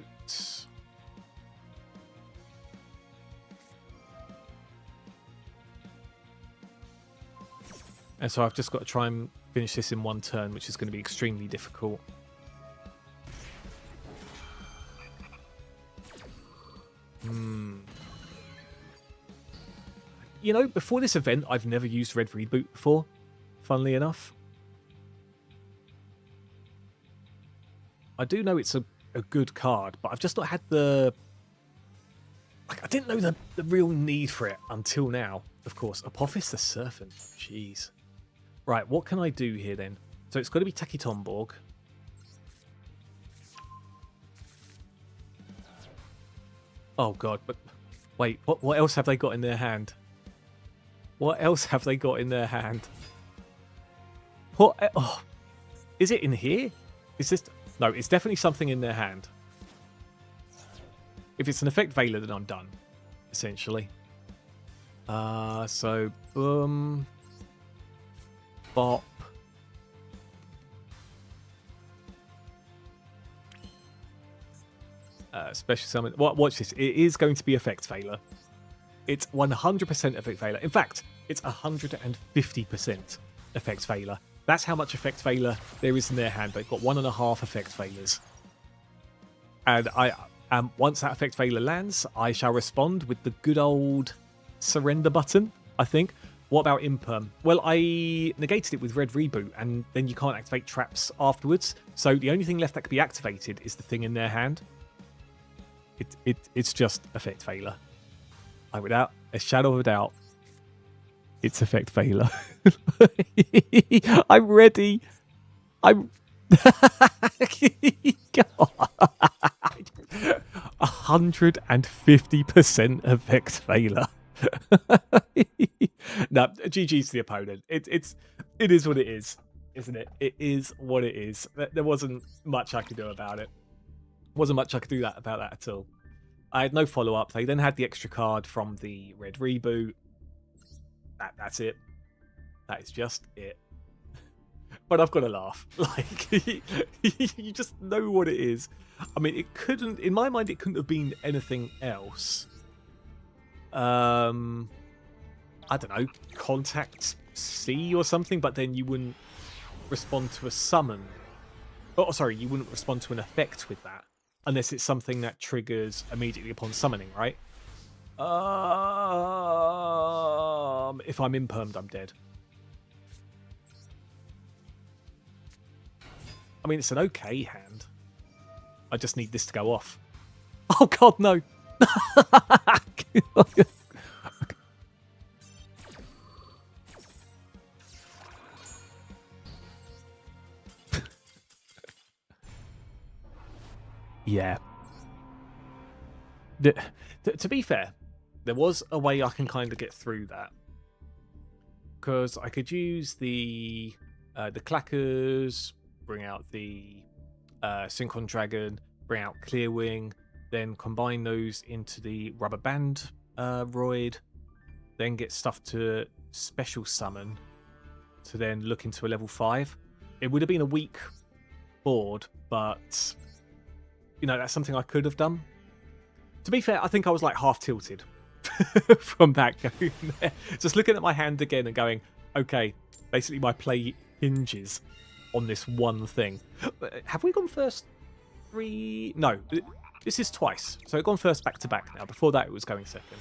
And so I've just got to try and finish this in one turn, which is going to be extremely difficult. You know, before this event, I've never used Red Reboot before, funnily enough. I do know it's a good card, but I've just not had the... Like, I didn't know the real need for it until now, of course. Apophis the Serpent. Jeez. Right, what can I do here then? So it's got to be Taki Tomborg. Oh god, but wait, what else have they got in their hand? What else have they got in their hand? What? Oh, is it in here? Is this? No, it's definitely something in their hand. If it's an effect Veiler, then I'm done, essentially. So boom, bop. Special summon. Watch this. It is going to be effect Veiler. It's 100% effect Veiler. In fact, it's 150% effect Veiler. That's how much effect Veiler there is in their hand. They've got 1.5 effect Veilers. And once that effect Veiler lands, I shall respond with the good old surrender button, I think. What about Imperm? Well, I negated it with Red Reboot, and then you can't activate traps afterwards. So the only thing left that could be activated is the thing in their hand. It's just effect Veiler. Without a shadow of a doubt, it's effect Veiler. I'm ready. I'm 150% effect Veiler. No, GG's to the opponent. It is what it is, isn't it? It is what it is. There wasn't much I could do about it. Wasn't much I could do about that at all. I had no follow-up. They then had the extra card from the Red Reboot. That's it. That is just it. But I've got to laugh. Like, you just know what it is. I mean, it couldn't... In my mind, it couldn't have been anything else. I don't know. Contact C or something, but then you wouldn't respond to a summon. Oh, sorry, you wouldn't respond to an effect with that. Unless it's something that triggers immediately upon summoning, right? If I'm impermed, I'm dead. I mean, it's an okay hand. I just need this to go off. Oh god, no! Yeah. To be fair, there was a way I can kind of get through that. Because I could use the clackers, bring out the Synchron Dragon, bring out Clearwing, then combine those into the Rubber Band Roid, then get stuff to special summon to then look into a level 5. It would have been a weak board, but that's something I could have done. To be fair, I think I was like half tilted from that going there. Just looking at my hand again and going, okay, basically my play hinges on this one thing. Have we gone first 3? No, this is twice. So I've gone first back to back now. Before that, it was going second.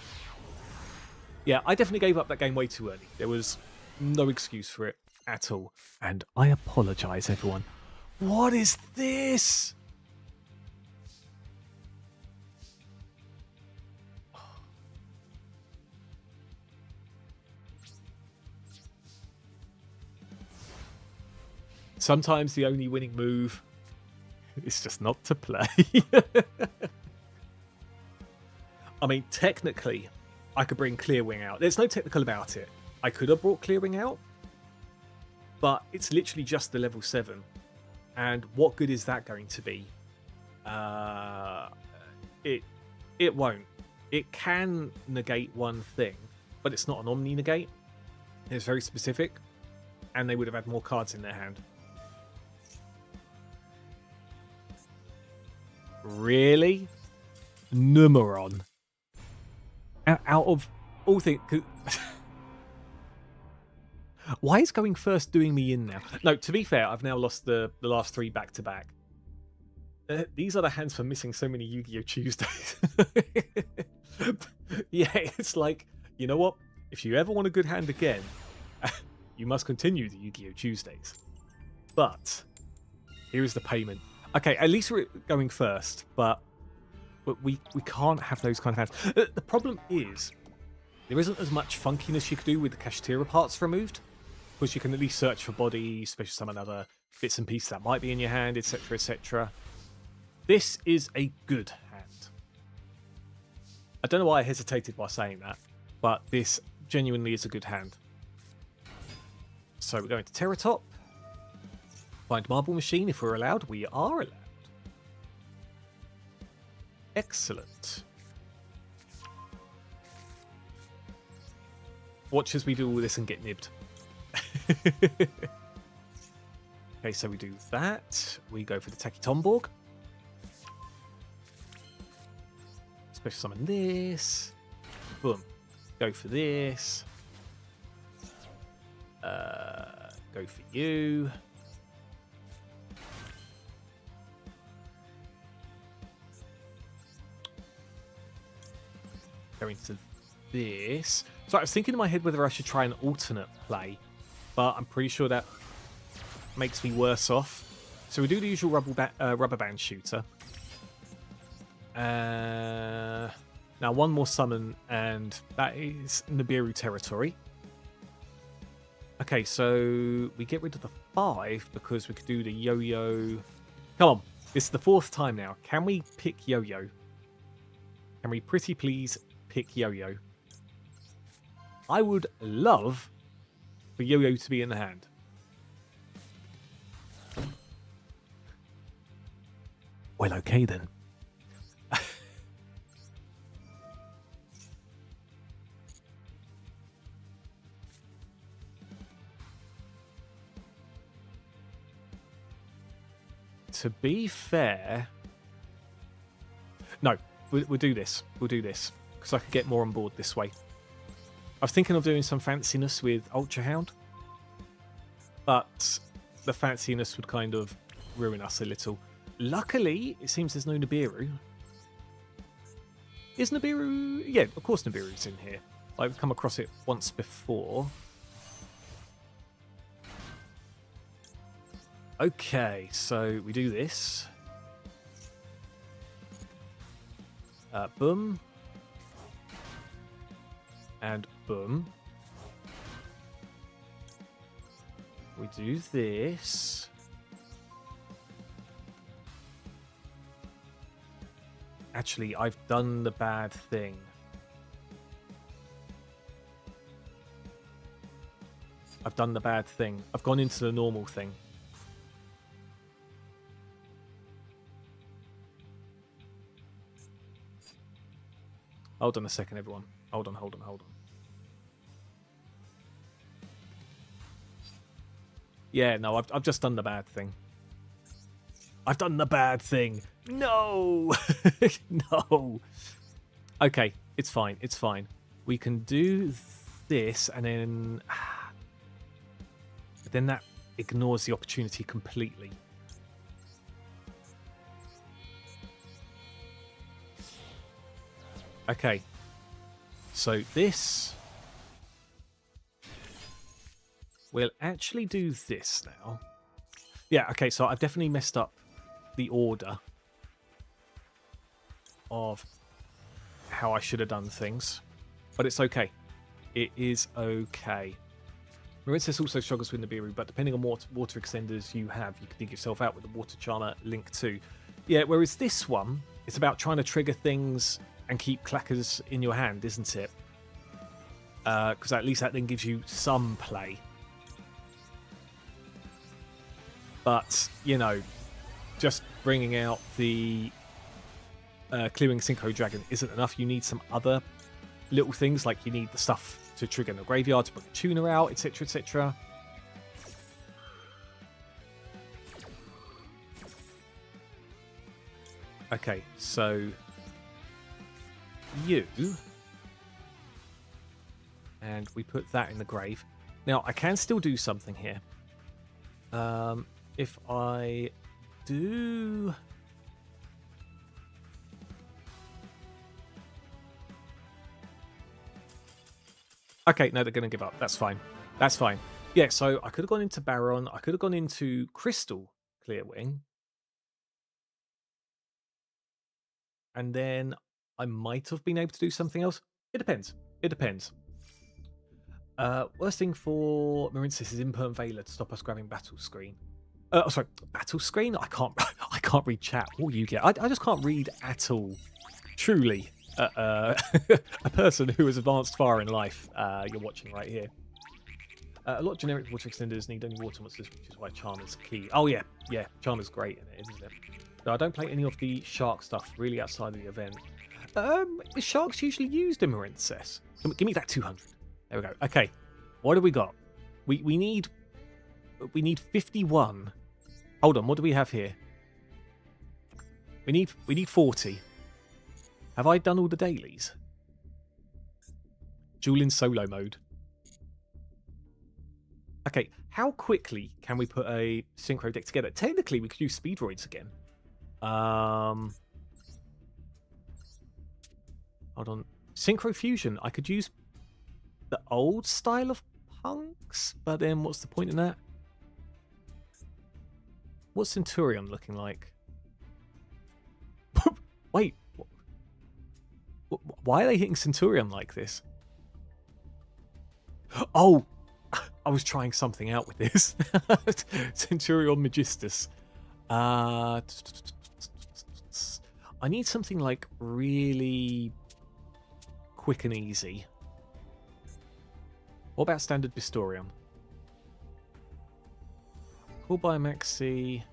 Yeah, I definitely gave up that game way too early. There was no excuse for it at all. And I apologise, everyone. What is this? Sometimes the only winning move is just not to play. I mean, technically, I could bring Clearwing out. There's no technical about it. I could have brought Clearwing out, but it's literally just the level 7. And what good is that going to be? It won't. It can negate one thing, but it's not an Omni negate. It's very specific, and they would have had more cards in their hand. Really? Numeron. Out of all things... Why is going first doing me in now? No, to be fair, I've now lost the last 3 back-to-back. These are the hands for missing so many Yu-Gi-Oh! Tuesdays. Yeah, it's like, you know what? If you ever want a good hand again, you must continue the Yu-Gi-Oh! Tuesdays. But here is the payment. Okay, at least we're going first, but we can't have those kind of hands. The problem is, there isn't as much funkiness you could do with the Kashtira parts removed, because you can at least search for body, special summon other bits and pieces that might be in your hand, etc, etc. This is a good hand. I don't know why I hesitated by saying that, but this genuinely is a good hand. So we're going to Terratop. Find Marble Machine if we're allowed. We are allowed. Excellent. Watch as we do all this and get nibbed. Okay, so we do that. We go for the Taki Tomborg. Special summon this. Boom. Go for this. Go for you. Go into this. So I was thinking in my head whether I should try an alternate play, but I'm pretty sure that makes me worse off. So we do the usual rubber band shooter. Now one more summon, and that is Nibiru territory. Okay, so we get rid of the 5 because we could do the yo-yo. Come on, this is the 4th time now. Can we pick yo-yo? Can we pretty please pick yo-yo? I would love for yo-yo to be in the hand. Well, okay then. To be fair... No, we'll do this. We'll do this. Because I could get more on board this way. I was thinking of doing some fanciness with Ultra Hound. But the fanciness would kind of ruin us a little. Luckily, it seems there's no Nibiru. Is Nibiru... Yeah, of course Nibiru's in here. I've come across it once before. Okay, so we do this. Boom. And boom. We do this. Actually, I've done the bad thing. I've done the bad thing. I've gone into the normal thing. Hold on a second, everyone. Hold on. Yeah, no, I've just done the bad thing. I've done the bad thing. No! No! Okay, it's fine. It's fine. We can do this, and then... But then that ignores the opportunity completely. Okay. So this... We'll actually do this now. Yeah, okay, so I've definitely messed up the order of how I should have done things. But it's okay. It is okay. Marincess also struggles with Nibiru, but depending on what water extenders you have, you can dig yourself out with the water charmer link too. Yeah, whereas this one, it's about trying to trigger things and keep clackers in your hand, isn't it? Because at least that then gives you some play. But, you know, just bringing out the clearing Synchro Dragon isn't enough. You need some other little things, like you need the stuff to trigger in the graveyard to bring the tuner out, etc, etc. Okay, so you, and we put that in the grave. Now I can still do something here. If I do... Okay, no, they're going to give up. That's fine. That's fine. Yeah, so I could have gone into Baron. I could have gone into Crystal Clearwing. And then I might have been able to do something else. It depends. It depends. Worst thing for Marincess is Imperm Veiler to stop us grabbing Battle Screen. Sorry, Battle Screen? I can't read chat. All you get. I just can't read at all. Truly. A person who has advanced far in life, you're watching right here. A lot of generic water extenders need only water monsters, which is why Charmer's key. Oh yeah, Charmer's great in it, isn't it? No, I don't play any of the shark stuff really outside of the event. Is sharks usually used in Marincess? Give me that 200. There we go. Okay, what do we got? We need 51. Hold on, what do we have here? We need 40. Have I done all the dailies? Duel in solo mode. Okay, how quickly can we put a synchro deck together? Technically, we could use Speedroids again. Hold on. Synchro Fusion. I could use the old style of punks, but then what's the point in that? What's Centurion looking like? Wait. Why are they hitting Centurion like this? Oh, I was trying something out with this. Centurion Magistus. I need something like really quick and easy. What about standard Bistorion? Call by Maxi.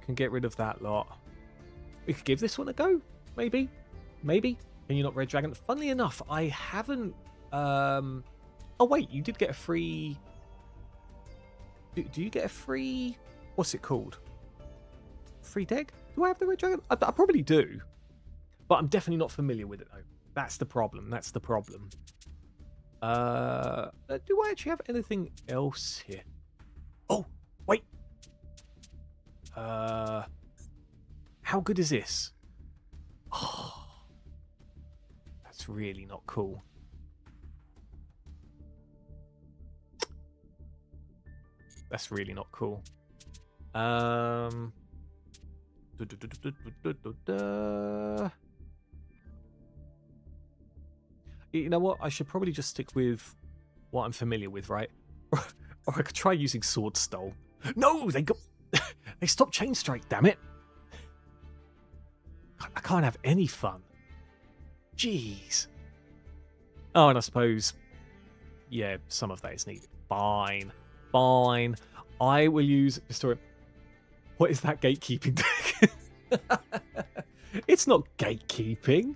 Can get rid of that lot. We could give this one a go, maybe. Maybe. Can you not Red Dragon? Funnily enough, I haven't... Oh, wait, you did get a free... Do you get a free... What's it called? Free deck? Do I have the Red Dragon? I probably do. But I'm definitely not familiar with it, though. That's the problem. That's the problem. Do I actually have anything else here? Oh, wait. How good is this? Oh, that's really not cool. That's really not cool. You know what? I should probably just stick with what I'm familiar with, right? Or I could try using Sword Stole. No, they got... They stopped Chain Strike, damn it. I can't have any fun. Jeez. Oh, and I suppose, yeah, some of that is needed. Fine. Fine. I will use Historian. What is that gatekeeping deck? It's not gatekeeping.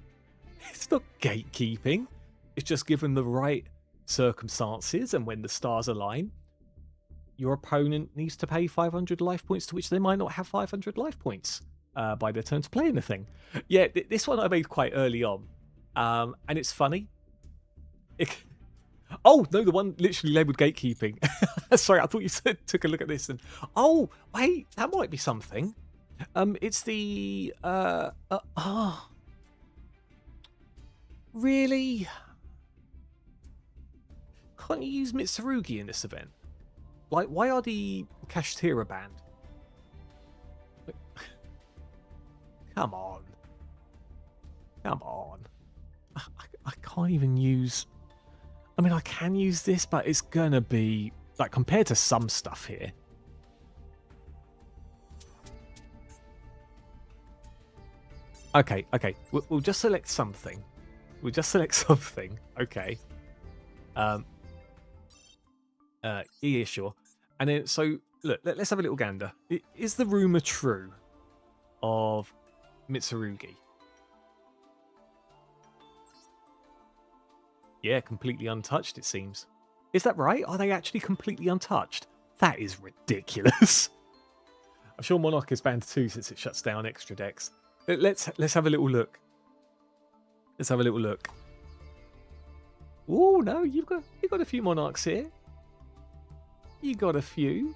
It's not gatekeeping. It's just given the right circumstances and when the stars align, your opponent needs to pay 500 life points, to which they might not have 500 life points by their turn to play anything. Yeah, this one I made quite early on. And it's funny. Oh, no, the one literally labelled gatekeeping. Sorry, I thought you took a look at this and... Oh, wait, that might be something. It's the... Really? Can't you use Mitsurugi in this event? Like, why are the Kashtira banned? Come on. Come on. I can't even use... I mean, I can use this, but it's gonna be... Like, compared to some stuff here. Okay. We'll just select something. We'll just select something. Okay. Yeah, sure. And then, so, look, let's have a little gander. Is the rumour true of Mitsurugi? Yeah, completely untouched, it seems. Is that right? Are they actually completely untouched? That is ridiculous. I'm sure Monarch is banned too since it shuts down extra decks. Let's have a little look. Let's have a little look. Oh no, you've got a few Monarchs here. You got a few.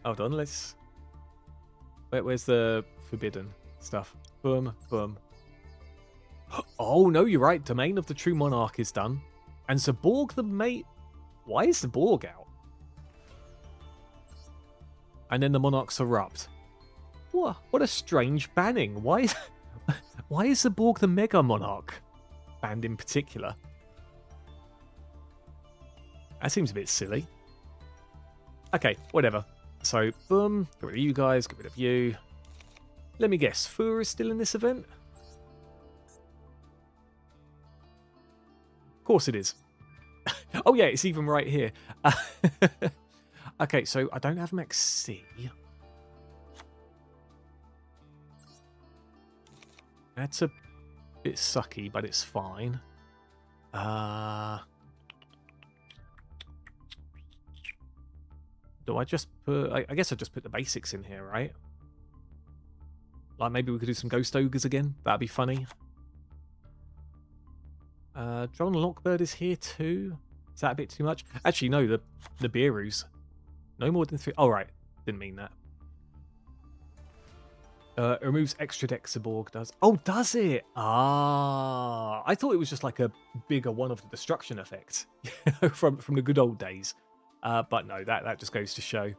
Hold on, let's... Where's the forbidden stuff? Boom, boom. Oh, no, you're right. Domain of the True Monarch is done. And Zaborg the Mate... Why is Zaborg out? And then the Monarchs erupt. What a strange banning. Why is Zaborg the Mega Monarch banned in particular? That seems a bit silly. Okay, whatever. So, boom. Get rid of you guys. Get rid of you. Let me guess. Fur is still in this event? Of course it is. Oh yeah, it's even right here. Okay, so I don't have Max C. That's a bit sucky, but it's fine. Do I just put... I guess I just put the basics in here, right? Like, maybe we could do some Ghost Ogres again. That'd be funny. Drone Lockbird is here too. Is that a bit too much? Actually, no, the Beerus. No more than 3... Oh, right. Didn't mean that. It removes extra deck Zaborg does. Oh, does it? Ah, I thought it was just like a bigger one of the destruction effect from the good old days. But no, that just goes to show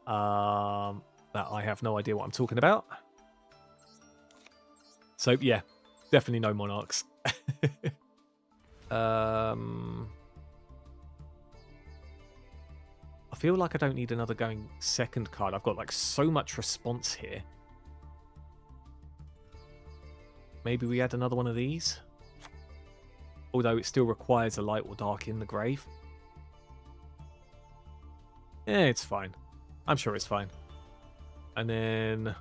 that I have no idea what I'm talking about. So yeah, definitely no Monarchs. I feel like I don't need another going second card. I've got like so much response here. Maybe we add another one of these. Although it still requires a light or dark in the grave. Yeah, it's fine. I'm sure it's fine. And then,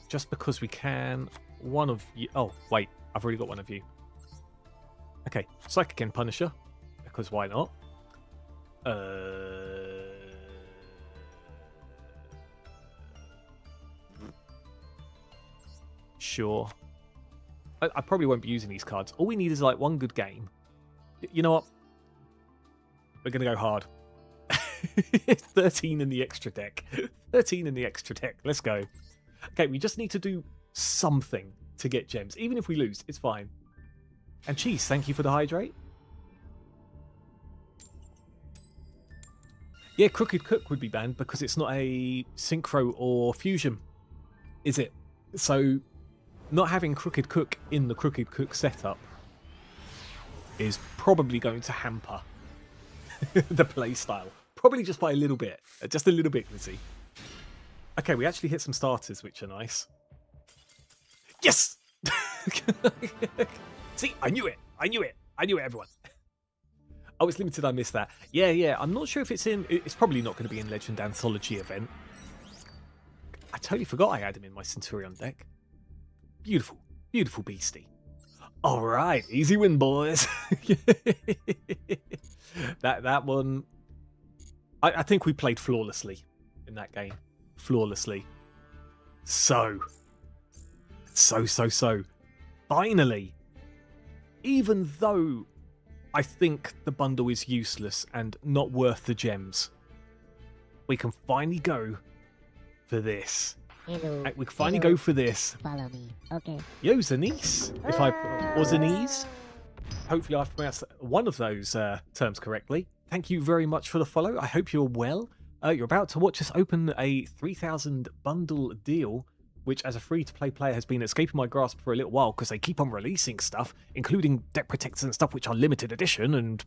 just because we can, one of you... Oh, wait. I've already got one of you. Okay. Psychic and Punisher. Because why not? Sure. I probably won't be using these cards. All we need is like one good game. You know what? We're going to go hard. 13 in the extra deck. 13 in the extra deck. Let's go. Okay, we just need to do something to get gems. Even if we lose, it's fine. And Cheese, thank you for the hydrate. Yeah, Crooked Cook would be banned because it's not a synchro or fusion, is it? So not having Crooked Cook in the Crooked Cook setup is probably going to hamper the play style. Probably just by a little bit. Just a little bit, Lizzie. Okay, we actually hit some starters, which are nice. Yes! See, I knew it. I knew it, everyone. Oh, it's limited. I missed that. Yeah. I'm not sure if it's in... It's probably not going to be in Legend Anthology event. I totally forgot I had him in my Centurion deck. Beautiful. Beautiful beastie. All right. Easy win, boys. that one... I think we played flawlessly in that game. Flawlessly. So. Finally, even though I think the bundle is useless and not worth the gems, we can finally go for this. Hello. We can finally go for this. Follow me. Okay. Yo, Zanise. If I or Zanise, hopefully I've pronounced one of those terms correctly. Thank you very much for the follow. I hope you're well. You're about to watch us open a 3,000 bundle deal, which as a free-to-play player has been escaping my grasp for a little while because they keep on releasing stuff, including deck protectors and stuff which are limited edition, and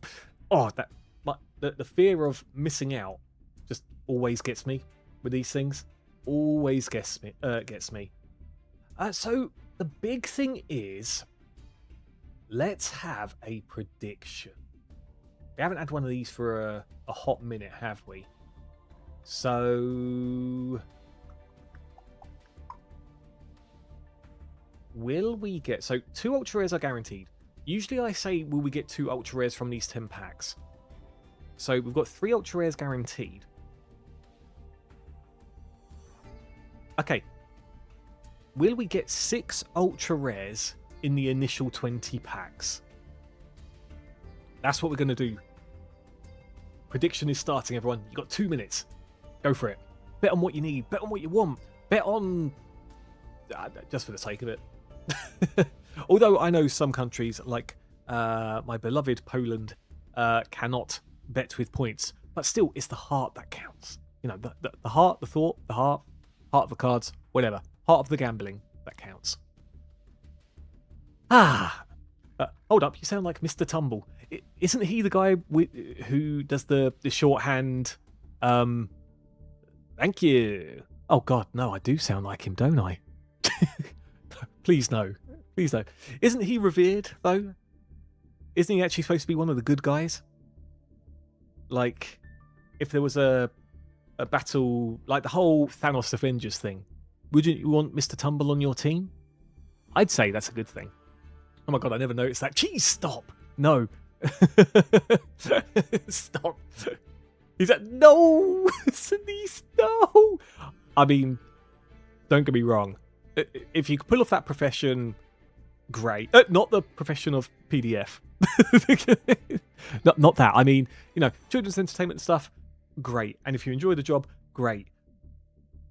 the fear of missing out just always gets me with these things. Always gets me. So the big thing is, let's have a prediction. We haven't had one of these for a hot minute, have we? So will we get... So 2 ultra rares are guaranteed. Usually I say, will we get 2 ultra rares from these 10 packs? So we've got 3 ultra rares guaranteed. Okay. Will we get 6 ultra rares in the initial 20 packs? That's what we're going to do. Prediction is starting, everyone. You've got 2 minutes. Go for it. Bet on what you need. Bet on what you want. Bet on... just for the sake of it. Although I know some countries, like my beloved Poland, cannot bet with points. But still, it's the heart that counts. You know, the heart, the thought, the heart of the cards, whatever. Heart of the gambling, that counts. Hold up, you sound like Mr. Tumble. Isn't he the guy who does the shorthand? Thank you. Oh God, no, I do sound like him, don't I? Please no. Please no. Isn't he revered, though? Isn't he actually supposed to be one of the good guys? Like, if there was a battle, like the whole Thanos Avengers thing, wouldn't you want Mr. Tumble on your team? I'd say that's a good thing. Oh my God, I never noticed that. Jeez, stop. No. Stop. He's like, no! Denise, no! I mean, don't get me wrong. If you could pull off that profession, great. Not the profession of PDF. not that. I mean, you know, children's entertainment and stuff, great. And if you enjoy the job, great.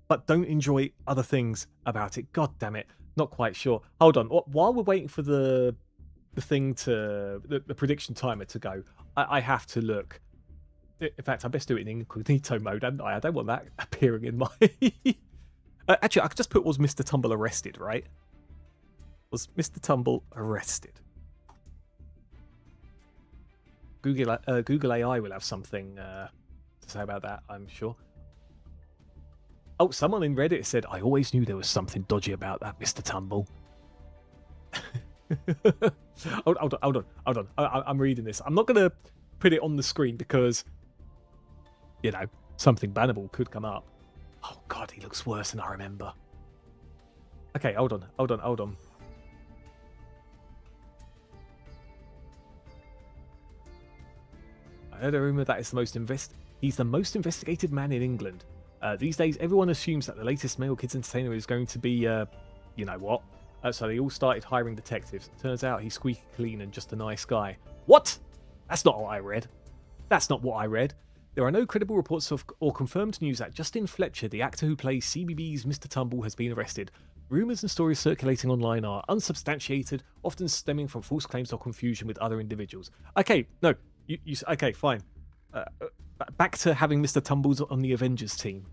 But don't enjoy other things about it. God damn it. Not quite sure. Hold on. While we're waiting for the thing to... the prediction timer to go, I have to look. In fact, I best do it in incognito mode, and I don't want that appearing in my... actually, I could just put, was Mr. Tumble arrested, right? Was Mr. Tumble arrested? Google AI will have something to say about that, I'm sure. Oh, someone in Reddit said, I always knew there was something dodgy about that, Mr. Tumble. Hold on. I'm reading this. I'm not going to put it on the screen because, you know, something bannable could come up. Oh, God, he looks worse than I remember. Okay, hold on. I heard a rumor that he's the most investigated man in England. These days, everyone assumes that the latest male kids entertainer is going to be, you know what? So they all started hiring detectives. Turns out he's squeaky clean and just a nice guy. What? That's not what I read. There are no credible reports or confirmed news that Justin Fletcher, the actor who plays CBB's Mr. Tumble, has been arrested. Rumours and stories circulating online are unsubstantiated, often stemming from false claims or confusion with other individuals. Okay, no. Okay, fine. Back to having Mr. Tumbles on the Avengers team.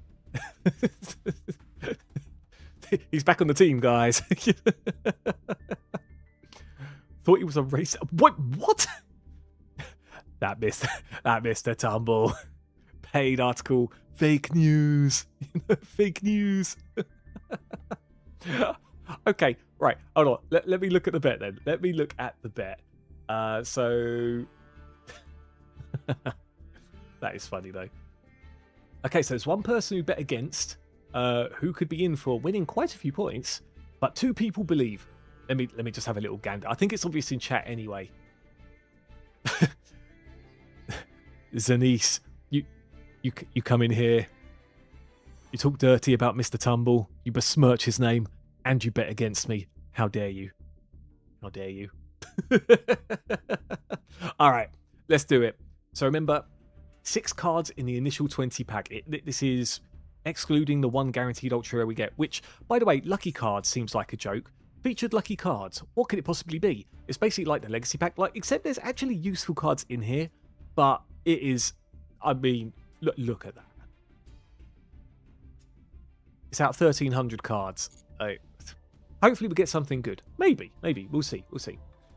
He's back on the team, guys. Thought he was a race. What? That Mr. Tumble. Paid article. Fake news. Fake news. Okay, right. Hold on. Let me look at the bet then. Let me look at the bet. So that is funny though. Okay, so there's one person who bet against, who could be in for winning quite a few points, but 2 people believe. Let me just have a little gander. I think it's obvious in chat anyway. Zanice, you come in here. You talk dirty about Mr. Tumble. You besmirch his name, and you bet against me. How dare you? How dare you? All right, let's do it. So remember, 6 cards in the initial 20 pack. This is excluding the 1 guaranteed ultra rare we get, which, by the way, lucky cards seems like a joke. Featured lucky cards. What could it possibly be? It's basically like the legacy pack, except there's actually useful cards in here, but it is, I mean, look at that. It's out 1,300 cards. Hopefully we get something good. Maybe. We'll see.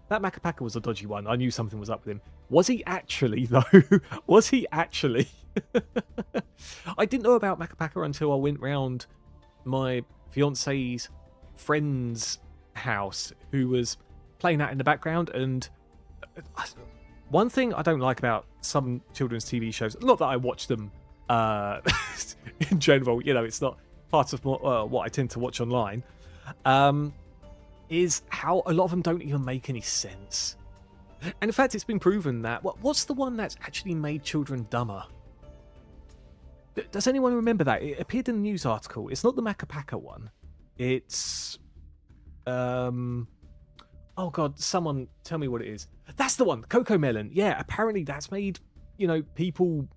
That Macapaka was a dodgy one. I knew something was up with him. Was he actually, though? Was he actually? I didn't know about Macapaka until I went round my fiance's friend's house, who was playing that in the background. And one thing I don't like about some children's TV shows, not that I watch them in general, it's not part of what I tend to watch online, is how a lot of them don't even make any sense. And in fact, it's been proven that... What's the one that's actually made children dumber? Does anyone remember that? It appeared in the news article. It's not the Macapaka one. It's... Oh god, someone tell me what it is. That's the one, Coco Melon. Yeah, apparently that's made, people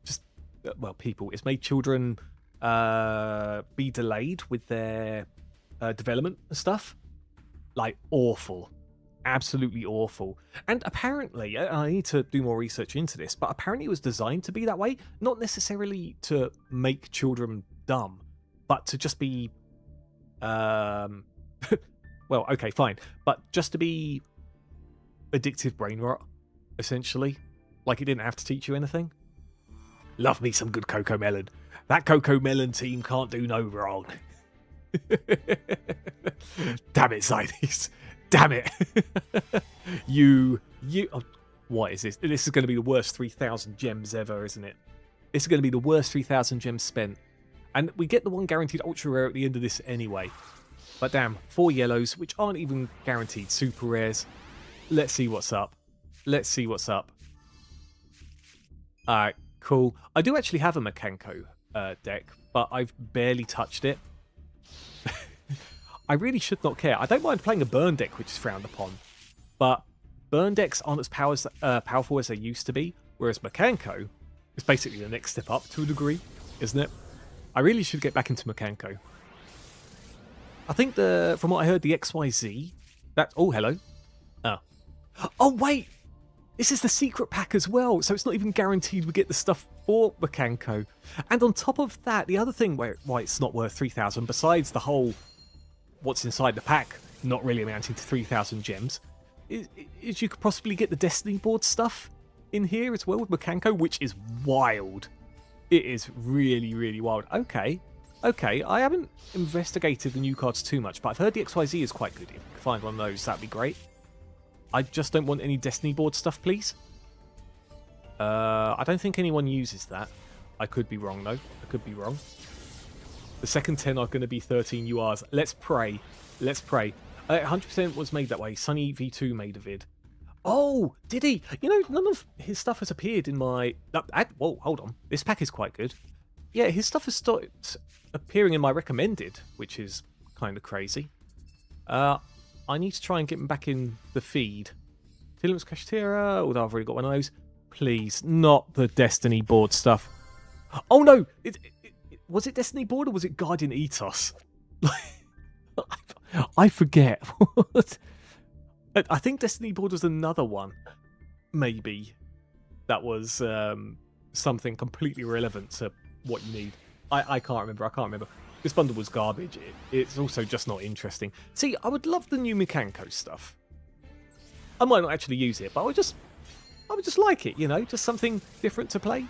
just... it's made children be delayed with their development and stuff. Awful. Absolutely awful. And apparently, I need to do more research into this, but apparently it was designed to be that way, not necessarily to make children dumb, but to just be well, okay, fine, but just to be addictive brain rot, essentially. It didn't have to teach you anything. Love me some good Coco Melon. That Coco Melon team can't do no wrong. Damn it, Zidis. Damn it. Oh, what is this? This is going to be the worst 3,000 gems ever, isn't it? This is going to be the worst 3,000 gems spent. And we get the 1 guaranteed ultra rare at the end of this anyway. But damn, 4 yellows, which aren't even guaranteed super rares. Let's see what's up. Alright, cool. I do actually have a Mekanko deck, but I've barely touched it. I really should not care. I don't mind playing a burn deck, which is frowned upon, but burn decks aren't as powerful as they used to be, whereas Mekanko is basically the next step up to a degree, isn't it? I really should get back into Mekanko. I think from what I heard, the XYZ... Oh, hello. Oh, wait! This is the secret pack as well, so it's not even guaranteed we get the stuff for Mekanko. And on top of that, the other thing why it's not worth 3,000, besides the whole what's inside the pack not really amounting to 3,000 gems, is you could possibly get the Destiny board stuff in here as well with Mekanko, which is wild. It is really, really wild. Okay, I haven't investigated the new cards too much, but I've heard the XYZ is quite good. If you can find one of those, that'd be great. I just don't want any Destiny board stuff, please. I don't think anyone uses that. I could be wrong, though. I could be wrong. The second 10 are going to be 13 URs. Let's pray. 100% was made that way. Sunny V2 made a vid. Oh, did he? None of his stuff has appeared in my... Whoa, hold on. This pack is quite good. Yeah, his stuff has started appearing in my recommended, which is kind of crazy. I need to try and get him back in the feed. Tillam's Kashtira, although I've already got one of those. Please, not the Destiny board stuff. Oh no! Was it Destiny board or was it Guardian Ethos? I forget. I think Destiny board was another one. Maybe. That was something completely irrelevant to what you need. I can't remember. This bundle was garbage. It's also just not interesting. See, I would love the new Mekanko stuff. I might not actually use it, but I would just like it, just something different to play.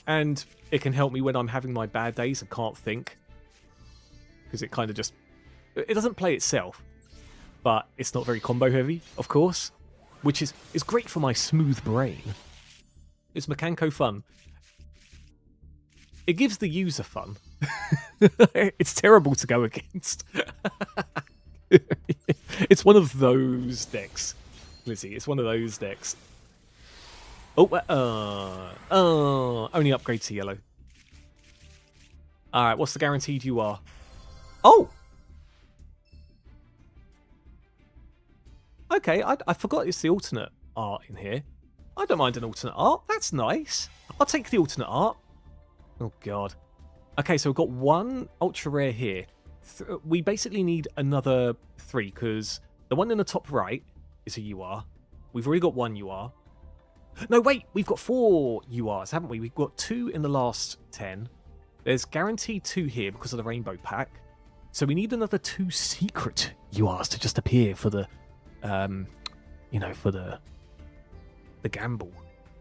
And it can help me when I'm having my bad days and can't think. Because it kind of just It doesn't play itself, but it's not very combo heavy, of course, which is great for my smooth brain. It's Mekanko fun. It gives the user fun. It's terrible to go against. It's one of those decks, Lizzie. It's one of those decks. Only upgrade to yellow. Alright, what's the guaranteed you are? Oh! Okay, I forgot it's the alternate art in here. I don't mind an alternate art. That's nice. I'll take the alternate art. Oh, God. Okay, so we've got one ultra rare here. We basically need another 3, because the one in the top right is a UR. We've already got one UR. No, wait, we've got 4 URs, haven't we? We've got 2 in the last 10. There's guaranteed 2 here because of the rainbow pack. So we need another 2 secret URs to just appear for the, you know, for the gamble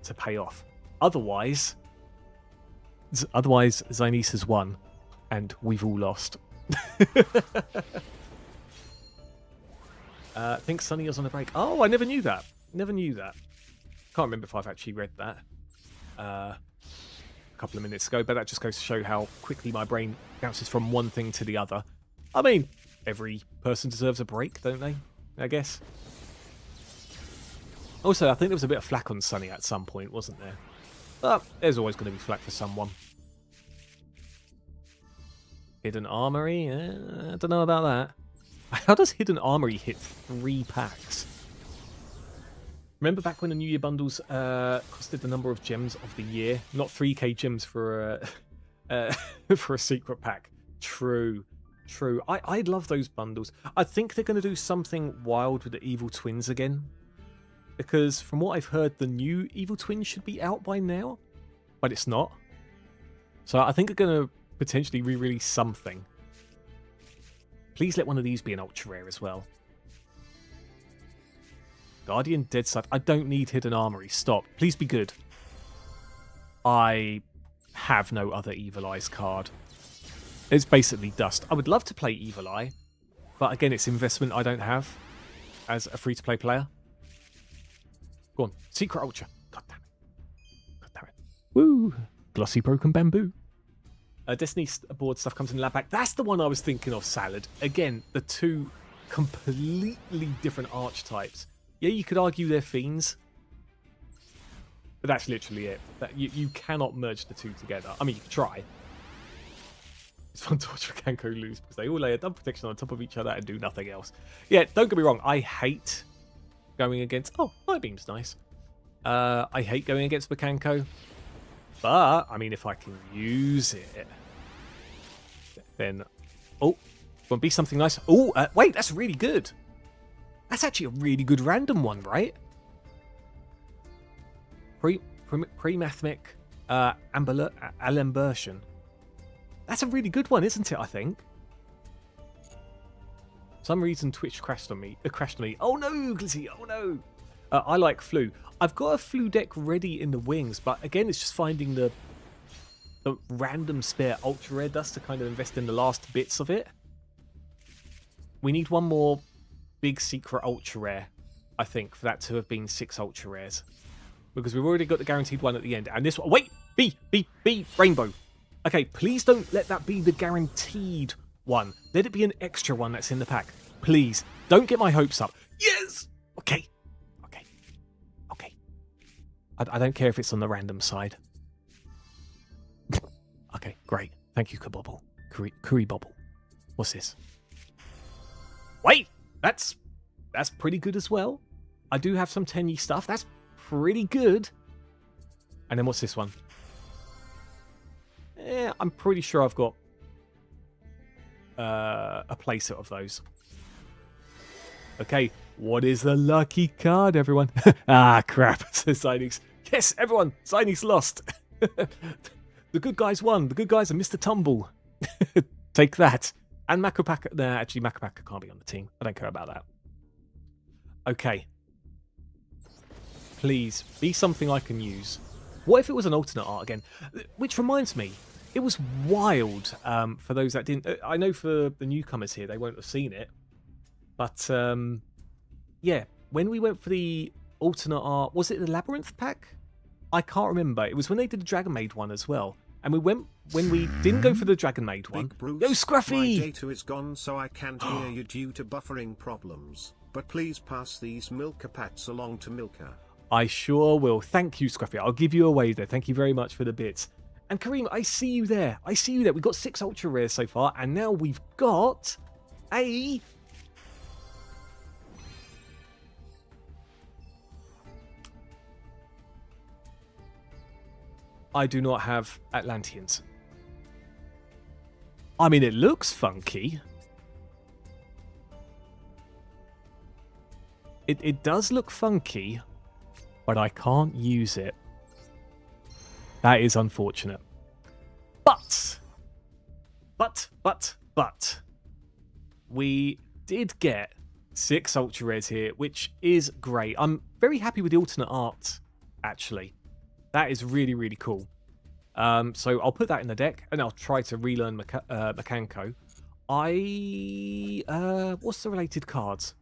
to pay off. Otherwise, Zynice has won, and we've all lost. Think Sunny is on a break. Oh, I never knew that. Never knew that. Can't remember if I've actually read that a couple of minutes ago, but that just goes to show how quickly my brain bounces from one thing to the other. I mean, every person deserves a break, don't they? I guess. Also, I think there was a bit of flack on Sunny at some point, wasn't there? But there's always going to be flack for someone. Hidden Armory? I don't know about that. How does Hidden Armory hit 3 packs? Remember back when the New Year bundles costed the number of gems of the year? Not 3k gems for for a secret pack. True. True. I love those bundles. I think they're going to do something wild with the Evil Twins again. Because from what I've heard, the new Evil Twins should be out by now. But it's not. So I think they're going to potentially re-release something. Please let one of these be an ultra rare as well. Guardian Dead Side. I don't need Hidden Armory. Stop. Please be good. I have no other Evil Eyes card. It's basically dust. I would love to play Evil Eye, but again, it's investment I don't have as a free-to-play player. Go on. Secret Ultra. God damn it. God damn it. Woo! Glossy Broken Bamboo. Destiny board stuff comes in lab pack. That's the one I was thinking of, Salad. Again, the 2 completely different archetypes. Yeah, you could argue they're fiends, but that's literally it. You cannot merge the 2 together. I mean, you could try. It's fun to watch Mekanko lose because they all lay a dumb protection on top of each other and do nothing else. Yeah, don't get me wrong. I hate going against... Oh, Light Beam's nice. I hate going against Mekanko. But, I mean, if I can use it, then... Oh, won't be something nice. Oh, wait, that's really good. That's actually a really good random one, right? Pre-mathemic alembertion. That's a really good one, isn't it, I think? For some reason Twitch crashed on me. Oh no, Glizzy, oh no. I like Flu. I've got a Flu deck ready in the wings, but again, it's just finding the random spare ultra rare dust to kind of invest in the last bits of it. We need one more big secret ultra rare, I think, for that to have been 6 ultra rares. Because we've already got the guaranteed one at the end. And this one... Wait! B! Rainbow. Okay, please don't let that be the guaranteed one. Let it be an extra one that's in the pack. Please. Don't get my hopes up. Yes! Okay. I don't care if it's on the random side. Okay, great. Thank you, Kabobble. Curry Bobble. What's this? Wait! That's pretty good as well. I do have some Tenyi stuff. That's pretty good. And then what's this one? I'm pretty sure I've got a playset of those. Okay, what is the lucky card, everyone? Ah, crap, says Zynies. Yes, everyone, Zynies lost. The good guys won. The good guys are Mr. Tumble. Take that. And Makopaka. Nah, actually, Makopaka can't be on the team. I don't care about that. Okay. Please, be something I can use. What if it was an alternate art again? Which reminds me, it was wild for those that didn't. I know for the newcomers here, they won't have seen it. But, yeah, when we went for the alternate art, was it the Labyrinth pack? I can't remember. It was when they did the Dragon Maid one as well. And we went, when we didn't go for the Dragon Maid one. Big Bruce, Yo, Scruffy! my data is gone, so I can't hear you due to buffering problems. But please pass these Milka packs along to Milka. I sure will. Thank you, Scruffy. I'll give you away there. Thank you very much for the bits. And Kareem, I see you there. I see you there. We've got 6 ultra rares so far, and now we've got a... I do not have Atlanteans. I mean, it looks funky. It does look funky, but I can't use it. That is unfortunate. But, we did get 6 ultra rares here, which is great. I'm very happy with the alternate art, actually. That is really, really cool. So I'll put that in the deck, and I'll try to relearn Mekanko. What's the related cards?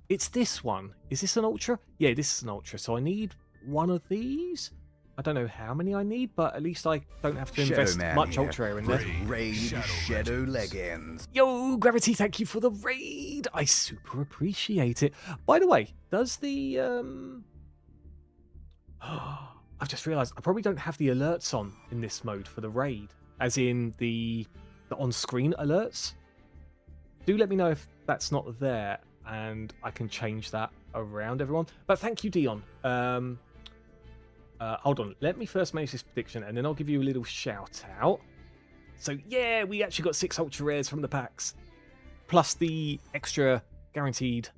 It's this one. Is this an ultra? Yeah, this is an ultra. So I need one of these. I don't know how many I need, but at least I don't have to invest much ultra in there. Raid Shadow Legends. Yo, Gravity, thank you for the raid. I super appreciate it. By the way, does the I've just realised I probably don't have the alerts on in this mode for the raid, as in the on-screen alerts. Do let me know if that's not there, and I can change that around, everyone. But thank you, Dion. Hold on, let me first make this prediction, and then I'll give you a little shout-out. So, yeah, we actually got 6 ultra rares from the packs, plus the extra guaranteed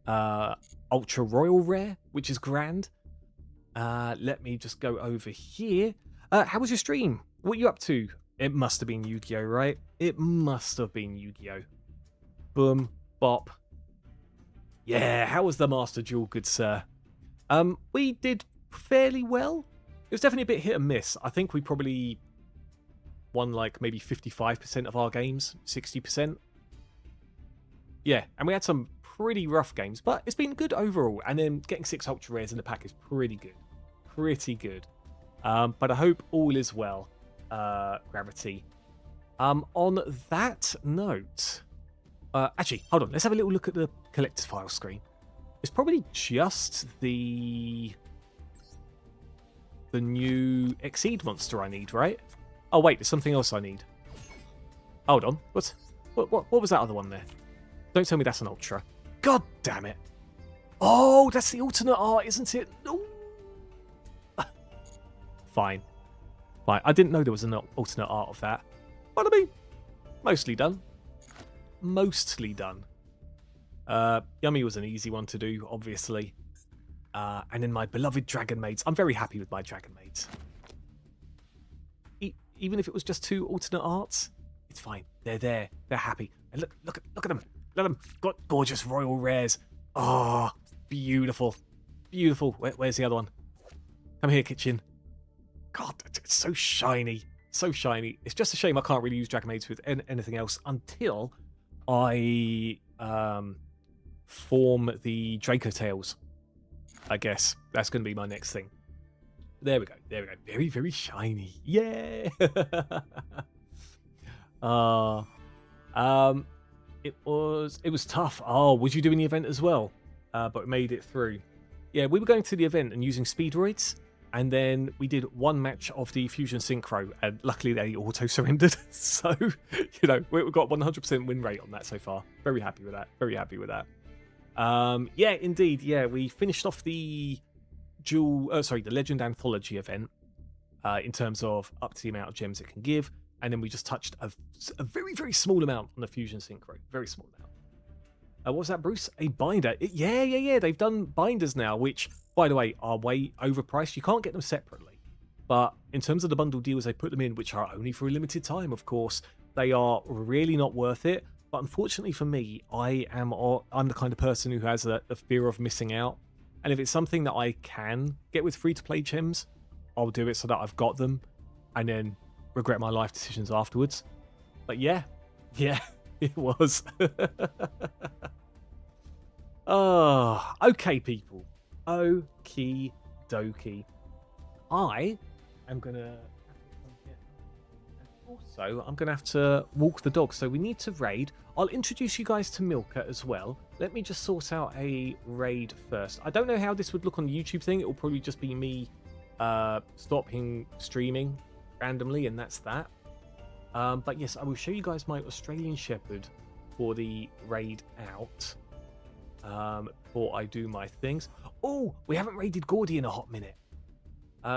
ultra royal rare, which is grand. Let me just go over here. How was your stream? What are you up to? It must have been Yu-Gi-Oh, right? It must have been Yu-Gi-Oh. Boom, bop. Yeah, how was the Master Duel, good sir? We did fairly well. It was definitely a bit hit and miss. I think we probably won like maybe 55% of our games, 60%. Yeah, and we had some pretty rough games, but it's been good overall. And then getting 6 ultra rares in the pack is pretty good. Pretty good. But I hope all is well, Gravity. On that note, actually, hold on. Let's have a little look at the collector's file screen. It's probably just the new Exceed monster I need, right? Oh wait, there's something else I need. Hold on. What was that other one there? Don't tell me that's an ultra. God damn it. Oh, that's the alternate art, isn't it? No. Fine. Fine. I didn't know there was an alternate art of that. But I mean, mostly done. Mostly done. Yummy was an easy one to do, obviously. And then my beloved Dragon Maids. I'm very happy with my Dragon Maids. Even if it was just 2 alternate arts, it's fine. They're there. They're happy. And look at them. Look at them. Got gorgeous royal rares. Oh, beautiful. Beautiful. Where's the other one? Come here, kitchen. God, it's so shiny. So shiny. It's just a shame I can't really use Dragon Maids with anything else until I form the Draco Tails. I guess that's going to be my next thing. There we go. There we go. Very, very shiny. Yeah. It was tough. Oh, was you doing the event as well? But made it through. Yeah, we were going to the event and using speedroids, and then we did one match of the Fusion Synchro, and luckily they auto-surrendered. So, you know, we've got 100% win rate on that so far. Very happy with that. Very happy with that. Yeah, indeed. Yeah, we finished off the the Legend Anthology event in terms of up to the amount of gems it can give, and then we just touched a very, very small amount on the Fusion Synchro. Very small amount. What was that, Bruce? A binder. Yeah. They've done binders now, which, by the way, are way overpriced. You can't get them separately. But in terms of the bundle deals they put them in, which are only for a limited time, of course, they are really not worth it. But unfortunately for me, I'm the kind of person who has a fear of missing out. And if it's something that I can get with free-to-play gems, I'll do it so that I've got them. And then regret my life decisions afterwards. But yeah, it was. Oh, okay, people. Okie dokie. I am gonna. Also, I'm gonna have to walk the dog. So we need to raid. I'll introduce you guys to Milka as well. Let me just sort out a raid first. I don't know how this would look on the YouTube thing. It will probably just be me stopping streaming randomly, and that's that. But yes, I will show you guys my Australian Shepherd for the raid out. Before I do my things. Oh, we haven't raided Gordy in a hot minute.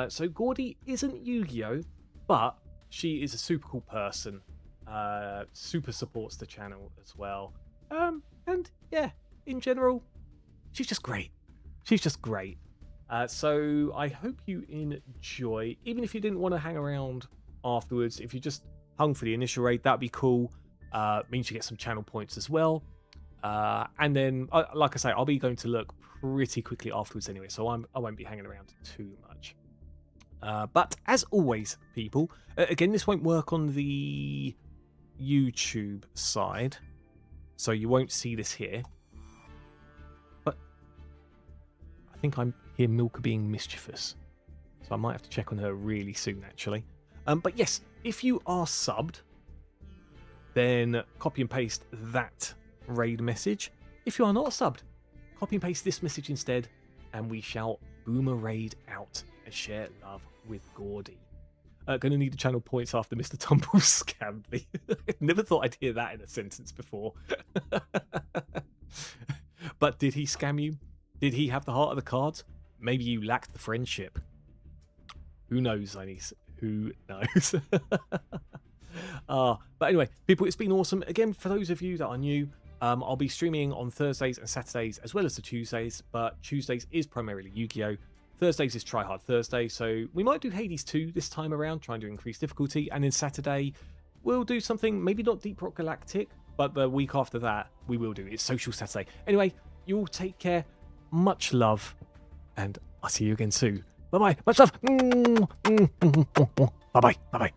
So Gordy isn't Yu-Gi-Oh, but she is a super cool person. Super supports the channel as well. And yeah, in general, she's just great. She's just great. So I hope you enjoy. Even if you didn't want to hang around afterwards, if you just hung for the initial raid, that'd be cool. Means you get some channel points as well. And then, like I say, I'll be going to look pretty quickly afterwards anyway, so I won't be hanging around too much. But as always, people, again, this won't work on the YouTube side, so you won't see this here. But I think I'm hear Milka being mischievous, so I might have to check on her really soon, actually. But yes, if you are subbed, then copy and paste that raid message. If you are not subbed, copy and paste this message instead, and we shall boom a raid out and share love with Gordy. Gonna need the channel points after Mr. Tumble scammed me. Never thought I'd hear that in a sentence before. But did he scam you? Did he have the heart of the cards? Maybe you lacked the friendship. Who knows, Anis? Who knows? But anyway, people, it's been awesome. Again, for those of you that are new, I'll be streaming on Thursdays and Saturdays as well as the Tuesdays, but Tuesdays is primarily Yu-Gi-Oh! Thursdays is Try Hard Thursday, so we might do Hades 2 this time around, trying to increase difficulty, and then Saturday we'll do something, maybe not Deep Rock Galactic, but the week after that we will do. It's Social Saturday. Anyway, you all take care, much love, and I'll see you again soon. Bye-bye, much love. Bye-bye, bye-bye.